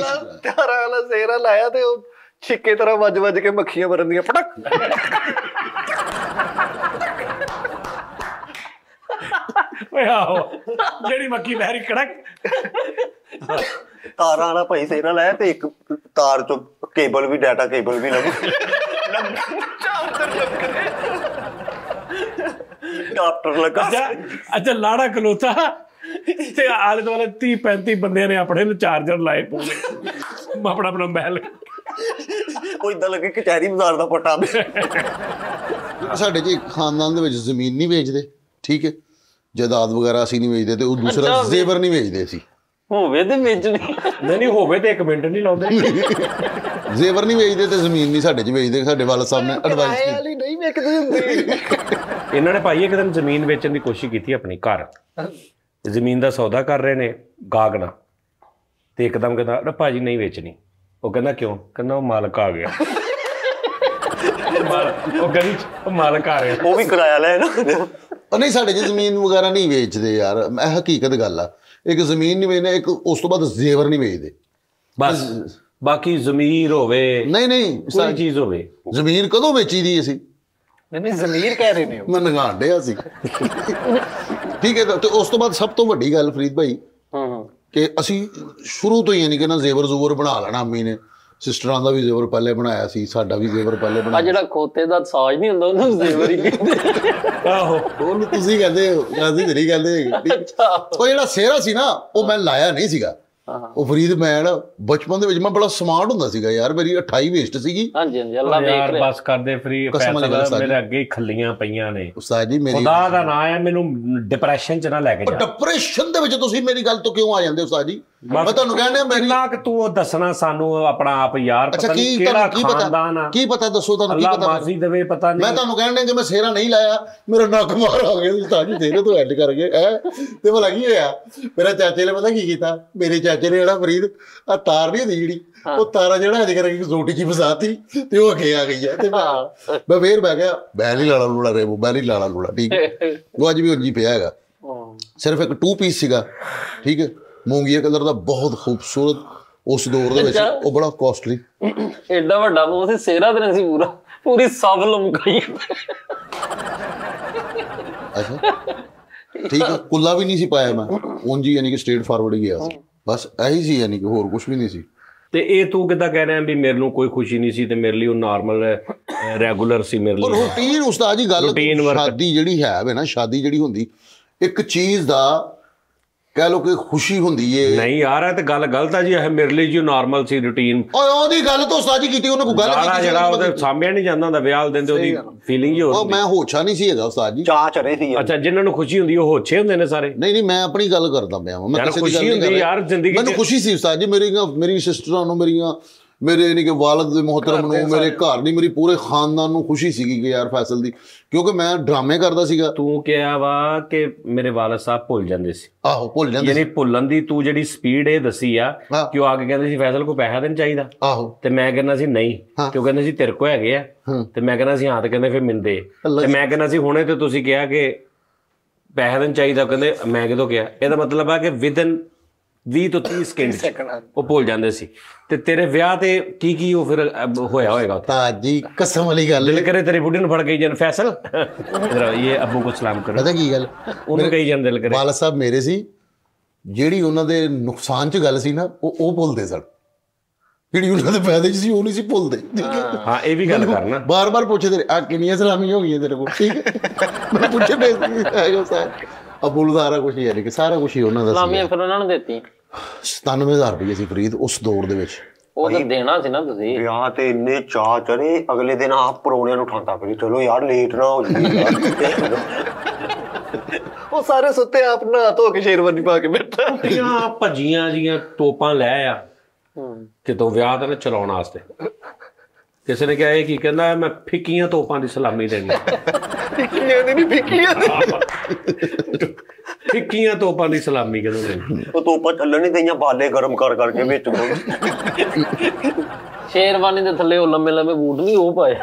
ਵਾਲਾ ਸੇਰਾ ਲਾਇਆ ਤੇ ਉਹ ਛਿੱਕੇ ਤਰ੍ਹਾਂ ਵੱਜ ਕੇ ਮੱਖੀਆਂ ਮਰਨ ਦੀਆਂ ਫਟਕ। ਓਏ ਆਹੋ ਜਿਹੜੀ ਮੱਕੀ ਲਹਿਰੀ ਕੜਕ। ਤਾਰਾਂ ਵਾਲਾ ਭਾਈ ਸੇਰਾ ਲਾਇਆ ਤੇ ਇੱਕ ਤਾਰ ਚੋਂ ਕੇਬਲ ਵੀ, ਡਾਟਾ ਕੇਬਲ ਵੀ ਡਾਕਟਰ ਲੱਗਾ। ਅੱਛਾ ਲਾੜਾ ਖਲੋਤਾ ਤੇ ਆਲੇ ਦੁਆਲੇ 30-35 ਬੰਦਿਆਂ ਨੇ ਆਪਣੇ ਨੂੰ ਚਾਰਜਰ ਲਾਏ ਪੂਰੇ ਆਪਣਾ ਮਹਿਲ। ਉਹ ਇਦਾਂ ਲੱਗੇ ਕਚਹਿਰੀ ਬਾਜ਼ਾਰ ਦਾ ਪਟਾ। ਸਾਡੇ ਜੀ ਖਾਨਦਾਨ ਦੇ ਵਿੱਚ ਜ਼ਮੀਨ ਨਹੀਂ ਵੇਚਦੇ, ਠੀਕ ਹੈ, ਜਾਇਦਾਦ ਵਗੈਰਾ ਅਸੀਂ ਨਹੀਂ ਵੇਚਦੇ, ਤੇ ਉਹ ਦੂਸਰਾ ਜ਼ੇਵਰ ਨਹੀਂ ਵੇਚਦੇ ਅਸੀਂ। ਹੋਵੇ ਤੇ ਵੇਚਣੀ ਨਹੀਂ ਹੋਵੇ ਤੇ 1 ਮਿੰਟ ਨਹੀਂ ਲਾਉਂਦੇ। ਜ਼ੇਵਰ ਨਹੀਂ ਵੇਚਦੇ ਤੇ ਜ਼ਮੀਨ ਨਹੀਂ ਸਾਡੇ 'ਚ ਵੇਚਦੇ। ਸਾਡੇ ਵਾਲਾ ਸਾਹਿਬ ਨੇ ਐਡਵਾਈਸ ਕੀਤੀ। ਨਹੀਂ ਵੇਚਦੀ ਹੁੰਦੀ। ਇਹਨਾਂ ਨੇ ਭਾਈ ਇੱਕ ਦਿਨ ਜ਼ਮੀਨ ਵੇਚਣ ਦੀ ਕੋਸ਼ਿਸ਼ ਕੀਤੀ ਆਪਣੀ ਘਰ। ਜ਼ਮੀਨ ਦਾ ਸੌਦਾ ਕਰ ਰਹੇ ਨੇ ਗਾਹਕ ਨਾਲ, ਤੇ ਇੱਕਦਮ ਕਹਿੰਦਾ ਭਾਜੀ ਨਹੀਂ ਵੇਚਣੀ। ਉਹ ਕਹਿੰਦਾ ਕਿਉਂ? ਕਹਿੰਦਾ ਉਹ ਮਾਲਕ ਆ ਗਿਆ। ਉਹ ਗਲੀ ਚ ਮਾਲਕ ਆ ਰਿਹਾ। ਉਹ ਵੀ ਕਿਰਾਇਆ ਲੈਣ। ਨਹੀਂ ਸਾਡੇ 'ਚ ਜ਼ਮੀਨ ਵਗੈਰਾ ਨਹੀਂ ਵੇਚਦੇ ਯਾਰ, ਇਹ ਹਕੀਕਤ ਗੱਲ ਆ। ਇੱਕ ਜ਼ਮੀਨ ਨਹੀਂ ਵੇਚਦੇ, ਇੱਕ ਉਸ ਤੋਂ ਬਾਅਦ ਜ਼ੇਵਰ ਨਹੀਂ ਵੇਚਦੇ ਬਸ। ਬਾਕੀ ਜ਼ਮੀਰ ਹੋਵੇ, ਨਹੀਂ ਕੋਈ ਚੀਜ਼ ਹੋਵੇ। ਜ਼ਮੀਨ ਕਦੋਂ ਵੇਚੀ ਦੀ ਅਸੀਂ? ਨਹੀਂ ਜ਼ਮੀਰ ਕਹਿ ਰਹੇ ਨੇ ਮੈਂ ਨਗਾਣ ਡਿਆ ਸੀ। ਠੀਕ ਹੈ, ਤੇ ਉਸ ਤੋਂ ਬਾਅਦ ਸਭ ਤੋਂ ਵੱਡੀ ਗੱਲ ਫਰੀਦ ਭਾਈ ਕਿ ਅਸੀਂ ਸ਼ੁਰੂ ਤੋਂ ਹੀ ਯਾਨੀ ਕਿ ਨਾ ਜ਼ੇਵਰ ਜ਼ੂਵਰ ਬਣਾ ਲੈਣਾ। ਅੰਮੀ ਨੇ ਸਿਸਟਰਾਂ ਦਾ ਵੀ ਜ਼ੇਵਰ ਪਹਿਲੇ ਬਣਾਇਆ ਸੀ, ਸਾਡਾ ਵੀ ਜ਼ੇਵਰ ਪਹਿਲੇ ਆ ਬਣਾਇਆ। ਜਿਹੜਾ ਖੋਤੇ ਦਾ ਸਾਜ਼ ਨਹੀਂ ਹੁੰਦਾ ਉਹਨੂੰ ਜ਼ੇਵਰ ਹੀ ਕਹਿੰਦੇ। ਆਹੋ ਉਹਨੂੰ ਤੁਸੀਂ ਕਹਿੰਦੇ ਹੋ, ਅਸੀਂ ਨਹੀਂ ਕਹਿੰਦੇ। ਉਹ ਜਿਹੜਾ ਸਿਹਰਾ ਸੀ ਨਾ, ਉਹ ਮੈਂ ਲਾਇਆ ਨਹੀਂ ਸੀਗਾ। ਉਹ ਫਰੀਦ ਮੈਂ ਨਾ ਬਚਪਨ ਦੇ ਵਿੱਚ ਮੈਂ ਬੜਾ ਸਮਾਰਟ ਹੁੰਦਾ ਸੀਗਾ ਯਾਰ, ਮੇਰੀ 28 ਵੇਸਟ ਸੀਗੀ। ਹਾਂਜੀ ਹਾਂਜੀ, ਅੱਲਾ ਵੇਖ ਯਾਰ ਰਿਹਾ। ਬਸ ਕਰਦੇ ਫ੍ਰੀ ਪੈਸਾ, ਮੇਰੇ ਅੱਗੇ ਹੀ ਖੱਲੀਆਂ ਪਈਆਂ ਨੇ। ਉਸਤਾਦ ਜੀ ਮੇਰੀ ਖੁਦਾ ਦਾ ਨਾਂ ਹੈ, ਮੈਨੂੰ ਡਿਪਰੈਸ਼ਨ ਚ ਨਾ ਲੈ ਕੇ ਜਾ। ਡਿਪਰੈਸ਼ਨ ਦੇ ਵਿੱਚ ਤੁਸੀਂ ਮੇਰੀ ਗੱਲ ਤੋਂ ਕਿਉਂ ਆ ਜਾਂਦੇ ਹੋ ਉਸਤਾਦ ਜੀ? ਮੈਂ ਤੁਹਾਨੂੰ ਕਹਿੰਦਾ ਮੇਰੀ ਕਿੰਨਾ ਕਿ ਤੂੰ ਉਹ ਦੱਸਣਾ ਸਾਨੂੰ ਆਪਣਾ ਆਪ ਯਾਰ। ਅੱਛਾ ਪਤਾ ਨਹੀਂ ਕੀ ਕਿਹੜਾ ਤੁਹਾਨੂੰ ਕੀ ਖਾਨਦਾਨ ਆ। ਪਤਾ, ਕੀ ਪਤਾ ਦੱਸੋ ਤੁਹਾਨੂੰ ਕੀ ਅੱਲਾ ਪਤਾ? ਮਾਫੀ ਦੇਵੇ, ਪਤਾ ਮੈਂ ਨਹੀਂ। ਤੁਹਾਨੂੰ ਕਹਿਣ ਕਿ ਮੈਂ ਸਿਹਰਾ ਨਹੀਂ ਲਾਇਆ, ਮੇਰਾ ਨੱਕ ਮਾਰ ਆ ਗਿਆ ਉਸਤਾਦ ਜੀ, ਸਿਹਰੇ ਤੋਂ ਐਡ ਕਰ ਗਏ ਹੈ। ਤੇ ਭਲਾ ਕੀ ਹੋਇਆ? ਮੇਰਾ ਚਾਚੇ ਨੇ ਪਤਾ ਕੀ ਕੀਤਾ? ਮੇਰੇ ਚਾਚੇ ਨੇ ਜਿਹੜਾ ਫਰੀਦ ਆ ਤਾਰ ਨਹੀਂ ਹੁੰਦੀ ਜਿਹੜੀ, ਉਹ ਤਾਰਾ ਜਿਹੜਾ ਅਜੇ ਕਰਕੇ ਜ਼ੋਟੀ ਚ ਫਸਾਤੀ ਤੇ ਉਹ ਅੱਗੇ ਆ ਗਈ ਹੈ। ਤੇ ਮੈਂ ਫੇਰ ਬਹਿ ਗਿਆ, ਬੈਲ ਹੀ ਲਾਲਾ ਲੂੜਾ ਰੇ, ਬੈਲ ਹੀ ਲਾਲਾ ਲੂੜਾ। ਠੀਕ ਹੈ, ਉਹ ਅੱਜ ਵੀ ਉਂਝ ਹੀ ਪਿਆ ਹੈਗਾ। ਸਿਰਫ ਇੱਕ 2 ਪੀਸ ਸੀਗਾ, ਠੀਕ ਹੈ, ਮੂੰਗੀਆ ਕਲਰ ਦਾ, ਬਹੁਤ ਖੂਬਸੂਰਤ। ਉਸ ਦੌਰ ਦੇ ਵਿੱਚ ਉਹ ਬੜਾ ਕਾਸਟਲੀ। ਐਡਾ ਵੱਡਾ ਮੂੰਹ ਸੀ, ਸਿਹਰਾ ਤੇ ਨਹੀਂ ਸੀ ਪੂਰਾ, ਪੂਰੀ ਸਭ ਲਮਕਾਈ। ਅੱਛਾ ਠੀਕ ਹੈ, ਕੁੱਲਾ ਵੀ ਨਹੀਂ ਸੀ ਪਾਇਆ ਮੈਂ, ਉਂਝ ਹੀ ਯਾਨੀ ਕਿ ਸਟ੍ਰੇਟ ਫਾਰਵਰਡ ਹੀ ਗਿਆ ਸੀ। ਬਸ ਇਹੀ ਸੀ, ਯਾਨੀ ਕਿ ਹੋਰ ਕੁਝ ਵੀ ਨਹੀਂ ਸੀ। ਤੇ ਇਹ ਤੂੰ ਕਿੱਦਾਂ ਕਹਿ ਰਿਹਾ ਵੀ ਮੇਰੇ ਨੂੰ ਕੋਈ ਖੁਸ਼ੀ ਨਹੀਂ ਸੀ ਤੇ ਮੇਰੇ ਲਈ ਉਹ ਨਾਰਮਲ ਰੈਗੂਲਰ ਸੀ ਮੇਰੇ ਲਈ? ਰੂਟੀਨ ਉਸਤਾਦ ਜੀ ਗੱਲ, ਸ਼ਾਦੀ ਜਿਹੜੀ ਹੈ ਵੇ ਨਾ, ਸ਼ਾਦੀ ਜਿਹੜੀ ਹੁੰਦੀ ਇੱਕ ਚੀਜ਼ ਦਾ ਕਹਿ ਲੋ ਕਿ ਖੁਸ਼ੀ ਹੁੰਦੀ ਏ। ਨਹੀਂ ਯਾਰ, ਇਹ ਤੇ ਗੱਲ ਗਲਤ ਆ ਜੀ। ਇਹ ਮੇਰੇ ਲਈ ਜੋ ਨਾਰਮਲ ਸੀ ਰੂਟੀਨ। ਓਏ ਉਹਦੀ ਗੱਲ ਤਾਂ ਉਸਤਾਦ ਜੀ ਕੀਤੀ, ਉਹਨੇ ਕੋਈ ਗੱਲ ਕੀਤੀ ਜਿਹੜਾ ਉਹਦੇ ਸਾਹਮਣੇ ਨਹੀਂ ਜਾਂਦਾ ਹੁੰਦਾ ਵਿਆਹ ਵਾਲੇ ਦਿਨ ਤੇ ਉਹਦੀ ਫੀਲਿੰਗ ਹੀ ਹੋਰ ਉਹ ਮੈਂ ਹੋਛਾ ਨਹੀਂ ਸੀ ਹੈਗਾ ਉਸਤਾਦ ਜੀ। ਚਾਹ ਚੜੇ ਸੀ। ਅੱਛਾ, ਜਿਨ੍ਹਾਂ ਨੂੰ ਖੁਸ਼ੀ ਹੁੰਦੀ ਉਹ ਹੋਛੇ ਹੁੰਦੇ ਨੇ ਸਾਰੇ? ਨਹੀਂ ਮੈਂ ਆਪਣੀ ਗੱਲ ਕਰਦਾ ਪਿਆ ਹਾਂ। ਮੈਂ ਕਿਸੇ ਦੀ ਗੱਲ ਨਹੀਂ ਕਰ ਰਿਹਾ ਯਾਰ ਜ਼ਿੰਦਗੀ ਮੈਨੂੰ ਖੁਸ਼ੀ ਸੀ ਉਸਤਾਦ ਜੀ। ਮੇਰੀ ਸਿਸਟਰਾਂ ਨੂੰ, ਮੇਰੇ ਯਾਨੀ ਕਿ ਵਾਲਦ ਦੇ ਮੁਹਤਰਮ ਨੂੰ, ਮੇਰੇ ਘਰ ਦੀ, ਮੇਰੀ ਪੂਰੇ ਖਾਨਦਾਨ ਨੂੰ ਖੁਸ਼ੀ ਸੀਗੀ ਕਿ ਯਾਰ ਫੈਸਲ ਦੀ, ਕਿਉਂਕਿ ਮੈਂ ਡਰਾਮੇ ਕਰਦਾ ਸੀਗਾ। ਤੂੰ ਕਿਹਾ ਵਾ ਕਿ ਮੇਰੇ ਵਾਲਦ ਸਾਹਿਬ ਭੁੱਲ ਜਾਂਦੇ ਸੀ। ਆਹੋ ਭੁੱਲ ਜਾਂਦੇ ਯਾਨੀ ਭੁੱਲਣ ਦੀ ਤੂੰ ਜਿਹੜੀ ਸਪੀਡ ਇਹ ਦੱਸੀ ਆ ਹਾਂ। ਕਿ ਉਹ ਆ ਕੇ ਕਹਿੰਦੇ ਸੀ ਫੈਸਲ ਕੋਈ ਪੈਸਾ ਦੇਣ ਚਾਹੀਦਾ। ਆਹੋ ਤੇ ਮੈਂ ਕਹਿੰਦਾ ਸੀ ਨਹੀਂ, ਕਿਉਂ ਕਹਿੰਦੇ ਸੀ ਤੇਰੇ ਕੋਲ ਹੈਗੇ ਆ। ਤੇ ਮੈਂ ਕਹਿੰਦਾ ਸੀ ਹਾਂ, ਤੇ ਕਹਿੰਦੇ ਫਿਰ ਮਿਲਦੇ। ਤੇ ਮੈਂ ਕਹਿੰਦਾ ਸੀ ਹੁਣੇ ਤੇ ਤੁਸੀਂ ਕਿਹਾ ਕਿ ਪੈਸਾ ਦੇਣ ਚਾਹੀਦਾ, ਕਹਿੰਦੇ ਮੈਂ ਕਿਦੋਂ ਕਿਹਾ? ਇਹਦਾ ਮਤਲਬ ਆ ਕਿ ਵਿਦਨ 20 ਤੋਂ 30 ਸਕਿੰਟ ਉਹ ਭੁੱਲ ਜਾਂਦੇ ਸੀ। ਤੇ ਤੇਰੇ ਵਿਆਹ ਤੇ ਕੀ ਉਹ ਫਿਰ ਹੋਇਆ ਹੋਏਗਾ? ਉਸਤਾਦ ਜੀ ਕਸਮ ਵਾਲੀ ਗੱਲ, ਦਿਲ ਕਰੇ ਤੇਰੀ ਬੁੱਢੀ ਨੂੰ ਫੜ ਕੇ ਜਨ ਫੈਸਲ ਇਹ ਅੱਬੂ ਕੋ ਸਲਾਮ ਕਰੋ। ਪਤਾ ਕੀ ਗੱਲ, ਉਹਨੂੰ ਕਹੀ ਜਾਂਦੇ ਦਿਲ ਕਰੇ। ਵਾਲਦ ਸਾਹਿਬ ਮੇਰੇ ਸੀ, ਜਿਹੜੀ ਉਹਨਾਂ ਦੇ ਨੁਕਸਾਨ 'ਚ ਗੱਲ ਸੀ ਨਾ, ਉਹ ਭੁੱਲਦੇ ਸਨ। ਜਿਹੜੀ ਉਹਨਾਂ ਦੇ ਫਾਇਦੇ 'ਚ ਸੀ ਉਹ ਨਹੀਂ ਸੀ ਭੁੱਲਦੇ। ਹਾਂ, ਇਹ ਵੀ ਗੱਲ ਕਰਨਾ। ਬਾਰ-ਬਾਰ ਪੁੱਛਦੇ ਆ ਕਿੰਨੀਆਂ ਸਲਾਮੀਆਂ ਹੋ ਗਈਆਂ ਤੇਰੇ ਕੋਲ? ਠੀਕ ਹੈ, ਮੈਂ ਪੁੱਛੇ ਅਬੂ ਨੂੰ ਸਾਰਾ ਕੁਝ, ਯਾਨੀ ਕਿ ਸਾਰਾ ਕੁਝ ਹੀ ਉਹਨਾਂ ਦਾ ਸਲਾਮੀਆਂ ਫਿਰ ਉਹਨਾਂ ਨੂੰ ਦਿੱਤੀ। 97,000 ਰੁਪਏ ਸੀ ਫਰੀਦ ਉਸ ਦੌਰ ਦੇ ਵਿੱਚ। ਉਹ ਤਾਂ ਦੇਣਾ ਸੀ ਨਾ ਤੁਸੀਂ। ਵਿਆਹ ਤੇ ਇੰਨੇ ਚਾਹ ਚੜੇ, ਅਗਲੇ ਦਿਨ ਆਪ ਪਰੋਣਿਆਂ ਨੂੰ ਠਾਂਦਾ ਪਈ, ਚਲੋ ਯਾਰ ਲੇਟ ਨਾ ਹੋ ਜਾਈਏ। ਉਹ ਸਾਰੇ ਸੁੱਤੇ, ਆਪ ਨਹਾ ਧੋ ਕੇ ਸ਼ੇਰਵਾਨੀ ਪਾ ਕੇ ਬੈਠਾ। ਭੱਜੀਆਂ ਜੀਆਂ ਤੋਪਾਂ ਲੈ ਆ ਕਿਤੋਂ ਵਿਆਹ ਦਾ ਨਾ ਚਲਾਉਣ ਵਾਸਤੇ। ਕਿਸੇ ਨੇ ਕਿਹਾ ਇਹ ਕੀ? ਕਹਿੰਦਾ ਮੈਂ ਫਿੱਕੀਆਂ ਤੋਪਾਂ ਦੀ ਸਲਾਮੀ ਦੇਣੀ। ਫਿੱਕੀਆਂ ਦੀ ਨਹੀਂ, ਫਿੱਕੀਆਂ ਫਿੱਕੀਆਂ ਤੋਪਾਂ ਦੀ ਸਲਾਮੀ ਕਦੋਂ ਦੇਣੀ? ਉਹ ਤੋਪਾਂ ਚੱਲਣ ਨਹੀਂ ਦਈਆਂ, ਬਾਲੇ ਗਰਮ ਕਰ ਕਰਕੇ ਵਿੱਚ ਸ਼ੇਰਵਾਨੀ ਦੇ ਥੱਲੇ ਉਹ ਲੰਮੇ ਲੰਮੇ ਬੂਟ ਨਹੀਂ ਉਹ ਪਾਏ।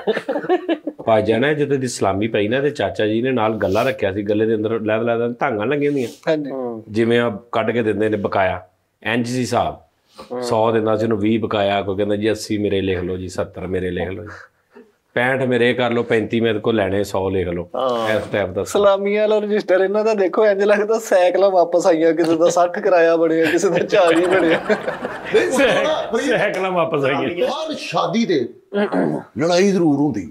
ਭਾਜਾ ਨਾ ਜਦੋਂ ਦੀ ਸਲਾਮੀ ਪਈ ਨਾ, ਤੇ ਚਾਚਾ ਜੀ ਨੇ ਨਾਲ ਗੱਲਾ ਰੱਖਿਆ ਸੀ, ਗੱਲੇ ਦੇ ਅੰਦਰ ਲੈ ਧਾਂਗਾਂ ਲੱਗੀਆਂ ਹੁੰਦੀਆਂ, ਹਾਂਜੀ, ਜਿਵੇਂ ਆ ਕੱਢ ਕੇ ਦਿੰਦੇ ਨੇ ਬਕਾਇਆ। ਇੰਜ ਸੀ ਹਿਸਾਬ, 100 ਦਿੰਦਾ ਸੀ ਉਹਨੂੰ 20 ਬਕਾਇਆ। ਕੋਈ ਕਹਿੰਦਾ ਜੀ 80 ਮੇਰੇ ਲਿਖ ਲਓ ਜੀ, 70 ਮੇਰੇ ਲਿਖ ਲਓ ਜੀ, 65 ਮੇਰੇ ਕਰ ਲਓ, 35 ਮੇਰੇ ਕੋਲ ਲੈਣੇ, 100 ਲਿਖ ਲਓ। ਇਸ ਟਾਈਪ ਦਾ ਸਲਾਮੀਆਂ ਵਾਲਾ ਰਜਿਸਟਰ ਇਹਨਾਂ ਦਾ ਦੇਖੋ, ਇੰਜ ਲੱਗਦਾ ਸਾਈਕਲਾਂ ਵਾਪਸ ਆਈਆਂ, ਕਿਸੇ ਦਾ 60 ਕਿਰਾਇਆ ਬਣਿਆ, ਕਿਸੇ ਦਾ 40 ਬਣਿਆ। ਸਾਈਕਲਾਂ ਵਾਪਸ ਆਈਆਂ। ਹਰ ਸ਼ਾਦੀ ਤੇ ਲੜਾਈ ਜ਼ਰੂਰ ਹੁੰਦੀ,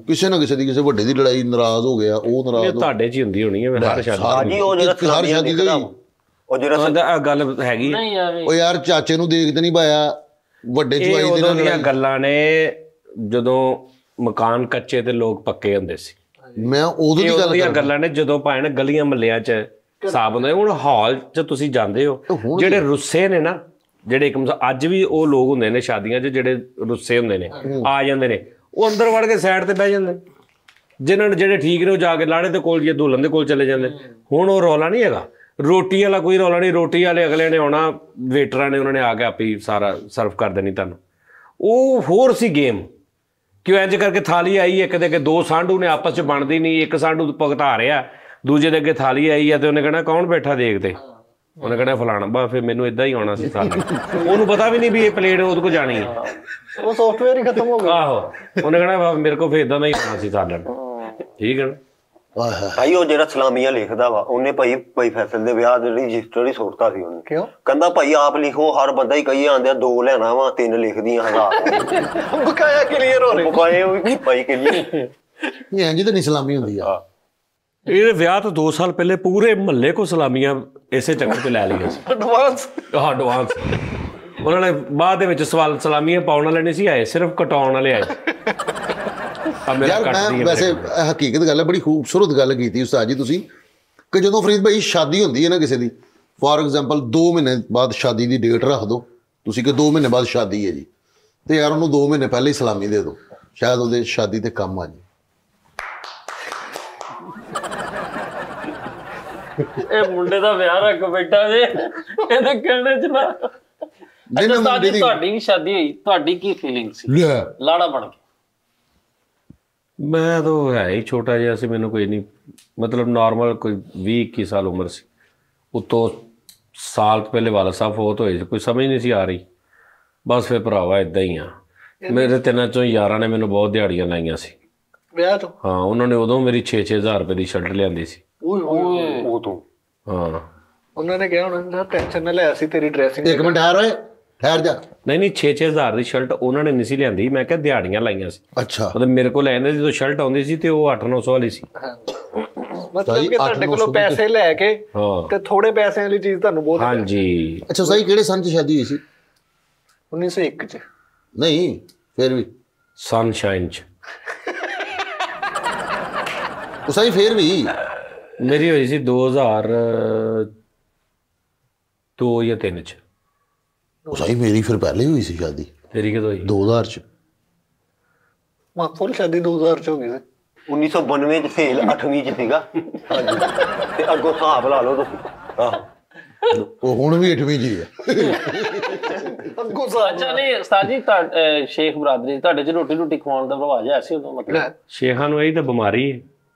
ਕਿਸੇ ਨਾ ਕਿਸੇ ਦੀ, ਕਿਸੇ ਵੱਡੇ ਦੀ ਲੜਾਈ, ਨਾਰਾਜ਼ ਹੋ ਗਿਆ ਉਹ ਨਾਰਾਜ਼। ਤੁਹਾਡੇ 'ਚ ਹੀ ਹੁੰਦੀ ਹੋਣੀ ਹੈ ਹਰ ਸ਼ਾਦੀ। ਉਹ ਜਿਹੜਾ ਹਰ ਸ਼ਾਦੀ ਤੇ ਉਹ ਜਿਹੜਾ ਗੱਲ ਹੈਗੀ। ਉਹ ਯਾਰ ਚਾਚੇ ਨੂੰ ਦੇਖ ਤੇ ਨਹੀਂ ਪਾਇਆ, ਵੱਡੇ ਚੁਆਈ ਦੇ ਉਦੋਂ ਦੀਆਂ ਗੱਲਾਂ ਨੇ ਜਦੋਂ ਮਕਾਨ ਕੱਚੇ ਤੇ ਲੋਕ ਪੱਕੇ ਹੁੰਦੇ ਸੀ। ਮੈਂ ਉਦੋਂ ਦੀ ਗੱਲ ਗੱਲਾਂ ਨੇ ਜਦੋਂ ਭਾਵੇਂ ਗਲੀਆਂ ਮੱਲਿਆਂ 'ਚ ਹਿਸਾਬ ਹੁੰਦਾ। ਹੁਣ ਹਾਲ 'ਚ ਤੁਸੀਂ ਜਾਂਦੇ ਹੋ, ਜਿਹੜੇ ਰੁੱਸੇ ਨੇ ਨਾ, ਜਿਹੜੇ ਇੱਕ ਅੱਜ ਵੀ ਉਹ ਲੋਕ ਹੁੰਦੇ ਨੇ ਸ਼ਾਦੀਆਂ 'ਚ ਜਿਹੜੇ ਰੁੱਸੇ ਹੁੰਦੇ ਨੇ, ਆ ਜਾਂਦੇ ਨੇ, ਉਹ ਅੰਦਰ ਵੜ ਕੇ ਸਾਈਡ ਤੇ ਬਹਿ ਜਾਂਦੇ। ਜਿਨ੍ਹਾਂ ਨੇ ਜਿਹੜੇ ਠੀਕ ਨੇ ਉਹ ਜਾ ਕੇ ਲਾੜੇ ਦੇ ਕੋਲ ਜਾਂ ਦੁਲਹਨ ਦੇ ਕੋਲ ਚਲੇ ਜਾਂਦੇ। ਹੁਣ ਉਹ ਰੌਲਾ ਨਹੀਂ ਹੈਗਾ, ਰੋਟੀ ਵਾਲਾ ਕੋਈ ਰੌਲਾ ਨਹੀਂ। ਰੋਟੀ ਵਾਲੇ ਅਗਲੇ ਨੇ ਆਉਣਾ, ਵੇਟਰਾਂ ਨੇ, ਉਹਨਾਂ ਨੇ ਆ ਕੇ ਆਪੇ ਸਾਰਾ ਸਰਵ ਕਰ ਦੇਣੀ ਤੁਹਾਨੂੰ। ਉਹ ਹੋਰ ਸੀ ਗੇਮ। ਕਿਉਂ ਇੰਜ ਕਰਕੇ ਥਾਲੀ ਆਈ ਇੱਕ ਦੇ ਅੱਗੇ ਦੋ ਸਾਂਢੂ ਨੇ ਆਪਸ 'ਚ ਬਣਦੀ ਨਹੀਂ, ਇੱਕ ਸਾਂਢੂ ਭੁਗਤਾ ਰਿਹਾ, ਦੂਜੇ ਦੇ ਅੱਗੇ ਥਾਲੀ ਆਈ ਆ ਤੇ ਉਹਨੇ ਕਹਿਣਾ ਕੌਣ ਬੈਠਾ ਦੇਖਦੇ, ਉਹਨੇ ਕਹਿਣਾ ਫਲਾਣਾ। ਬਸ ਫਿਰ ਮੈਨੂੰ ਇਦਾਂ ਹੀ ਆਉਣਾ ਸੀ ਸਾਰਾ, ਉਹਨੂੰ ਪਤਾ ਵੀ ਨਹੀਂ ਵੀ ਇਹ ਪਲੇਟ ਉਹਦੇ ਕੋਲ ਜਾਣੀ ਹੈ, ਉਹ ਸੌਫਟਵੇਅਰ ਹੀ ਖਤਮ ਹੋ ਗਿਆ। ਆਹੋ ਉਹਨੇ ਕਹਿਣਾ ਮੇਰੇ ਕੋਲ ਫਿਰ ਇਦਾਂ ਦਾ ਹੀ ਆਉਣਾ ਸੀ ਸਾਲਣ, ਠੀਕ ਹੈ ਨਾ। ਭਾਈ ਉਹ ਜਿਹੜਾ ਸਲਾਮੀਆਂ ਲਿਖਦਾ ਵਾ ਉਹਨੇ ਭਾਈ ਫੈਸਲ ਦੇ ਵਿਆਹ ਦੇ ਰਜਿਸਟਰ ਹੀ ਸੁੱਟਤਾ ਸੀ ਉਹਨੇ। ਕਿਉਂ? ਕਹਿੰਦਾ ਭਾਈ ਆਪ ਲਿਖੋ, ਹਰ ਬੰਦਾ ਹੀ ਕਹੀ ਆਂਦੇ 2 ਲੈਣਾ ਵਾ 3 ਲਿਖਦੀਆਂ 1000 ਬਕਾਇਆ ਕਲੀਅਰ ਹੋ ਰਿਹਾ। ਬਕਾਏ ਉਹ ਵੀ ਭਾਈ ਕਲੀਅਰ ਇਹ ਇੰਜ ਤਾਂ ਨਹੀਂ ਸਲਾਮੀ ਹੁੰਦੀ ਆ। ਇਹਦੇ ਵਿਆਹ ਤੋਂ 2 ਸਾਲ ਪਹਿਲੇ ਪੂਰੇ ਮਹੱਲੇ ਕੋ ਸਲਾਮੀਆਂ ਇਸੇ ਚੱਕਰ 'ਚ ਲੈ ਲਈਆਂ ਸੀ, ਐਡਵਾਂਸ। ਐਡਵਾਂਸ। ਉਹਨਾਂ ਨੇ ਬਾਅਦ ਦੇ ਵਿੱਚ ਸਲਾਮੀਆਂ ਪਾਉਣ ਵਾਲੇ ਨਹੀਂ ਸੀ ਆਏ, ਸਿਰਫ ਕਟਾਉਣ ਵਾਲੇ ਆਏ। ਯਾਰ ਮੈਂ ਵੈਸੇ ਹਕੀਕਤ ਗੱਲ ਹੈ, ਬੜੀ ਖੂਬਸੂਰਤ ਗੱਲ ਕੀਤੀ ਉਸਤਾਦ ਜੀ ਤੁਸੀਂ, ਕਿ ਜਦੋਂ ਫਰੀਦ ਭਾਈ ਸ਼ਾਦੀ ਹੁੰਦੀ ਹੈ ਨਾ ਕਿਸੇ ਦੀ, ਫੋਰ ਐਗਜ਼ਾਮਪਲ 2 ਮਹੀਨੇ ਬਾਅਦ ਸ਼ਾਦੀ ਦੀ ਡੇਟ ਰੱਖ ਦਿਓ ਤੁਸੀਂ, ਕਿ 2 ਮਹੀਨੇ ਬਾਅਦ ਸ਼ਾਦੀ ਹੈ ਜੀ, ਤੇ ਯਾਰ ਉਹਨੂੰ 2 ਮਹੀਨੇ ਪਹਿਲੇ ਹੀ ਸਲਾਮੀ ਦੇ ਦਿਓ, ਸ਼ਾਇਦ ਉਹਦੇ ਸ਼ਾਦੀ ਤੇ ਕੰਮ ਆ ਜੀ। ਇਹ ਮੁੰਡੇ ਦਾ ਵਿਆਹ ਰੱਖ ਬੈਠਾ ਜੇ, ਇਹਦੇ ਕਹਿਣੇ ਚ ਨਾ। ਅੱਛਾ ਉਸਤਾਦ ਜੀ, ਤੁਹਾਡੀ ਵੀ ਸ਼ਾਦੀ ਹੋਈ, ਤੁਹਾਡੀ ਕੀ ਫੀਲਿੰਗ ਸੀ ਲਾੜਾ ਬਣ ਕੇ? ਮੈਂ ਤਾਂ ਹੈ ਹੀ ਛੋਟਾ ਜਿਹਾ ਸੀ, ਮੈਨੂੰ ਕੋਈ ਨਹੀਂ, ਮਤਲਬ ਨਾਰਮਲ ਕੋਈ 20-21 ਸਾਲ ਉਮਰ ਸੀ। ਉਤੋਂ ਸਾਲ ਪਹਿਲੇ ਵਾਲਾ ਸਾਹਿਬ ਫੌਤ ਹੋਏ ਸੀ, ਕੋਈ ਸਮਝ ਨਹੀਂ ਸੀ ਆ ਰਹੀ। ਬਸ ਫਿਰ ਭਰਾਵਾ ਇਦਾਂ ਹੀ ਆ। ਮੇਰੇ 3 ਚੋਂ ਯਾਰਾਂ ਨੇ ਮੈਨੂੰ ਬਹੁਤ ਦਿਹਾੜੀਆਂ ਲਾਈਆਂ ਸੀ ਵਿਆਹ ਤੋਂ। ਹਾਂ, ਉਹਨਾਂ ਨੇ ਉਦੋਂ ਮੇਰੀ 6-6000 ਰੁਪਏ ਦੀ ਸ਼ਰਟ ਲਿਆਂਦੀ ਸੀ। ਉਹ ਤੋਂ ਹਾਂ, ਉਹਨਾਂ ਨੇ ਕਿਹਾ ਹੋਣਾ ਟੈਨਸ਼ਨ ਨਾ ਲੈ, ਅਸੀਂ ਤੇਰੀ ਡਰੈਸਿੰਗ। ਇੱਕ ਮਿੰਟ ਠਹਿਰ ਓਏ, ਠਹਿਰ ਜਾ। ਨਹੀਂ 6-6000 ਦੀ ਸ਼ਰਟ ਉਹਨਾਂ ਨੇ ਨਹੀਂ ਸੀ ਲਿਆਂਦੀ, ਮੈਂ ਕਿਹਾ ਦਿਹਾੜੀਆਂ ਲਾਈਆਂ ਸੀ। ਅੱਛਾ, ਮਤਲਬ ਮੇਰੇ ਕੋਲ ਲੈਂਦੇ ਜਦੋਂ ਸ਼ਰਟ ਆਉਂਦੀ ਸੀ ਤੇ ਉਹ 800-900 ਵਾਲੀ ਸੀ। ਮਤਲਬ ਕਿ ਤੁਹਾਡੇ ਕੋਲੋਂ ਪੈਸੇ ਲੈ ਕੇ ਤੇ ਥੋੜੇ ਪੈਸਿਆਂ ਵਾਲੀ ਚੀਜ਼ ਤੁਹਾਨੂੰ ਬਹੁਤ। ਹਾਂਜੀ। ਅੱਛਾ ਸਹੀ, ਕਿਹੜੇ ਸੰਨ 'ਚ ਸ਼ਾਦੀ ਹੋਈ ਸੀ? 1901 'ਚ। ਨਹੀਂ ਫਿਰ ਵੀ ਸਨਸ਼ਾਈਨ 'ਚ ਉਹ ਸਹੀ, ਫਿਰ ਵੀ ਮੇਰੀ ਹੋਈ ਸੀ 2002 ਜਾਂ 3 'ਚ। ਉਹ ਸਹੀ ਮੇਰੀ ਫਿਰ ਪਹਿਲੇ ਹੋਈ ਸੀ ਸ਼ਾਦੀ। ਤੇਰੀ ਕਦੋਂ ਹੋਈ? 2000 'ਚ। ਮਾਂ ਫੁੱਲ ਸ਼ਾਦੀ 2000 'ਚ ਹੋ ਗਈ ਸੀ। 1992 'ਚ ਫੇਲ 8ਵੀਂ 'ਚ ਸੀਗਾ। ਹਾਂਜੀ, ਤੇ ਅੱਗੋਂ ਹਿਸਾਬ ਲਾ ਲਓ ਤੁਸੀਂ। ਆਹੋ, ਉਹ ਹੁਣ ਵੀ 8ਵੀਂ 'ਚ ਹੀ ਆ। ਅੱਛਾ ਨਹੀਂ ਉਸਤਾਦ ਜੀ, ਸ਼ੇਖ ਬਰਾਦਰੀ ਤੁਹਾਡੇ 'ਚ ਰੋਟੀ ਖਵਾਉਣ ਦਾ ਰਿਵਾਜ ਹੈ ਸੀ ਉਦੋਂ? ਮਤਲਬ ਸ਼ੇਖਾਂ ਨੂੰ ਇਹੀ ਤਾਂ ਬਿਮਾਰੀ ਹੈ।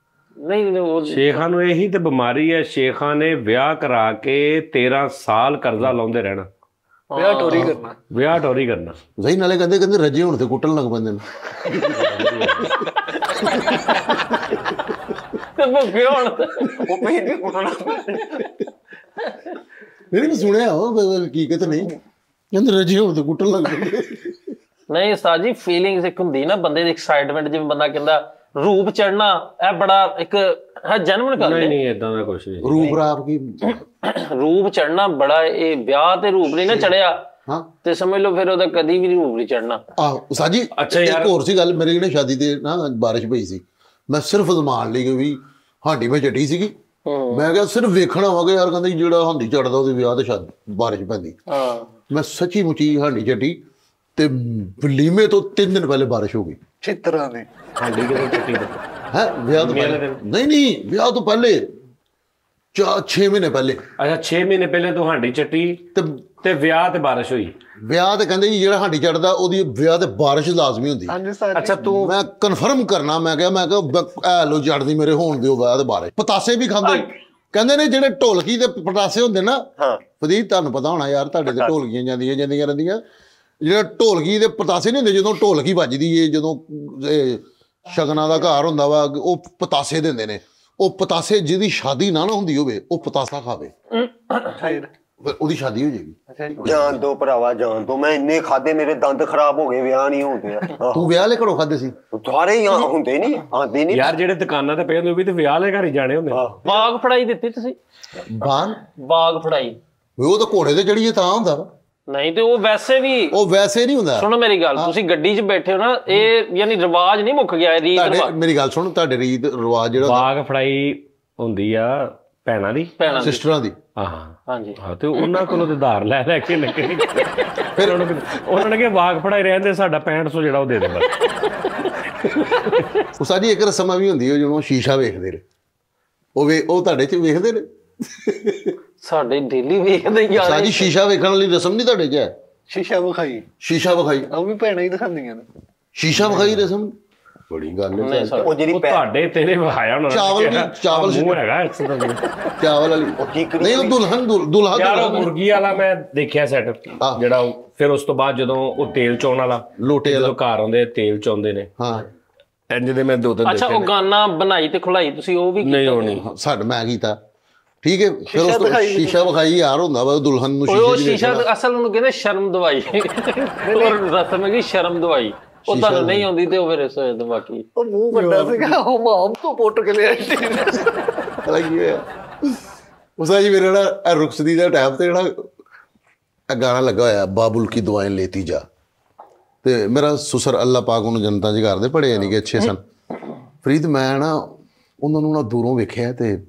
ਨਹੀਂ ਉਹ ਸ਼ੇਖਾਂ ਨੂੰ ਇਹੀ ਤਾਂ ਬਿਮਾਰੀ ਹੈ। ਸ਼ੇਖਾਂ ਨੇ ਵਿਆਹ ਕਰਾ ਕੇ 13 ਸਾਲ ਕਰਜ਼ਾ ਲਾਉਂਦੇ ਰਹਿਣਾ, ਵਿਆਹ ਟੋਰੀ ਕਰਨਾ, ਵਿਆਹ ਟੋਰੀ ਕਰਨਾ। ਸਹੀ ਨਾਲੇ ਕਹਿੰਦੇ ਰੱਜੇ ਹੁਣ ਤੇ ਕੁੱਟਣ ਲੱਗ ਪੈਂਦੇ ਨੇ। ਤੇ ਭੁੱਖੇ ਹੋਣ ਉਹ ਵੀ ਨਹੀਂ ਕੁੱਟਣਾ। ਨਹੀਂ ਸੁਣਿਆ ਉਹ ਹਕੀਕਤ ਨਹੀਂ, ਕਹਿੰਦੇ ਰੱਜੇ ਹੁਣ ਤੇ ਕੁੱਟਣ ਲੱਗ ਪੈਂਦੇ। ਨਹੀਂ ਉਸਤਾਦ ਜੀ, ਫੀਲਿੰਗਸ ਇੱਕ ਹੁੰਦੀ ਨਾ ਬੰਦੇ ਦੀ, ਐਕਸਾਈਟਮੈਂਟ, ਜਿਵੇਂ ਬੰਦਾ ਕਹਿੰਦਾ ਰੂਪ ਚੜਨਾ, ਇਹ ਬੜਾ ਇੱਕ ਜਨਮਨ ਕਰਦੇ। ਨਹੀਂ ਇਦਾਂ ਦਾ ਕੁਝ ਨਹੀਂ। ਰੂਪ ਰਾਪ ਕੀ ਰੂਪ ਚੜਨਾ ਬੜਾ, ਇਹ ਵਿਆਹ ਤੇ ਰੂਪ ਨਹੀਂ ਨਾ ਚੜਿਆ ਹਾਂ ਤੇ ਸਮਝ ਲਓ ਫਿਰ ਉਹਦਾ ਕਦੀ ਵੀ ਰੂਪ ਨਹੀਂ ਚੜਨਾ। ਆਹੋ ਸਾਜੀ। ਅੱਛਾ ਯਾਰ, ਇੱਕ ਹੋਰ ਸੀ ਗੱਲ, ਮੇਰੀ ਨਾ ਸ਼ਾਦੀ ਤੇ ਨਾ ਬਾਰਿਸ਼ ਪਈ ਸੀ, ਮੈਂ ਸਿਰਫ ਜ਼ਮਾਨ ਲਈ ਵੀ ਹਾਂਡੀ ਮੈਂ ਚੱਟੀ ਸੀਗੀ, ਮੈਂ ਕਿਹਾ ਸਿਰਫ ਵੇਖਣਾ ਹੋਗਾ ਯਾਰ, ਕਹਿੰਦੇ ਜਿਹੜਾ ਹਾਂਡੀ ਚੜਦਾ ਉਹਦੇ ਵਿਆਹ ਤੇ ਸ਼ਾਦੀ ਬਾਰਿਸ਼ ਪੈਂਦੀ। ਮੈਂ ਸੱਚੀ ਮੁੱਚੀ ਹਾਂਡੀ ਚੱਟੀ ਤੇ ਵਲੀਮੇ ਤੋਂ 3 ਦਿਨ ਪਹਿਲੇ ਬਾਰਿਸ਼ ਹੋ ਗਈ। ਚਿੱਤਰਾਂ ਦੀ ਹਾਂਡੀ ਕਿਹੜੀ ਚੱਟੀ ਦਾ? ਹੈ ਵਿਆਹ ਤੋਂ ਪਹਿਲੇ? ਨਹੀਂ ਵਿਆਹ ਤੋਂ ਪਹਿਲੇ 6 ਮਹੀਨੇ ਪਹਿਲੇ। ਅੱਛਾ 6 ਮਹੀਨੇ ਪਹਿਲੇ ਤੂੰ ਹਾਂਡੀ ਚੱਟੀ ਤੇ ਵਿਆਹ ਤੇ ਬਾਰਿਸ਼ ਹੋਈ। ਵਿਆਹ ਤੇ ਕਹਿੰਦੇ ਜੀ ਜਿਹੜਾ ਹਾਂਡੀ ਚੜਦਾ ਉਹਦੀ ਵਿਆਹ ਤੇ ਬਾਰਿਸ਼ ਲਾਜ਼ਮੀ ਹੁੰਦੀ। ਅੱਛਾ ਤੂੰ, ਮੈਂ ਕਨਫਰਮ ਕਰਨਾ, ਮੈਂ ਕਿਹਾ ਲੋ ਚੜਦੀ ਮੇਰੇ ਹੋਣ ਦਿਓ ਵਿਆਹ ਤੇ ਬਾਰਿਸ਼। ਪਤਾਸੇ ਵੀ ਖਾਂਦੇ, ਕਹਿੰਦੇ ਨੇ ਜਿਹੜੇ ਢੋਲਕੀ ਦੇ ਪਤਾਸੇ ਹੁੰਦੇ ਨਾ, ਫਦੀਦ ਤੁਹਾਨੂੰ ਪਤਾ ਹੋਣਾ ਯਾਰ, ਤੁਹਾਡੇ ਤੇ ਢੋਲਕੀਆਂ ਜਾਂਦੀਆਂ ਰਹਿੰਦੀਆਂ, ਜਿਹੜਾ ਢੋਲਕੀ ਦੇ ਪਤਾਸੇ ਨਹੀਂ ਹੁੰਦੇ, ਜਦੋਂ ਢੋਲਕੀ ਵੱਜਦੀ ਏ, ਜਦੋਂ ਸ਼ਗਨਾਂ ਦਾ ਘਰ ਹੁੰਦਾ ਵਾ, ਉਹ ਪਤਾਸੇ ਦਿੰਦੇ ਨੇ। ਉਹ ਪਤਾਸੇ ਜਿਹਦੀ ਸ਼ਾਦੀ ਨਾ ਹੁੰਦੀ ਹੋਵੇ ਉਹ ਪਤਾਸਾ ਖਾਵੇ, ਫਿਰ ਉਹਦੀ ਸ਼ਾਦੀ ਹੋ ਜਾਏਗੀ। ਜਾਣ ਦੋ ਭਰਾਵਾ, ਜਾਣ ਦੋ। ਮੈਂ ਇੰਨੇ ਖਾਦੇ, ਮੇਰੇ ਦੰਦ ਖਰਾਬ ਹੋ ਗਏ, ਵਿਆਹ ਨਹੀਂ ਹੁੰਦੇ ਆ। ਤੂੰ ਵਿਆਹ ਲੈ ਘਰੋਂ ਖਾਦੇ ਸੀ? ਸਾਰੇ ਹੀ ਹੁੰਦੇ ਨਹੀਂ, ਆਉਂਦੇ ਨਹੀਂ ਯਾਰ ਜਿਹੜੇ ਦੁਕਾਨਾਂ ਤੇ ਪਏ ਹੁੰਦੇ ਉਹ ਵੀ ਤੇ ਵਿਆਹ ਲੈ ਘਰ ਹੀ ਜਾਣੇ ਹੁੰਦੇ। ਬਾਗ ਫੜਾਈ ਦਿੱਤੀ ਤੁਸੀਂ? ਬਾਗ ਫੜਾਈ ਉਹ ਤਾਂ ਘੋੜੇ ਤੇ ਚੜੀਏ ਤਾਂ ਹੁੰਦਾ ਵਾ। ਨਹੀਂ ਤੇ ਉਹ ਵੈਸੇ ਵੀ, ਉਹ ਵੈਸੇ ਨਹੀਂ ਹੁੰਦਾ। ਸੁਣੋ ਮੇਰੀ ਗੱਲ, ਤੁਸੀਂ ਗੱਡੀ 'ਚ ਬੈਠੇ ਹੋ ਨਾ, ਇਹ ਯਾਨੀ ਰਿਵਾਜ ਨਹੀਂ ਮੁੱਕ ਗਿਆ, ਰੀਤ ਰਿਵਾਜ। ਮੇਰੀ ਗੱਲ ਸੁਣ, ਤੁਹਾਡੇ ਰੀਤ ਰਿਵਾਜ ਜਿਹੜਾ ਬਾਗ ਫੜਾਈ ਹੁੰਦੀ ਆ ਭੈਣਾਂ ਦੀ, ਸਿਸਟਰਾਂ ਦੀ। ਹਾਂਜੀ ਹਾਂ, ਤੇ ਉਹਨਾਂ ਕੋਲੋਂ ਤੇ ਧਾਰ ਲੈ ਕੇ ਲੱਗੇ, ਫਿਰ ਉਹਨਾਂ ਨੇ ਕਿਹਾ ਬਾਗ ਫੜਾਈ ਰਹਿੰਦੇ, ਸਾਡਾ 6500 ਜਿਹੜਾ ਉਹ ਦੇ ਦੇ ਬਸ। ਉਹ ਸਾਡੀ ਇੱਕ ਰਸਮ ਵੀ ਹੁੰਦੀ ਹੈ ਜਦੋਂ ਸ਼ੀਸ਼ਾ ਵੇਖਦੇ ਨੇ, ਉਹ ਤੁਹਾਡੇ 'ਚ ਵੇਖਦੇ ਨੇ? ਸਾਡੇ ਡੇਲੀ ਵੇਖਦੇ ਯਾਰ। ਸਾਡੀ ਸ਼ੀਸ਼ਾ ਵੇਖਣ ਵਾਲੀ ਰਸਮ ਨਹੀਂ ਤੁਹਾਡੇ 'ਚ ਹੈ? ਸ਼ੀਸ਼ਾ ਵਿਖਾਈ, ਸ਼ੀਸ਼ਾ ਵਿਖਾਈ ਉਹ ਵੀ ਭੈਣਾਂ ਹੀ ਦਿਖਾਉਂਦੀਆਂ ਨੇ। ਸ਼ੀਸ਼ਾ ਵਿਖਾਈ ਰਸਮ ਬੜੀ ਗੱਲ ਹੈ ਉਹ ਜਿਹੜੀ ਉਹ ਤੁਹਾਡੇ ਤੇਰੇ ਵਹਾਇਆ ਹੋਣਾ ਚਾਵਲ ਮੂੰਹ ਹੈਗਾ ਇਸ ਦਾ ਚਾਵਲ ਵਾਲੀ ਨਹੀਂ ਉਹ ਦੁਲਹਾ ਯਾਰ ਉਹ ਮੁਰਗੀ ਵਾਲਾ ਮੈਂ ਦੇਖਿਆ ਸੈਟ ਜਿਹੜਾ ਫਿਰ ਉਸ ਤੋਂ ਬਾਅਦ ਜਦੋਂ ਉਹ ਤੇਲ ਚੋਣ ਵਾਲਾ ਲੋਟੇ ਜਦੋਂ ਘਰ ਆਉਂਦੇ ਤੇਲ ਚੋਂਦੇ ਨੇ ਹਾਂ ਇੰਜ ਦੇ ਮੈਂ 2-3 ਅੱਛਾ ਉਹ ਗਾਨਾ ਬਣਾਈ ਤੇ ਖੁਲਾਈ ਤੁਸੀਂ ਉਹ ਵੀ ਨਹੀਂ ਹੋਣੀ ਸਾਡ ਮੈਂ ਕੀਤਾ ਠੀਕ ਹੈ ਫਿਰ ਉਸ ਤੋਂ ਸ਼ੀਸ਼ਾ ਵਿਖਾਈ ਯਾਰ ਹੁੰਦਾ ਵਾ ਦੁਲਹਨ ਨੂੰ ਉਹ ਸ਼ੀਸ਼ੇ ਸ਼ੀਸ਼ਾ ਅਸਲ ਨੂੰ ਕਹਿੰਦੇ ਸ਼ਰਮ ਦਵਾਈ ਔਰ ਰਸਮ ਹੈ ਕਿ ਸ਼ਰਮ ਦਵਾਈ ਉਹ ਤੁਹਾਨੂੰ ਨਹੀਂ ਆਉਂਦੀ ਤੇ ਉਹ ਫਿਰ ਇਸ ਹੋਇਆ ਬਾਕੀ ਉਹ ਮੂੰਹ ਵੱਡਾ ਸੀਗਾ ਉਹ ਮਾਮ ਤੋਂ ਪੁੱਟ ਕੇ ਲਿਆ ਪਤਾ ਕੀ ਹੋਇਆ ਉਸਾ ਜੀ ਮੇਰੇ ਨਾਲ ਰੁਖਸਦੀ ਦਾ ਟਾਈਮ ਤੇ ਜਿਹੜਾ ਗਾਣਾ ਲੱਗਾ ਹੋਇਆ ਬਾਬੁਲ ਕੀ ਦੁਆएं लेती जा ਤੇ ਮੇਰਾ ਸੁਸਰ ਅੱਲਾ ਪਾਕ ਉਹਨੂੰ ਜਨਤਾ ਜੀ ਕਰਦੇ ਪੜ੍ਹੇ ਨਹੀਂ ਕਿ ਅੱਛੇ ਸਨ ਫਰੀਦ ਮੈਂ ਨਾ ਉਹਨਾਂ ਨੂੰ ਨਾ ਦੂਰੋਂ ਵੇਖਿਆ ਤੇ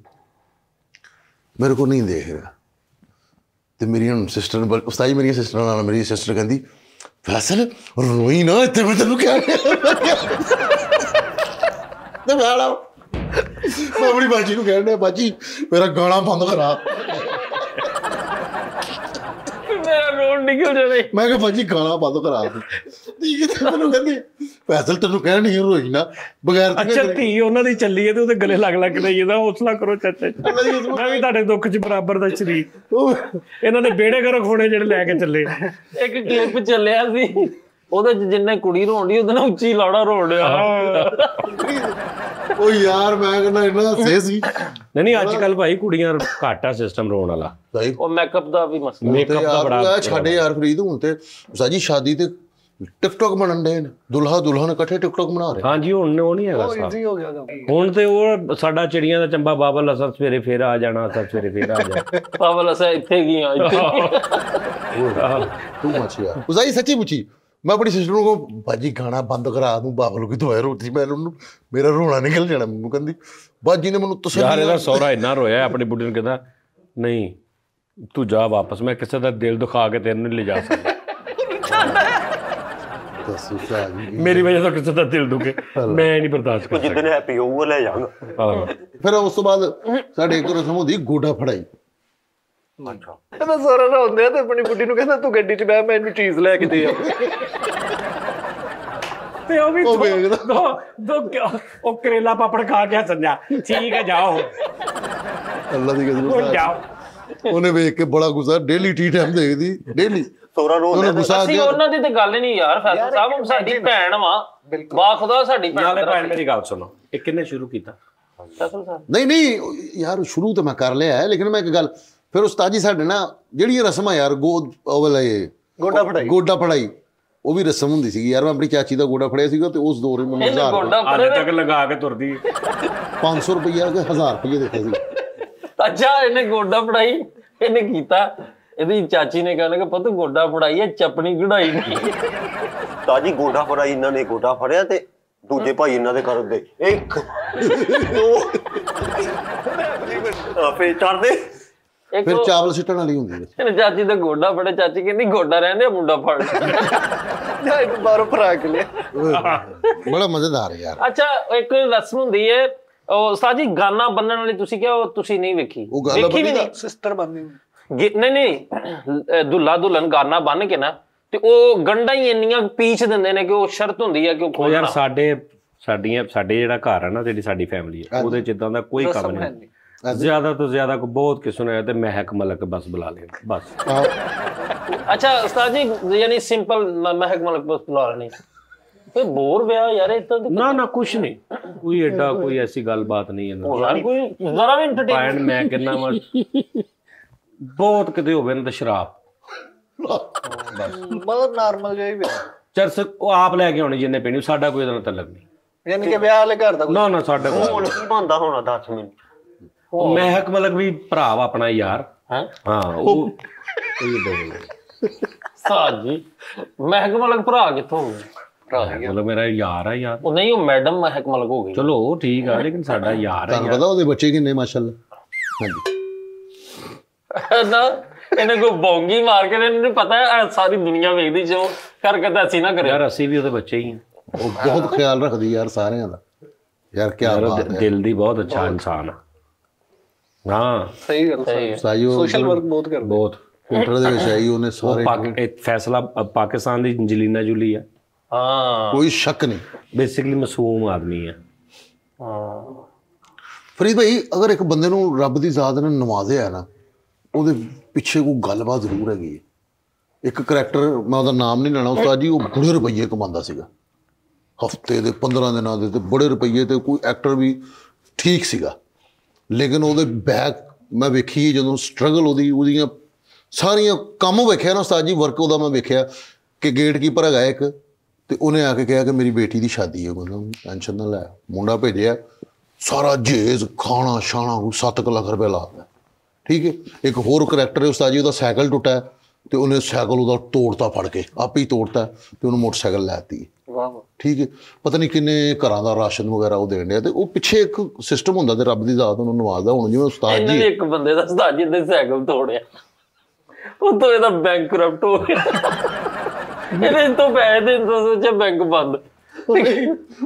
ਮੇਰੇ ਕੋ ਨਹੀਂ ਦੇਖ ਰਿਹਾ ਤੇ ਮੇਰੀ ਹੁਣ ਸਿਸਟਰ ਉਸਤਾਦ ਜੀ ਮੇਰੀ ਸਿਸਟਰ ਨਾਲ ਮੇਰੀ ਸਿਸਟਰ ਕਹਿੰਦੀ ਫੈਸਲ ਰੋਈ ਨਾ ਇੱਥੇ ਮੈਂ ਤੈਨੂੰ ਕਿਹਾ ਤੇ ਮੈਂ ਆਪਣੀ ਬਾਜੀ ਨੂੰ ਕਹਿਣ ਡਿਆ ਬਾਜੀ ਮੇਰਾ ਗਾਣਾ ਬੰਦ ਕਰਾ ਮੇਰਾ ਰੋਣ ਨਿਕਲ ਜਾਵੇ ਮੈਂ ਕਿਹਾ ਬਾਜੀ ਗਾਣਾ ਬੰਦ ਕਰਾ ਠੀਕ ਹੈ ਮੈਨੂੰ ਕਹਿੰਦੀ ਫੈਸਲ ਤੈਨੂੰ ਕਹਿਣ ਨਹੀਂ ਰੋਈ ਨਾ ਬਗੈਰ ਅੱਛਾ ਧੀ ਉਹਨਾਂ ਦੀ ਚੱਲੀ ਹੈ ਤੇ ਉਹਦੇ ਗਲੇ ਲੱਗ ਰਹੀ ਇਹਦਾ ਹੌਸਲਾ ਕਰੋ ਚਾਚਾ ਜੀ ਮੈਂ ਵੀ ਤੁਹਾਡੇ ਦੁੱਖ 'ਚ ਬਰਾਬਰ ਦਾ ਸ਼ਰੀਕ ਇਹਨਾਂ ਨੇ ਬੇੜੇ ਘਰੋਂ ਖੋਣੇ ਜਿਹੜੇ ਲੈ ਕੇ ਚੱਲੇ ਇੱਕ ਕਲਿੱਪ ਚੱਲਿਆ ਸੀ ਉਹਦੇ ਚ ਜਿੰਨੇ ਕੁੜੀ ਰੋਂਦੀ ਉਹਦੇ ਨਾਲ ਉੱਚੀ ਲਾੜਾ ਰੋਣ ਡਿਆ ਉਹ ਯਾਰ ਮੈਂ ਕਹਿੰਦਾ ਇਹਨਾਂ ਸੇ ਸੀ ਨਹੀਂ ਅੱਜ ਕੱਲ ਭਾਈ ਕੁੜੀਆਂ ਘੱਟ ਆ ਸਿਸਟਮ ਰੋਣ ਵਾਲਾ ਉਹ ਮੇਕਅਪ ਦਾ ਵੀ ਮਸਲਾ ਮੇਕਅਪ ਦਾ ਬੜਾ ਛੱਡੇ ਯਾਰ ਫਰੀਦ ਹੁਣ ਤੇ ਸਾਜੀ ਸ਼ਾਦੀ ਤੇ ਟਿਕਟੌਕ ਬਣਨ ਦੇ ਦੁਲਹਾ ਦੁਲਹਨ ਇਕੱਠੇ ਟਿਕਟੌਕ ਬਣਾ ਰਹੇ ਹਾਂਜੀ ਹੁਣ ਉਹ ਨਹੀਂ ਹੈਗਾ ਸਾਹ ਈਜ਼ੀ ਹੋ ਗਿਆ ਕੰਮ ਹੁਣ ਤੇ ਉਹ ਸਾਡਾ ਚਿੜੀਆਂ ਦਾ ਚੰਬਾ ਬਾਬਲ ਅਸਰ ਸਵੇਰੇ ਫੇਰ ਆ ਜਾਣਾ ਅਸਰ ਸਵੇਰੇ ਫੇਰ ਆ ਜਾਣਾ ਪਾਵਲ ਅਸਾਂ ਇੱਥੇ ਗਈਆਂ ਇੱਥੇ ਤੂੰ ਮੱਛੀ ਯਾਰ ਉਸਾਈ ਸੱਚੀ ਪੁੱਛੀ ਮੈਂ ਆਪਣੀ ਸਿਸਟਰ ਨੂੰ ਕਹੂੰ ਬਾਜੀ ਗਾਣਾ ਬੰਦ ਕਰਾ ਦੂੰ ਬਾਬਲ ਕੀ ਦਵਾਈ ਰੋਟੀ ਮੈਂ ਉਹਨੂੰ ਮੇਰਾ ਰੋਣਾ ਨਿਕਲ ਜਾਣਾ ਮੈਨੂੰ ਕਹਿੰਦੀ ਬਾਜੀ ਨੇ ਮੈਨੂੰ ਯਾਰ ਇਹਦਾ ਸਹੁਰਾ ਇੰਨਾ ਰੋਇਆ ਆਪਣੀ ਬੁੱਢੀ ਨੂੰ ਕਹਿੰਦਾ ਨਹੀਂ ਤੂੰ ਜਾ ਵਾਪਸ ਮੈਂ ਕਿਸੇ ਦਾ ਦਿਲ ਦੁਖਾ ਕੇ ਤੈਨੂੰ ਨਹੀਂ ਲਿਜਾ ਸਕਦਾ ਮੇਰੀ ਵਜ੍ਹਾ ਤੋਂ ਕਿਸੇ ਦਾ ਦਿਲ ਦੁਖੇ ਮੈਂ ਨਹੀਂ ਬਰਦਾਸ਼ਤ ਕਰ ਜਿੱਦਣ ਹੈਪੀ ਹੋਊਗਾ ਲੈ ਜਾਵਾਂਗਾ ਫਿਰ ਉਸ ਤੋਂ ਬਾਅਦ ਸਾਡੇ ਇੱਕ ਰਸਮ ਹੁੰਦੀ ਗੋਡਾ ਫੜਾਈ ਇਹਦਾ ਸਾਰਾ ਨਾ ਹੁੰਦੇ ਆ ਤੇ ਆਪਣੀ ਬੁੱਢੀ ਨੂੰ ਕਹਿੰਦਾ ਤੂੰ ਗੱਡੀ 'ਚ ਬਹਿ ਮੈਂ ਇਹਨੂੰ ਚੀਜ਼ ਲੈ ਕੇ ਦੇ ਆ ਤੇ ਉਹ ਵੀ ਉਹ ਕਰੇਲਾ ਪਾਪੜ ਖਾ ਕੇ ਹੱਸਣਾ ਠੀਕ ਹੈ ਜਾਓ ਅੱਲਾ ਦੀ ਕਸਮ ਜਾਓ ਉਹਨੇ ਵੇਖ ਕੇ ਬੜਾ ਗੁੱਸਾ ਡੇਲੀ ਟੀ ਟਾਈਮ ਦੇਖਦੀ ਡੇਲੀ ਸੋਰਾ ਉਹਨੇ ਗੁੱਸਾ ਅਸੀਂ ਉਹਨਾਂ ਦੀ ਤੇ ਗੱਲ ਨਹੀਂ ਯਾਰ ਫੈਸਲ ਸਾਹਿਬ ਸਾਡੀ ਭੈਣ ਵਾ ਬਾ ਖੁਦਾ ਸਾਡੀ ਭੈਣ ਨਾਲੇ ਭੈਣ ਮੇਰੀ ਗੱਲ ਸੁਣੋ ਇਹ ਕਿੰਨੇ ਸ਼ੁਰੂ ਕੀਤਾ ਫੈਸਲ ਸਾਹਿਬ ਨਹੀਂ ਯਾਰ ਸ਼ੁਰੂ ਤਾਂ ਮੈਂ ਕਰ ਲਿਆ ਹੈ ਲੇਕਿਨ ਮੈਂ ਇੱਕ ਗੱਲ ਫਿਰ ਉਸਤਾਦ ਜੀ ਸਾਡੇ ਨਾ ਜਿਹੜੀਆਂ ਰਸਮਾਂ ਯਾਰ ਗੋਡਾ ਫੜਾਈ ਉਹ ਵੀ ਰਸਮ ਹੁੰਦੀ ਸੀਗੀ ਯਾਰ ਮੈਂ ਆਪਣੀ ਚਾਚੀ ਦਾ ਗੋਡਾ ਫੜਿਆ ਸੀਗਾ ਤੇ ਉਸ ਦੌਰ ਵਿੱਚ ਮੈਨੂੰ 1000 ਅੱਜ ਤੱਕ ਲਗਾ ਕੇ ਤੁਰਦੀ 500 ਰੁਪਈਆ ਕਿ 1000 ਰੁਪਈਏ ਦਿੱਤੇ ਸੀ ਅੱਛਾ ਇਹਨੇ ਗੋਡਾ ਫੜਾਈ ਇਹਨੇ ਕੀਤਾ ਇਹਦੀ ਚਾਚੀ ਨੇ ਕਹਿਣਾ ਕਿ ਪੁੱਤ ਗੋਡਾ ਫੜਾਈ ਹੈ ਚਪਣੀ ਕਢਾਈ ਨਹੀਂ ਤਾਜੀ ਗੋਡਾ ਫੜਾਈ ਇਹਨਾਂ ਨੇ ਗੋਡਾ ਫੜਿਆ ਤੇ ਦੂਜੇ ਭਾਈ ਇਹਨਾਂ ਦੇ ਕਰ ਦੇ ਇੱਕ ਦੋ ਫੇਰ ਚੜਦੇ ਫਿਰ ਚਾਵਲ ਸਿੱਟਣ ਵਾਲੀ ਹੁੰਦੀ ਹੈ ਇਹਨੇ ਚਾਚੀ ਦਾ ਗੋਡਾ ਫੜੇ ਚਾਚੀ ਕਹਿੰਦੀ ਗੋਡਾ ਰਹਿੰਦੇ ਮੁੰਡਾ ਫੜ ਜਾਂ ਇੱਕ ਬਾਹਰੋਂ ਫਰਾ ਕੇ ਲਿਆ ਬੜਾ ਮਜ਼ੇਦਾਰ ਯਾਰ ਅੱਛਾ ਇੱਕ ਰਸਮ ਹੁੰਦੀ ਹੈ ਉਹ ਉਸਤਾਦ ਜੀ ਗਾਨਾ ਬੰਨਣ ਵਾਲੀ ਤੁਸੀਂ ਕਿਹਾ ਉਹ ਤੁਸੀਂ ਨਹੀਂ ਵੇਖੀ ਉਹ ਗਾਨਾ ਵੇਖੀ ਵੀ ਨਹੀਂ ਸਿਸਟਰ ਬਣਦੀ ਨਹੀਂ ਦੁੱਲਾ ਦੁਲਹਨ ਗਾਨਾ ਬੰਨ ਕੇ ਨਾ ਤੇ ਉਹ ਗੰਢਾਂ ਹੀ ਇੰਨੀਆਂ ਪੀਚ ਦਿੰਦੇ ਨੇ ਕਿ ਉਹ ਸ਼ਰਤ ਹੁੰਦੀ ਹੈ ਕਿ ਉਹ ਯਾਰ ਖੋਲਣਾ ਸਾਡੇ ਜਿਹੜਾ ਘਰ ਹੈ ਨਾ ਜਿਹੜੀ ਸਾਡੀ ਫੈਮਿਲੀ ਹੈ ਉਹਦੇ ਚ ਇਦਾਂ ਦਾ ਕੋਈ ਕੰਮ ਨਹੀਂ ਜ਼ਿਆਦਾ ਤੋਂ ਜ਼ਿਆਦਾ ਕੋ ਬਹੁਤ ਕਿਸੇ ਨੇ ਤੇ ਮਹਿਕ ਮਲਕ ਬਸ ਬੁਲਾ ਲੈਣਾ ਬਸ ਅੱਛਾ ਉਸਤਾਦ ਜੀ ਯਾਨੀ ਸਿੰਪਲ ਮਹਿਕ ਮਲਕ ਬਸ ਬੁਲਾ ਲੈਣੀ ਫੇ ਬੋਰ ਵਿਆਹ ਯਾਰ ਇਦਾਂ ਨਾ ਕੁਛ ਨਹੀਂ ਕੋਈ ਐਡਾ ਕੋਈ ਐਸੀ ਗੱਲਬਾਤ ਨਹੀਂ ਯਾਰ ਕੋਈ ਜ਼ਰਾ ਵੀ ਐਂਟਰਟੇਨਮੈਂਟ ਮੈਂ ਕਹਿੰਦਾ ਵਾ ਬਹੁਤ ਕਿਤੇ ਹੋਵੇ ਨਾ ਤਾਂ ਸ਼ਰਾਬ ਮਤਲਬ ਨਾਰਮਲ ਜਿਹਾ ਹੀ ਵਿਆਹ ਚਰਸ ਉਹ ਆਪ ਲੈ ਕੇ ਆਉਣੀ ਜਿੰਨੇ ਪੀਣੀ ਸਾਡਾ ਕੋਈ ਇਹਦਾ ਨਾਲ ਤਲਕ ਨਹੀਂ ਯਾਨੀ ਕਿ ਵਿਆਹ ਵਾਲੇ ਘਰ ਦਾ ਨਾ ਸਾਡਾ ਕੋਈ ਹੁਣ ਕੀ ਬੰਦਾ ਹੋਣਾ 10 ਮਿੰਟ ਮਹਿਕ ਮਲਕ ਵੀ ਭਰਾ ਵਾ ਆਪਣਾ ਯਾਰ ਹਾਂ ਉਹ ਉਸਤਾਦ ਜੀ ਮਹਿਕ ਮਲਕ ਭਰਾ ਕਿੱਥੋਂ ਹੋ ਗਏ ਮਤਲਬ ਮੇਰਾ ਯਾਰ ਆ ਯਾਰ ਉਹ ਨਹੀਂ ਉਹ ਮੈਡਮ ਮਹਿਕ ਮਲਕ ਹੋ ਗਈ ਚਲੋ ਉਹ ਠੀਕ ਆ ਲੇਕਿਨ ਸਾਡਾ ਯਾਰ ਤੁਹਾਨੂੰ ਪਤਾ ਉਹਦੇ ਬੱਚੇ ਕਿੰਨੇ ਮਾਸ਼ਾਅੱਲਾ ਹਾਂਜੀ ਨਾ ਇਹਨੇ ਕੋਈ ਬੌਂਗੀ ਮਾਰ ਕੇ ਇਹਨੂੰ ਪਤਾ ਸਾਰੀ ਦੁਨੀਆ ਵੇਖਦੀ ਜੋ ਕਰਕੇ ਤਾਂ ਅਸੀਂ ਨਾ ਕਰਿਆ ਯਾਰ ਅਸੀਂ ਵੀ ਉਹਦੇ ਬੱਚੇ ਹੀ ਆ ਉਹ ਬਹੁਤ ਖਿਆਲ ਰੱਖਦੀ ਯਾਰ ਸਾਰਿਆਂ ਦਾ ਯਾਰ ਕੀ ਬਾਤ ਹੈ ਦਿਲ ਦੀ ਬਹੁਤ ਅੱਛਾ ਇਨਸਾਨ ਆ ਹਾਂ ਸਹੀ ਗੱਲ ਸੋਸ਼ਲ ਵਰਕ ਬਹੁਤ ਕਰਦਾ ਬਹੁਤ ਕੰਟਰ ਦੇ ਵਿੱਚ ਆਈ ਉਹਨੇ ਸਾਰੇ ਫੈਸਲਾ ਪਾਕਿਸਤਾਨ ਦੀ ਅੰਜਲੀਨਾ ਜੋਲੀ ਆ ਹਾਂ ਕੋਈ ਸ਼ੱਕ ਨਹੀਂ। ਬੇਸਿਕਲੀ ਮਾਸੂਮ ਆਦਮੀ ਆ। ਹਾਂ ਫਰੀਦ ਭਾਈ, ਅਗਰ ਇੱਕ ਬੰਦੇ ਨੂੰ ਰੱਬ ਦੀ ਜ਼ਾਤ ਨੇ ਨਵਾਜ਼ਿਆ ਨਾ, ਉਹਦੇ ਪਿੱਛੇ ਕੋਈ ਗੱਲਬਾਤ ਜ਼ਰੂਰ ਹੈਗੀ ਹੈ। ਇੱਕ ਕਰੈਕਟਰ, ਮੈਂ ਉਹਦਾ ਨਾਮ ਨਹੀਂ ਲੈਣਾ ਉਸਤਾਦ ਜੀ, ਉਹ ਬੜੇ ਰੁਪਈਏ ਕਮਾਉਂਦਾ ਸੀਗਾ, ਹਫਤੇ ਦੇ 15 ਦਿਨਾਂ ਦੇ ਤੇ ਬੜੇ ਰੁਪਈਏ, ਤੇ ਕੋਈ ਐਕਟਰ ਵੀ ਠੀਕ ਸੀਗਾ, ਲੇਕਿਨ ਉਹਦੇ ਬੈਕ ਮੈਂ ਵੇਖੀ ਜਦੋਂ ਸਟਰਗਲ ਉਹਦੀਆਂ ਸਾਰੀਆਂ ਕੰਮ ਵੇਖਿਆ ਨਾ ਉਸਤਾਦ ਜੀ, ਵਰਕ ਉਹਦਾ ਮੈਂ ਵੇਖਿਆ ਕਿ ਗੇਟਕੀਪਰ ਹੈਗਾ ਇੱਕ, ਤੇ ਉਹਨੇ ਆ ਕੇ ਕਿਹਾ ਕਿ ਮੇਰੀ ਬੇਟੀ ਦੀ ਸ਼ਾਦੀ ਹੈ, ਕਹਿੰਦਾ ਟੈਨਸ਼ਨ ਨਾ ਲੈ, ਮੁੰਡਾ ਭੇਜਿਆ, ਸਾਰਾ ਜੇਜ਼ ਖਾਣਾ ਛਾਣਾ 7 ਲੱਖ ਰੁਪਏ ਲਾਤਾ, ਠੀਕ ਹੈ। ਇੱਕ ਹੋਰ ਕਰੈਕਟਰ ਹੈ ਉਸਤਾਦ ਜੀ, ਉਹਦਾ ਸਾਈਕਲ ਟੁੱਟਾ ਤੇ ਉਹਨੇ ਸਾਈਕਲ ਉਹਦਾ ਤੋੜਤਾ, ਫੜ ਕੇ ਆਪੇ ਹੀ ਤੋੜਤਾ ਤੇ ਉਹਨੂੰ ਮੋਟਰਸਾਈਕਲ ਲੈ ਦਿੱਤੀ, ਠੀਕ ਹੈ। ਪਤਾ ਨਹੀਂ ਕਿੰਨੇ ਘਰਾਂ ਦਾ ਰਾਸ਼ਨ ਵਗੈਰਾ ਉਹ ਦੇਣ ਡਿਆ, ਤੇ ਉਹ ਪਿੱਛੇ ਇੱਕ ਸਿਸਟਮ ਹੁੰਦਾ ਤੇ ਰੱਬ ਦੀ ਜ਼ਾਤ ਉਹਨੂੰ ਨਵਾਜ਼ਦਾ। ਹੁਣ ਜਿਵੇਂ ਉਸਤਾਦ ਜੀ ਇੱਕ ਬੰਦੇ ਦਾ ਉਸਤਾਦ ਜੀ ਨੇ ਸਾਈਕਲ ਤੋੜਿਆ, ਉਹ ਤੋਂ ਇਹਦਾ ਬੈਂਕ ਕਰਪਟ ਹੋ ਗਿਆ, ਇਹਦੇ ਤੋਂ ਪੈਸੇ ਦੇਣ ਤੋਂ ਸੋਚਿਆ ਬੈਂਕ ਬੰਦ।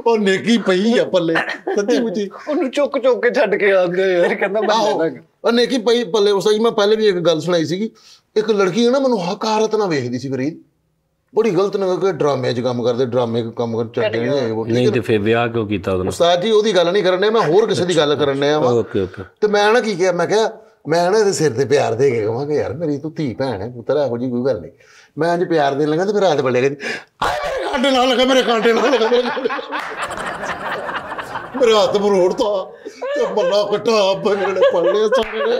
ਉਹ ਨੇਕੀ ਪਈ ਆ ਪੱਲੇ, ਸੱਚੀ ਮੁੱਚੀ ਉਹਨੂੰ ਚੁੱਕ ਕੇ ਛੱਡ ਕੇ ਆਉਂਦੇ ਯਾਰ, ਕਹਿੰਦਾ ਮੈਂ ਉਹ ਨੇਕੀ ਪਈ ਪੱਲੇ। ਉਸ ਜੀ ਮੈਂ ਪਹਿਲੇ ਵੀ ਇੱਕ ਗੱਲ ਸੁਣਾਈ ਸੀਗੀ, ਇੱਕ ਲੜਕੀ ਹੈ ਨਾ ਮੈਨੂੰ ਹਕਾਰਤ ਨਾਲ ਵੇਖਦੀ ਸੀ ਫਰੀਦ, ਬੜੀ ਗਲਤ ਨਾ ਕਿ ਡਰਾਮੇ 'ਚ ਕੰਮ ਕਰਦੇ, ਡਰਾਮੇ ਕੰਮ ਕਰ ਚੱਲਦੇ ਨਹੀਂ ਤੇ ਫਿਰ ਵਿਆਹ ਕਿਉਂ ਕੀਤਾ ਉਹਦੇ ਨਾਲ? ਉਸਤਾਦ ਜੀ ਉਹਦੀ ਗੱਲ ਨਹੀਂ ਕਰਨ ਡਿਆ, ਮੈਂ ਹੋਰ ਕਿਸੇ ਦੀ ਗੱਲ ਕਰਨ ਡਿਆ ਵਾ। ਓਕੇ ਤੇ ਮੈਂ ਨਾ ਕੀ ਕਿਹਾ, ਮੈਂ ਕਿਹਾ ਮੈਂ ਨਾ ਇਹਦੇ ਸਿਰ ਤੇ ਪਿਆਰ ਦੇ ਕੇ ਕਹਾਂਗਾ ਯਾਰ ਮੇਰੀ ਤੂੰ ਧੀ ਭੈਣ ਹੈ ਪੁੱਤਰ, ਇਹੋ ਜਿਹੀ ਕੋਈ ਗੱਲ ਨਹੀਂ। ਮੈਂ ਅੱਜ ਪਿਆਰ ਦੇਣ ਲੱਗਾ ਤੇ ਫਿਰ ਰਾਤ ਬੜੇ ਕਹਿੰਦੀ ਮੇਰੇ ਕਾਂਟੇ ਨਾਲ ਲੱਗਾ, ਮੇਰੇ ਕਾਂਟੇ ਨਾਲ ਲੱਗਾ, ਮੇਰੇ ਹੱਥ ਮਰੋੜਤਾ ਤੇ ਬੱਲਾ ਕੱਟਾ ਬੰਗੜੇ ਪੜ ਲਿਆ ਸਾਰੇ ਨੇ,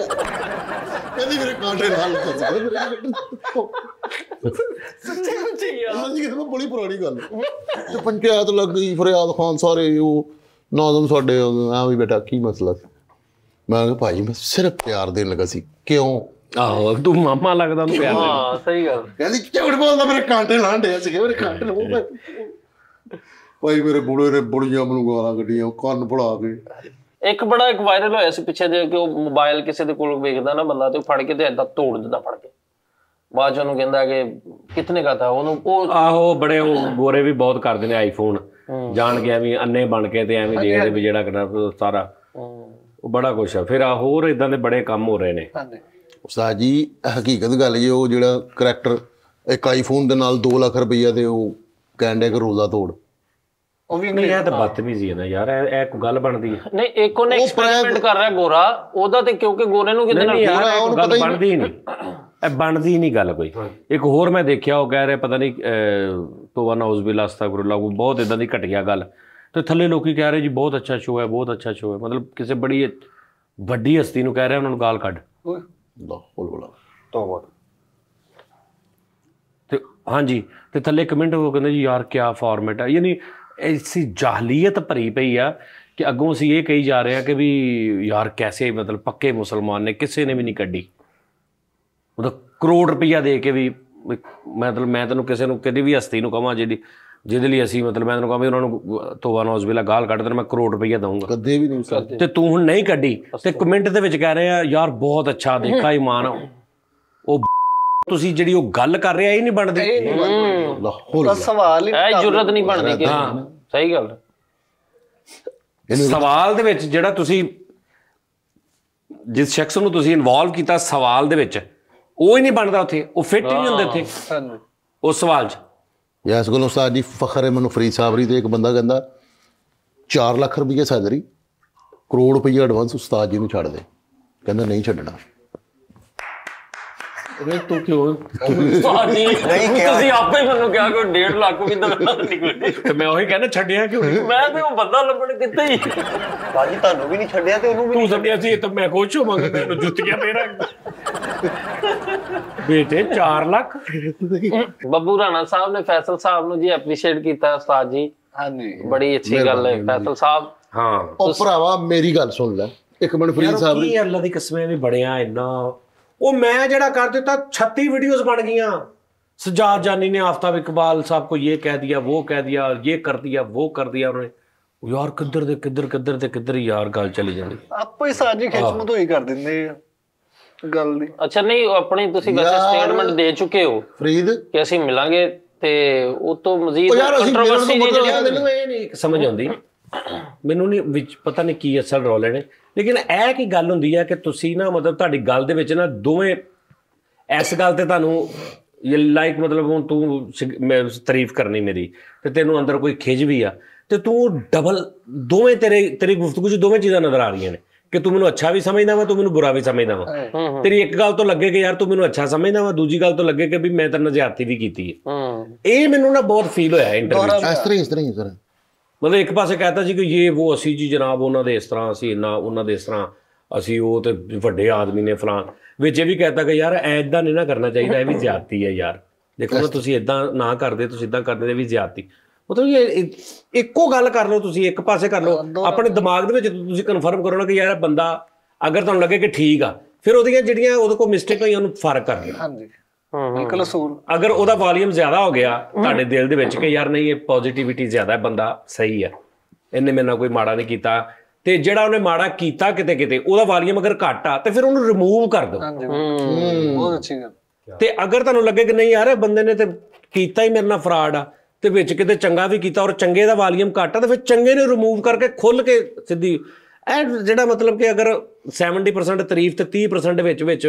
ਕਹਿੰਦੀ ਮੇਰੇ ਕਾਂਟੇ ਨਾਲ ਲੱਗਾ। ਬੜੀ ਪੁਰਾਣੀ ਗੱਲ ਤੇ ਪੰਚਾਇਤ ਲੱਗ ਗਈ, ਫਰਿਆਦ ਖਾਨ ਸਾਰੇ ਉਹ ਨਾਜ਼ਮ ਸਾਡੇ ਆ ਵੀ ਬੇਟਾ ਕੀ ਮਸਲਾ ਸੀ? ਮੈਂ ਕਿਹਾ ਭਾਜੀ ਮੈਂ ਸਿਰਫ ਪਿਆਰ ਦੇਣ ਲੱਗਾ ਸੀ। ਕਿਉਂ? ਆਹੋ ਤੂੰ ਮਾਮਾ ਲੱਗਦਾ ਉਹਨੂੰ ਪਿਆਰ ਦੇ। ਹਾਂ ਸਹੀ ਗੱਲ। ਕਹਿੰਦੀ ਝੂਠ ਬੋਲਦਾ, ਮੇਰੇ ਕਾਂਟੇ ਲਾਣ ਡਿਆ ਸੀਗੇ, ਮੇਰੇ ਕਾਂਟੇ ਲਾਉਂ ਭਾਈ, ਮੇਰੇ ਬੁੜੇ ਨੇ ਬੜੀਆਂ ਮੈਨੂੰ ਗਾਲਾਂ ਕੱਢੀਆਂ ਕੰਨ ਫੜਾ ਕੇ। ਇੱਕ ਵਾਇਰਲ ਹੋਇਆ ਸੀ ਪਿੱਛੇ ਦੇ ਕਿ ਉਹ ਮੋਬਾਈਲ ਕਿਸੇ ਦੇ ਕੋਲ ਵੇਖਦਾ ਨਾ ਬੰਦਾ, ਤੇ ਉਹ ਫੜ ਕੇ ਤੇ ਏਦਾਂ ਤੋੜ ਦਿੰਦਾ ਫੜ ਕੇ, ਬਾਅਦ ਚ ਉਹਨੂੰ ਕਹਿੰਦਾ ਕਿ ਕਿਤਨੇ ਕਾ ਥਾ ਉਹਨੂੰ ਉਹ। ਆਹੋ ਬੜੇ ਉਹ ਗੋਰੇ ਵੀ ਬਹੁਤ ਕਰਦੇ ਨੇ ਆਈਫੋਨ ਜਾਣ ਕੇ ਐਵੇਂ ਅੰਨੇ ਬਣ ਕੇ ਤੇ ਐਵੇਂ ਦੇਖਦੇ ਵੀ ਜਿਹੜਾ ਕਰਨਾ ਸਾਰਾ ਉਹ ਬੜਾ ਕੁਛ ਆ। ਫਿਰ ਆ ਹੋਰ ਇਦਾਂ ਦੇ ਬੜੇ ਕੰਮ ਹੋ ਰਹੇ ਨੇ। ਉਸਤਾਦ ਜੀ ਹਕੀਕਤ ਗੱਲ ਜੀ, ਉਹ ਜਿਹੜਾ ਕਰੈਕਟਰ ਇੱਕ ਆਈਫੋਨ ਦੇ ਨਾਲ 2 ਲੱਖ ਰੁਪਈਆ ਤੇ ਉਹ ਕਹਿਣ ਡਿਆ ਕਿ ਰੋਜ਼ਾ ਤੋੜ, ਉਹ ਵੀ ਨਹੀਂ, ਇਹ ਤਾਂ ਬਦਤਮੀਜ਼ੀ ਹੈ ਨਾ ਯਾਰ, ਇਹ ਕੋਈ ਗੱਲ ਬਣਦੀ ਹੈ? ਨਹੀਂ, ਇੱਕ ਉਹਨੇ ਐਕਸਪੈਰੀਮੈਂਟ ਕਰ ਰਿਹਾ ਗੋਰਾ ਉਹਦਾ, ਤੇ ਕਿਉਂਕਿ ਗੋਰੇ ਨੂੰ ਕਿਤੇ ਨਾਲ ਗੱਲ ਬਣਦੀ ਹੀ ਨਹੀਂ, ਇਹ ਬਣਦੀ ਨਹੀਂ ਗੱਲ ਕੋਈ। ਇੱਕ ਹੋਰ ਮੈਂ ਦੇਖਿਆ, ਉਹ ਕਹਿ ਰਿਹਾ ਪਤਾ ਨਹੀਂ ਤੋਬਾ ਨਾਉਜ਼ੁਬਿल्लाह ਅਸਤਗਫਿरुल्लाह, ਬਹੁਤ ਇਦਾਂ ਦੀ ਘਟੀਆ ਗੱਲ, ਤੇ ਥੱਲੇ ਲੋਕੀ ਕਹਿ ਰਹੇ ਜੀ ਬਹੁਤ ਅੱਛਾ ਸ਼ੋਅ ਹੈ, ਬਹੁਤ ਅੱਛਾ ਸ਼ੋਅ ਹੈ, ਮਤਲਬ ਕਿਸੇ ਬੜੀ ਵੱਡੀ ਹਸਤੀ ਨੂੰ ਕਹਿ ਰਿਹਾ ਉਹਨਾਂ ਨੂੰ ਗਾਲ ਕੱਢ। ਤੇ ਹਾਂਜੀ, ਤੇ ਥੱਲੇ ਕਮੈਂਟ ਉਹ ਕਹਿੰਦੇ ਜੀ ਯਾਰ ਕਿਆ ਫਾਰਮੈਟ ਹੈ, ਯਾਨੀ ਐਸੀ ਜਾਹਲੀਅਤ ਭਰੀ ਪਈ ਆ ਕਿ ਅੱਗੋਂ ਅਸੀਂ ਇਹ ਕਹੀ ਜਾ ਰਹੇ ਹਾਂ ਕਿ ਵੀ ਯਾਰ ਕੈਸੇ ਮਤਲਬ ਪੱਕੇ ਮੁਸਲਮਾਨ ਨੇ, ਕਿਸੇ ਨੇ ਵੀ ਨਹੀਂ ਕੱਢੀ। ਉਹਦਾ ਕਰੋੜ ਰੁਪਈਆ ਦੇ ਕੇ ਵੀ ਮਤਲਬ ਮੈਂ ਤੈਨੂੰ ਕਿਸੇ ਨੂੰ ਕਦੀ ਵੀ ਹਸਤੀ ਨੂੰ ਕਹਾਂ ਜਿਹਦੇ ਲਈ ਅਸੀਂ ਮਤਲਬ ਮੈਂ ਤੈਨੂੰ ਕਹਾਂ ਵੀ ਉਹਨਾਂ ਨੂੰ ਤੋਬਾ ਨਾਉਜ਼ੁਬਿल्लाह ਗਾਲ ਕੱਢ ਦੇਣ, ਮੈਂ ਕਰੋੜ ਰੁਪਈਆ ਦਊਂਗਾ, ਕਦੇ ਵੀ ਨਹੀਂ ਸਕਦੇ। ਤੇ ਤੂੰ ਹੁਣ ਨਹੀਂ ਕੱਢੀ ਤੇ ਕਮੈਂਟ ਦੇ ਵਿੱਚ ਕਹਿ ਰਹੇ ਆ ਯਾਰ ਬਹੁਤ ਅੱਛਾ ਦੇਖਾ ਇਮਾਨ, ਉਹ ਤੁਸੀਂ ਜਿਹੜੀ ਉਹ ਗੱਲ ਕਰ ਰਹੇ ਆ ਇਹ ਨਹੀਂ ਬਣਦੀ। ਸਵਾਲ ਹੀ ਇਹ ਜੁਰਤ ਨਹੀਂ ਬਣਦੀ ਕਿ ਸਹੀ ਗੱਲ। ਸਵਾਲ ਦੇ ਵਿੱਚ ਜਿਹੜਾ ਤੁਸੀਂ ਜਿਸ ਸ਼ਖਸ ਨੂੰ ਤੁਸੀਂ ਇਨਵੋਲਵ ਕੀਤਾ ਸਵਾਲ ਦੇ ਵਿੱਚ, ਉਹ ਹੀ ਨਹੀਂ ਬਣਦਾ ਉੱਥੇ, ਉਹ ਫਿੱਟ ਹੀ ਨਹੀਂ ਹੁੰਦੇ ਉੱਥੇ ਉਸ ਸਵਾਲ 'ਚ। ਇਸ ਗੱਲੋਂ ਉਸਤਾਦ ਜੀ ਫਖਰ ਹੈ ਮੈਨੂੰ ਫਰੀਦ ਸਾਬਰੀ ਤੇ ਇੱਕ ਬੰਦਾ ਕਹਿੰਦਾ 4 ਲੱਖ ਰੁਪਈਆ ਸੈਲਰੀ, ਕਰੋੜ ਰੁਪਈਆ ਐਡਵਾਂਸ ਉਸਤਾਦ ਜੀ ਨੂੰ ਛੱਡ ਦੇ, ਕਹਿੰਦਾ ਨਹੀਂ ਛੱਡਣਾ। ਤੂੰ ਕਿਉਂ ਤੁਸੀਂ ਆਪੇ ਮੈਨੂੰ ਕਿਹਾ ਕਿ 1.5 ਲੱਖ ਵੀ ਤਾਂ ਨਿਕਲੇ, ਤੇ ਮੈਂ ਉਹੀ ਕਹਿੰਦਾ ਛੱਡਿਆ ਕਿਉਂ? ਮੈਂ ਤੇ ਉਹ ਬੰਦਾ ਲੱਭਣ ਕਿੱਥੇ ਹੀ। ਭਾਜੀ ਤੁਹਾਨੂੰ ਵੀ ਨਹੀਂ ਛੱਡਿਆ ਤੇ ਉਹਨੂੰ ਵੀ ਤੂੰ ਛੱਡਿਆ ਸੀ ਤਾਂ ਮੈਂ ਖੁਸ਼ ਹੋਵਾਂਗਾ, ਮੈਨੂੰ ਜੁੱਤੀਆਂ ਮੇਰਾ ਬੇਟੇ 4 ਲੱਖ। ਬੱਬੂ ਰਾਣਾ ਸਾਹਿਬ ਨੇ ਫੈਸਲ ਸਾਹਿਬ ਨੂੰ ਜੀ ਐਪਰੀਸ਼ੀਏਟ ਕੀਤਾ ਉਸਤਾਦ ਜੀ। ਹਾਂਜੀ, ਬੜੀ ਅੱਛੀ ਗੱਲ ਹੈ ਫੈਸਲ ਸਾਹਿਬ। ਹਾਂ ਉਹ ਭਰਾਵਾ ਮੇਰੀ ਗੱਲ ਸੁਣ ਲੈ ਇੱਕ ਮਿੰਟ ਫਰੀਦ ਸਾਹਿਬ ਕੀ ਅੱਲਾ ਦੀ ਕਸਮ ਵੀ ਬੜਿਆ ਇੰਨਾ, ਉਹ ਮੈਂ ਜਿਹੜਾ ਕਰ ਦਿੱਤਾ 36 ਵੀਡੀਓਜ਼ ਬਣ ਗਈਆਂ। सजाद जानी ने आफ्ताब इकबाल साहब को ये कह दिया, वो कह दिया, ये कर दिया, वो कर दिया उन्होंने। यार किधर दे किधर यार गल चली जाती, आपो ही साजी खिचमत होई कर दिंदे गल दी। अच्छा नहीं अपनी तुसी वैसे स्टेटमेंट दे चुके हो फरीद कि ਅਸੀਂ ਮਿਲਾਂਗੇ ਤੇ ਉਹ ਤੋਂ ਮਜ਼ੀਦ ਕੰਟਰੋਵਰਸੀ ਦੀ ਜਿਹੜੀ ਮੈਨੂੰ ਇਹ ਨਹੀਂ ਸਮਝ ਆਉਂਦੀ, ਮੈਨੂੰ ਨਹੀਂ ਵਿੱਚ ਪਤਾ ਨਹੀਂ ਕੀ ਅਸਲ ਰੋਲੇ ਨੇ, ਲੇਕਿਨ ਇਹ ਕੀ ਗੱਲ ਹੁੰਦੀ ਹੈ ਕਿ ਤੁਸੀਂ ਨਾ ਮਤਲਬ ਤੁਹਾਡੀ ਗੱਲ ਦੇ ਵਿੱਚ ਨਾ ਦੋਵੇਂ ਇਸ ਗੱਲ ਤੇ ਤੁਹਾਨੂੰ ਇਹ ਲਾਈਕ ਮਤਲਬ ਹੁਣ ਤੂੰ ਤਾਰੀਫ ਕਰਨੀ ਮੇਰੀ ਤੇ ਤੈਨੂੰ ਅੰਦਰ ਕੋਈ ਖਿਜ ਵੀ ਆ ਤੇ ਤੂੰ ਡਬਲ ਦੋਵੇਂ ਤੇਰੀ ਗੁਫ਼ਤਗੂ 'ਚ ਦੋਵੇਂ ਚੀਜ਼ਾਂ ਨਜ਼ਰ ਆ ਰਹੀਆਂ ਨੇ ਕਿ ਤੂੰ ਮੈਨੂੰ ਅੱਛਾ ਵੀ ਸਮਝਦਾ ਵਾ ਤੂੰ ਮੈਨੂੰ ਬੁਰਾ ਵੀ ਸਮਝਦਾ ਵਾ। ਤੇਰੀ ਇੱਕ ਗੱਲ ਤੋਂ ਲੱਗੇ ਕਿ ਯਾਰ ਤੂੰ ਮੈਨੂੰ ਅੱਛਾ ਸਮਝਦਾ ਵਾ, ਦੂਜੀ ਗੱਲ ਤੋਂ ਲੱਗੇ ਕਿ ਵੀ ਮੈਂ ਤੇਰੇ ਨਾਲ ਜ਼ਿਆਦਤੀ ਵੀ ਕੀਤੀ ਹੈ। ਇਹ ਮੈਨੂੰ ਨਾ ਬਹੁਤ ਫੀਲ ਹੋਇਆ ਇੰਟਰਵਿਊ 'ਚ। ਇਸ ਤਰ੍ਹਾਂ ਮਤਲਬ ਇੱਕ ਪਾਸੇ ਕਹਤਾ ਜੀ ਕਿ ਇਹ ਉਹ ਅਸੀਂ ਜੀ ਜਨਾਬ ਉਹਨਾਂ ਦੇ ਇਸ ਤਰ੍ਹਾਂ ਅਸੀਂ ਇੰਨਾ ਉਹਨਾਂ ਦੇ ਇਸ ਤਰ੍ਹਾਂ ਅਸੀਂ ਉਹ ਤੇ ਵੱਡੇ ਆਦਮੀ ਨੇ ਫਲਾਣ, ਵਿੱਚ ਇਹ ਵੀ ਕਹਤਾ ਕਿ ਯਾਰ ਐਦਾਂ ਨਹੀਂ ਨਾ ਕਰਨਾ ਚਾਹੀਦਾ, ਇਹ ਵੀ ਜ਼ਿਆਦਤੀ ਹੈ ਯਾਰ, ਦੇਖੋ ਨਾ ਤੁਸੀਂ ਇਦਾਂ ਨਾ ਕਰਦੇ ਤੁਸੀਂ ਇਦਾਂ ਕਰਦੇ ਇਹ ਵੀ ਜ਼ਿਆਦਤੀ। ਮਤਲਬ ਇਹ ਇੱਕੋ ਗੱਲ ਕਰ ਲਓ ਤੁਸੀਂ, ਇੱਕ ਪਾਸੇ ਕਰ ਲਓ ਆਪਣੇ ਦਿਮਾਗ ਦੇ ਵਿੱਚ ਤੁਸੀਂ ਕਨਫਰਮ ਕਰੋ ਨਾ ਕਿ ਯਾਰ ਬੰਦਾ ਅਗਰ ਤੁਹਾਨੂੰ ਲੱਗੇ ਕਿ ਠੀਕ ਆ, ਫਿਰ ਉਹਦੀਆਂ ਜਿਹੜੀਆਂ ਉਹਦੇ ਕੋਲ ਮਿਸਟੇਕ ਹੋਈਆਂ ਉਹਨੂੰ ਫਰਕ ਕਰ ਲਿਓ। ਹਾਂਜੀ ਬਿਲਕੁਲ ਅਸੂਲ। ਅਗਰ ਉਹਦਾ ਵੋਲੀਅਮ ਜ਼ਿਆਦਾ ਹੋ ਗਿਆ ਤੁਹਾਡੇ ਦਿਲ ਦੇ ਵਿੱਚ ਕਿ ਯਾਰ ਨਹੀਂ ਇਹ ਪੋਜ਼ਿਟਿਵਿਟੀ ਜ਼ਿਆਦਾ ਹੈ, ਬੰਦਾ ਸਹੀ ਹੈ, ਇਹਨੇ ਮੇਰੇ ਨਾਲ ਕੋਈ ਮਾੜਾ ਨਹੀਂ ਕੀਤਾ, ਤੇ ਜਿਹੜਾ ਉਹਨੇ ਮਾੜਾ ਕੀਤਾ ਕਿਤੇ ਕਿਤੇ ਉਹਦਾ ਵੋਲੀਅਮ ਅਗਰ ਘੱਟ ਆ ਤੇ ਫਿਰ ਉਹਨੂੰ ਰਿਮੂਵ ਕਰ ਦਿਓ। ਹਾਂਜੀ ਬਹੁਤ ਅੱਛੀ ਗੱਲ। ਤੇ ਅਗਰ ਤੁਹਾਨੂੰ ਲੱਗੇ ਕਿ ਨਹੀਂ ਯਾਰ ਇਹ ਬੰਦੇ ਨੇ ਤੇ ਕੀਤਾ ਹੀ ਮੇਰੇ ਨਾਲ ਫਰਾਡ ਆ ਤੇ ਵਿੱਚ ਕਿਤੇ ਚੰਗਾ ਵੀ ਕੀਤਾ ਔਰ ਚੰਗੇ ਦਾ ਵੋਲੀਅਮ ਘੱਟ ਆ ਤੇ ਫਿਰ ਚੰਗੇ ਨੂੰ ਰਿਮੂਵ ਕਰਕੇ ਖੁੱਲ ਕੇ ਸਿੱਧੀ ਇਹ ਜਿਹੜਾ ਮਤਲਬ ਕਿ ਅਗਰ 70% ਤਾਰੀਫ ਤੇ 30% ਵਿੱਚ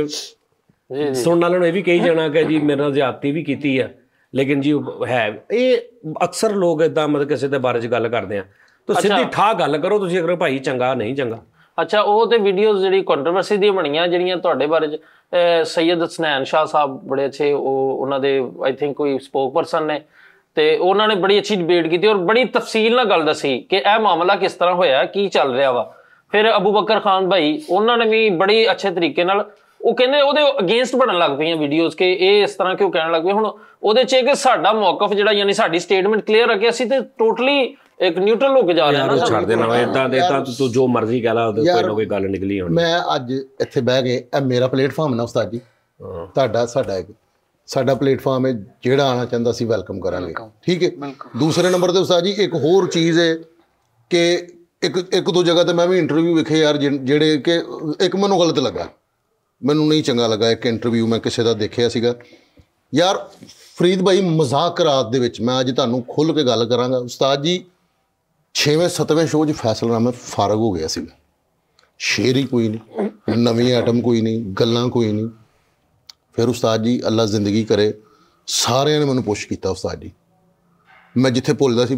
ਸੁਣਨ ਵਾਲਿਆਂ ਨੂੰ ਇਹ ਵੀ ਕਹੀ ਜਾਣਾ ਕਿ ਜੀ ਮੇਰੇ ਨਾਲ ਜ਼ਿਆਦਤੀ ਵੀ ਕੀਤੀ ਆ ਲੇਕਿਨ ਜੀ ਹੈ ਇਹ ਅਕਸਰ ਲੋਕ ਇਦਾਂ ਮਤਲਬ ਕਿਸੇ ਦੇ ਬਾਰੇ 'ਚ ਗੱਲ ਕਰਦੇ ਆ ਤਾਂ ਸਿੱਧੀ ਠਾਹ ਗੱਲ ਕਰੋ ਤੁਸੀਂ ਅਗਰ ਭਾਈ ਚੰਗਾ ਨਹੀਂ ਚੰਗਾ। ਅੱਛਾ ਉਹ ਤੇ ਵੀਡੀਓਜ਼ ਜਿਹੜੀ ਕੰਟਰੋਵਰਸੀ ਦੀਆਂ ਬਣੀਆਂ ਜਿਹੜੀਆਂ ਤੁਹਾਡੇ ਬਾਰੇ 'ਚ ਸੈਯਦ ਹਸਨੈਨ ਸ਼ਾਹ ਸਾਹਿਬ ਬੜੇ ਅੱਛੇ ਉਹਨਾਂ ਦੇ ਆਈ ਥਿੰਕ ਕੋਈ ਸਪੋਕ ਪਰਸਨ ਨੇ ਤੇ ਉਹਨਾਂ ਨੇ ਬੜੀ ਅੱਛੀ ਡਿਬੇਟ ਕੀਤੀ ਔਰ ਬੜੀ ਤਫਸੀਲ ਨਾਲ ਗੱਲ ਦੱਸੀ ਕਿ ਇਹ ਮਾਮਲਾ ਕਿਸ ਤਰ੍ਹਾਂ ਹੋਇਆ ਕੀ ਚੱਲ ਰਿਹਾ ਵਾ। ਫਿਰ ਅਬੂ ਬਕਰ ਖਾਨ ਭਾਈ ਉਹਨਾਂ ਨੇ ਵੀ ਬੜੀ ਅੱਛੇ ਤਰੀਕੇ ਨਾਲ ਉਹ ਕਹਿੰਦੇ ਉਹਦੇ ਅਗੇਂਸਟ ਬਣਨ ਲੱਗ ਪਈਆਂ ਵੀਡੀਓਜ਼ ਕਿ ਇਹ ਇਸ ਤਰ੍ਹਾਂ ਕਿਉਂ ਕਹਿਣ ਲੱਗ ਪਏ। ਹੁਣ ਉਹਦੇ 'ਚ ਕਿ ਸਾਡਾ ਮੌਕਫ ਜਿਹੜਾ ਯਾਨੀ ਸਾਡੀ ਸਟੇਟਮੈਂਟ ਕਲੀਅਰ ਹੈ ਕਿ ਅਸੀਂ ਤੇ ਟੋਟਲੀ ਇੱਕ ਨਿਊਟਰਲ ਹੋ ਕੇ ਜਾ ਰਹੇ ਹਾਂ ਨਾ। ਛੱਡ ਦੇਣਾ ਇਦਾਂ ਦੇ ਤਾਂ ਤੂੰ ਜੋ ਮਰਜ਼ੀ ਕਹਿ ਲਾ ਕੋਈ ਨਾ ਕੋਈ ਗੱਲ ਨਿਕਲੀ ਹੋਣੀ। ਮੈਂ ਅੱਜ ਇੱਥੇ ਬਹਿ ਕੇ ਇਹ ਮੇਰਾ ਪਲੇਟਫਾਰਮ ਨਾ ਉਸਤਾਦ ਜੀ, ਤੁਹਾਡਾ ਸਾਡਾ ਇੱਕ ਸਾਡਾ ਪਲੇਟਫਾਰਮ ਹੈ, ਜਿਹੜਾ ਆਉਣਾ ਚਾਹੁੰਦਾ ਸੀ ਵੈਲਕਮ ਕਰਾਂਗੇ, ਠੀਕ ਹੈ। ਦੂਸਰੇ ਨੰਬਰ ਤੇ ਉਸਤਾਦ ਜੀ ਇੱਕ ਹੋਰ ਚੀਜ਼ ਹੈ ਕਿ ਇੱਕ ਦੋ ਜਗ੍ਹਾ ਤੇ ਮੈਂ ਵੀ ਇੰਟਰਵਿਊ ਵੇਖੇ ਯਾਰ ਜਿਹੜੇ ਕਿ ਇੱਕ ਮੈਨੂੰ ਗਲਤ ਲੱਗਾ, ਮੈਨੂੰ ਨਹੀਂ ਚੰਗਾ ਲੱਗਾ। ਇੱਕ ਇੰਟਰਵਿਊ ਮੈਂ ਕਿਸੇ ਦਾ ਦੇਖਿਆ ਸੀਗਾ ਯਾਰ ਫਰੀਦ ਭਾਈ ਮੁਜ਼ਾਕਰਾਤ ਦੇ ਵਿੱਚ, ਮੈਂ ਅੱਜ ਤੁਹਾਨੂੰ ਖੁੱਲ੍ਹ ਕੇ ਗੱਲ ਕਰਾਂਗਾ ਉਸਤਾਦ ਜੀ, 6ਵੇਂ 7ਵੇਂ ਸ਼ੋਅ 'ਚ ਫੈਸਲਾਨਾਮਾ ਫਾਰਗ ਹੋ ਗਿਆ ਸੀਗਾ, ਸ਼ੇਰ ਹੀ ਕੋਈ ਨਹੀਂ, ਨਵੀਂ ਆਈਟਮ ਕੋਈ ਨਹੀਂ, ਗੱਲਾਂ ਕੋਈ ਨਹੀਂ। ਫਿਰ ਉਸਤਾਦ ਜੀ ਅੱਲਾ ਜ਼ਿੰਦਗੀ ਕਰੇ ਸਾਰਿਆਂ ਨੇ ਮੈਨੂੰ ਪੁੱਛ ਕੀਤਾ ਉਸਤਾਦ ਜੀ, ਮੈਂ ਜਿੱਥੇ ਭੁੱਲਦਾ ਸੀ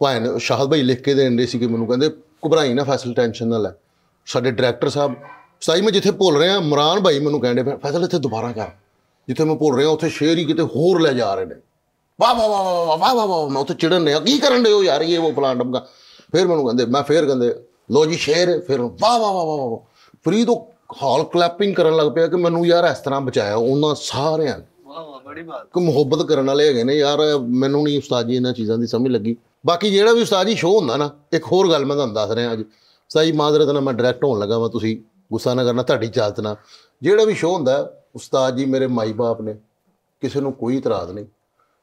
ਭਾਵੇਂ ਸ਼ਾਹਦ ਭਾਈ ਲਿਖ ਕੇ ਦੇਣ ਦੇ ਸੀ ਕਿ ਮੈਨੂੰ ਕਹਿੰਦੇ ਘਬਰਾਈ ਨਾ ਫੈਸਲ ਟੈਨਸ਼ਨ ਨਾ ਲੈ। ਸਾਡੇ ਡਾਇਰੈਕਟਰ ਸਾਹਿਬ ਉਸਤਾਦ ਜੀ ਮੈਂ ਜਿੱਥੇ ਭੁੱਲ ਰਿਹਾ ਇਮਰਾਨ ਭਾਈ ਮੈਨੂੰ ਕਹਿੰਦੇ ਫੈਸਲ ਇੱਥੇ ਦੁਬਾਰਾ ਕਰ, ਜਿੱਥੇ ਮੈਂ ਭੁੱਲ ਰਿਹਾ ਉੱਥੇ ਸ਼ੇਰ ਹੀ ਕਿਤੇ ਹੋਰ ਲੈ ਜਾ ਰਹੇ ਨੇ, ਵਾਹ ਵਾਹ ਵਾਹ ਵਾਹ ਵਾਹ ਵਾਹ ਵਾਹ, ਮੈਂ ਉੱਥੇ ਚਿੜਨ ਰਿਹਾ ਕੀ ਕਰਨ ਦੇ ਹੋ ਯਾਰ ਇਹ ਉਹ ਫਲਾਣ ਟਮਕਾ। ਫਿਰ ਮੈਨੂੰ ਕਹਿੰਦੇ ਮੈਂ ਫਿਰ ਕਹਿੰਦੇ ਲੋ ਜੀ ਸ਼ੇਰ, ਫਿਰ ਵਾਹ ਵਾਹ ਵਾਹ ਵਾਹ ਵਾਹ। ਫਰੀਦ ਉਹ ਹਾਲ ਕਲੈਪਿੰਗ ਕਰਨ ਲੱਗ ਪਿਆ ਕਿ ਮੈਨੂੰ ਯਾਰ ਇਸ ਤਰ੍ਹਾਂ ਬਚਾਇਆ ਉਹਨਾਂ ਸਾਰਿਆਂ ਨੇ। ਵਾਹ ਵਾਹ ਬੜੀ ਬਾਤ। ਕਿ ਮੁਹੱਬਤ ਕਰਨ ਵਾਲੇ ਹੈਗੇ ਨੇ ਯਾਰ, ਮੈਨੂੰ ਨਹੀਂ ਉਸਤਾਦ ਜੀ ਇਹਨਾਂ ਚੀਜ਼ਾਂ ਦੀ ਸਮਝ ਲੱਗੀ। ਬਾਕੀ ਜਿਹੜਾ ਵੀ ਉਸਤਾਦ ਜੀ ਸ਼ੋਅ ਹੁੰਦਾ ਨਾ, ਇੱਕ ਹੋਰ ਗੱਲ ਮੈਂ ਤੁਹਾਨੂੰ ਦੱਸ ਰਿਹਾ ਅੱਜ ਉਸਤਾਦ ਜੀ, ਮਾਜ਼ਰਤ ਨਾਲ ਮੈਂ ਡਾਇਰੈਕਟ ਹੋਣ ਲੱਗਾ ਵਾ, ਤੁਸੀਂ ਗੁੱਸਾ ਨਾ ਕਰਨਾ, ਤੁਹਾਡੀ ਇਜਾਜ਼ਤ ਨਾਲ। ਜਿਹੜਾ ਵੀ ਸ਼ੋਅ ਹੁੰਦਾ ਉਸਤਾਦ ਜੀ ਮੇਰੇ ਮਾਈ ਬਾਪ ਨੇ, ਕਿਸੇ ਨੂੰ ਕੋਈ ਇਤਰਾਜ਼ ਨਹੀਂ।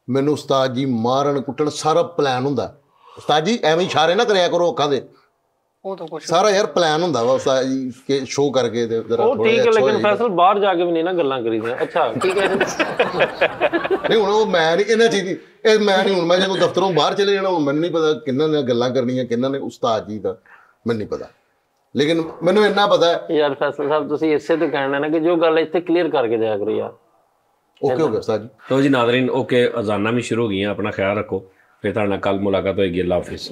ਮੈਨੂੰ ਉਸਤਾਦ ਜੀ ਮਾਰਨ ਕੁੱਟਣ ਸਾਰਾ ਪਲਾਨ ਹੁੰਦਾ ਉਸਤਾਦ ਜੀ, ਐਵੇਂ ਇਸ਼ਾਰੇ ਨਾ ਕਰਿਆ ਕਰੋ ਅੱਖਾਂ ਦੇ, ਉਹ ਤਾਂ ਕੁਛ ਸਾਰਾ ਯਾਰ ਪਲਾਨ ਹੁੰਦਾ ਵਾ ਉਸਤਾਦ ਜੀ ਕਿ ਸ਼ੋਅ ਕਰਕੇ ਤੇ ਜਰਾ ਉਹ ਠੀਕ ਹੈ, ਲੇਕਿਨ ਫੈਸਲ ਬਾਹਰ ਜਾ ਕੇ ਵੀ ਨਹੀਂ ਨਾ ਗੱਲਾਂ ਕਰੀਦੀਆਂ। ਅੱਛਾ ਠੀਕ ਹੈ ਨਹੀਂ ਹੁਣ ਉਹ ਮੈਂ ਨਹੀਂ ਇਹਨਾਂ ਚੀਜ਼ ਦੀ, ਇਹ ਮੈਂ ਨਹੀਂ, ਹੁਣ ਮੈਂ ਜਦੋਂ ਦਫ਼ਤਰੋਂ ਬਾਹਰ ਚਲੇ ਜਾਣਾ ਹੁਣ ਮੈਨੂੰ ਨਹੀਂ ਪਤਾ ਕਿੰਨਾਂ ਨੇ ਗੱਲਾਂ ਕਰਨੀਆਂ ਕਿੰਨਾਂ ਨੇ, ਉਸਤਾਦ ਜੀ ਦਾ ਮੈਨੂੰ ਨਹੀਂ ਪਤਾ, ਲੇਕਿਨ ਮੈਨੂੰ ਇੰਨਾ ਪਤਾ ਹੈ ਯਾਰ ਫੈਸਲ ਸਾਹਿਬ ਤੁਸੀਂ ਇਸੇ ਤੇ ਕਹਿਣਾ ਨਾ ਕਿ ਜੋ ਗੱਲ ਇੱਥੇ ਕਲੀਅਰ ਕਰਕੇ ਜਾਇਆ ਕਰੋ ਯਾਰ। ਓਕੇ ਹੋ ਗਿਆ ਉਸਤਾਦ ਜੀ। ਤੋ ਜੀ ਨਾਜ਼ਰੀਨ ਓਕੇ, ਅਜ਼ਾਨਾਂ ਵੀ ਸ਼ੁਰੂ ਹੋ ਗਈਆਂ, ਆਪਣਾ ਖਿਆਲ ਰੱਖੋ, ਫਿਰ ਤੁਹਾਡੇ ਨਾਲ ਕੱਲ ਮੁਲਾਕਾਤ ਹੋਏਗੀ। ਅੱਲਾ ਹਾਫਿਜ਼।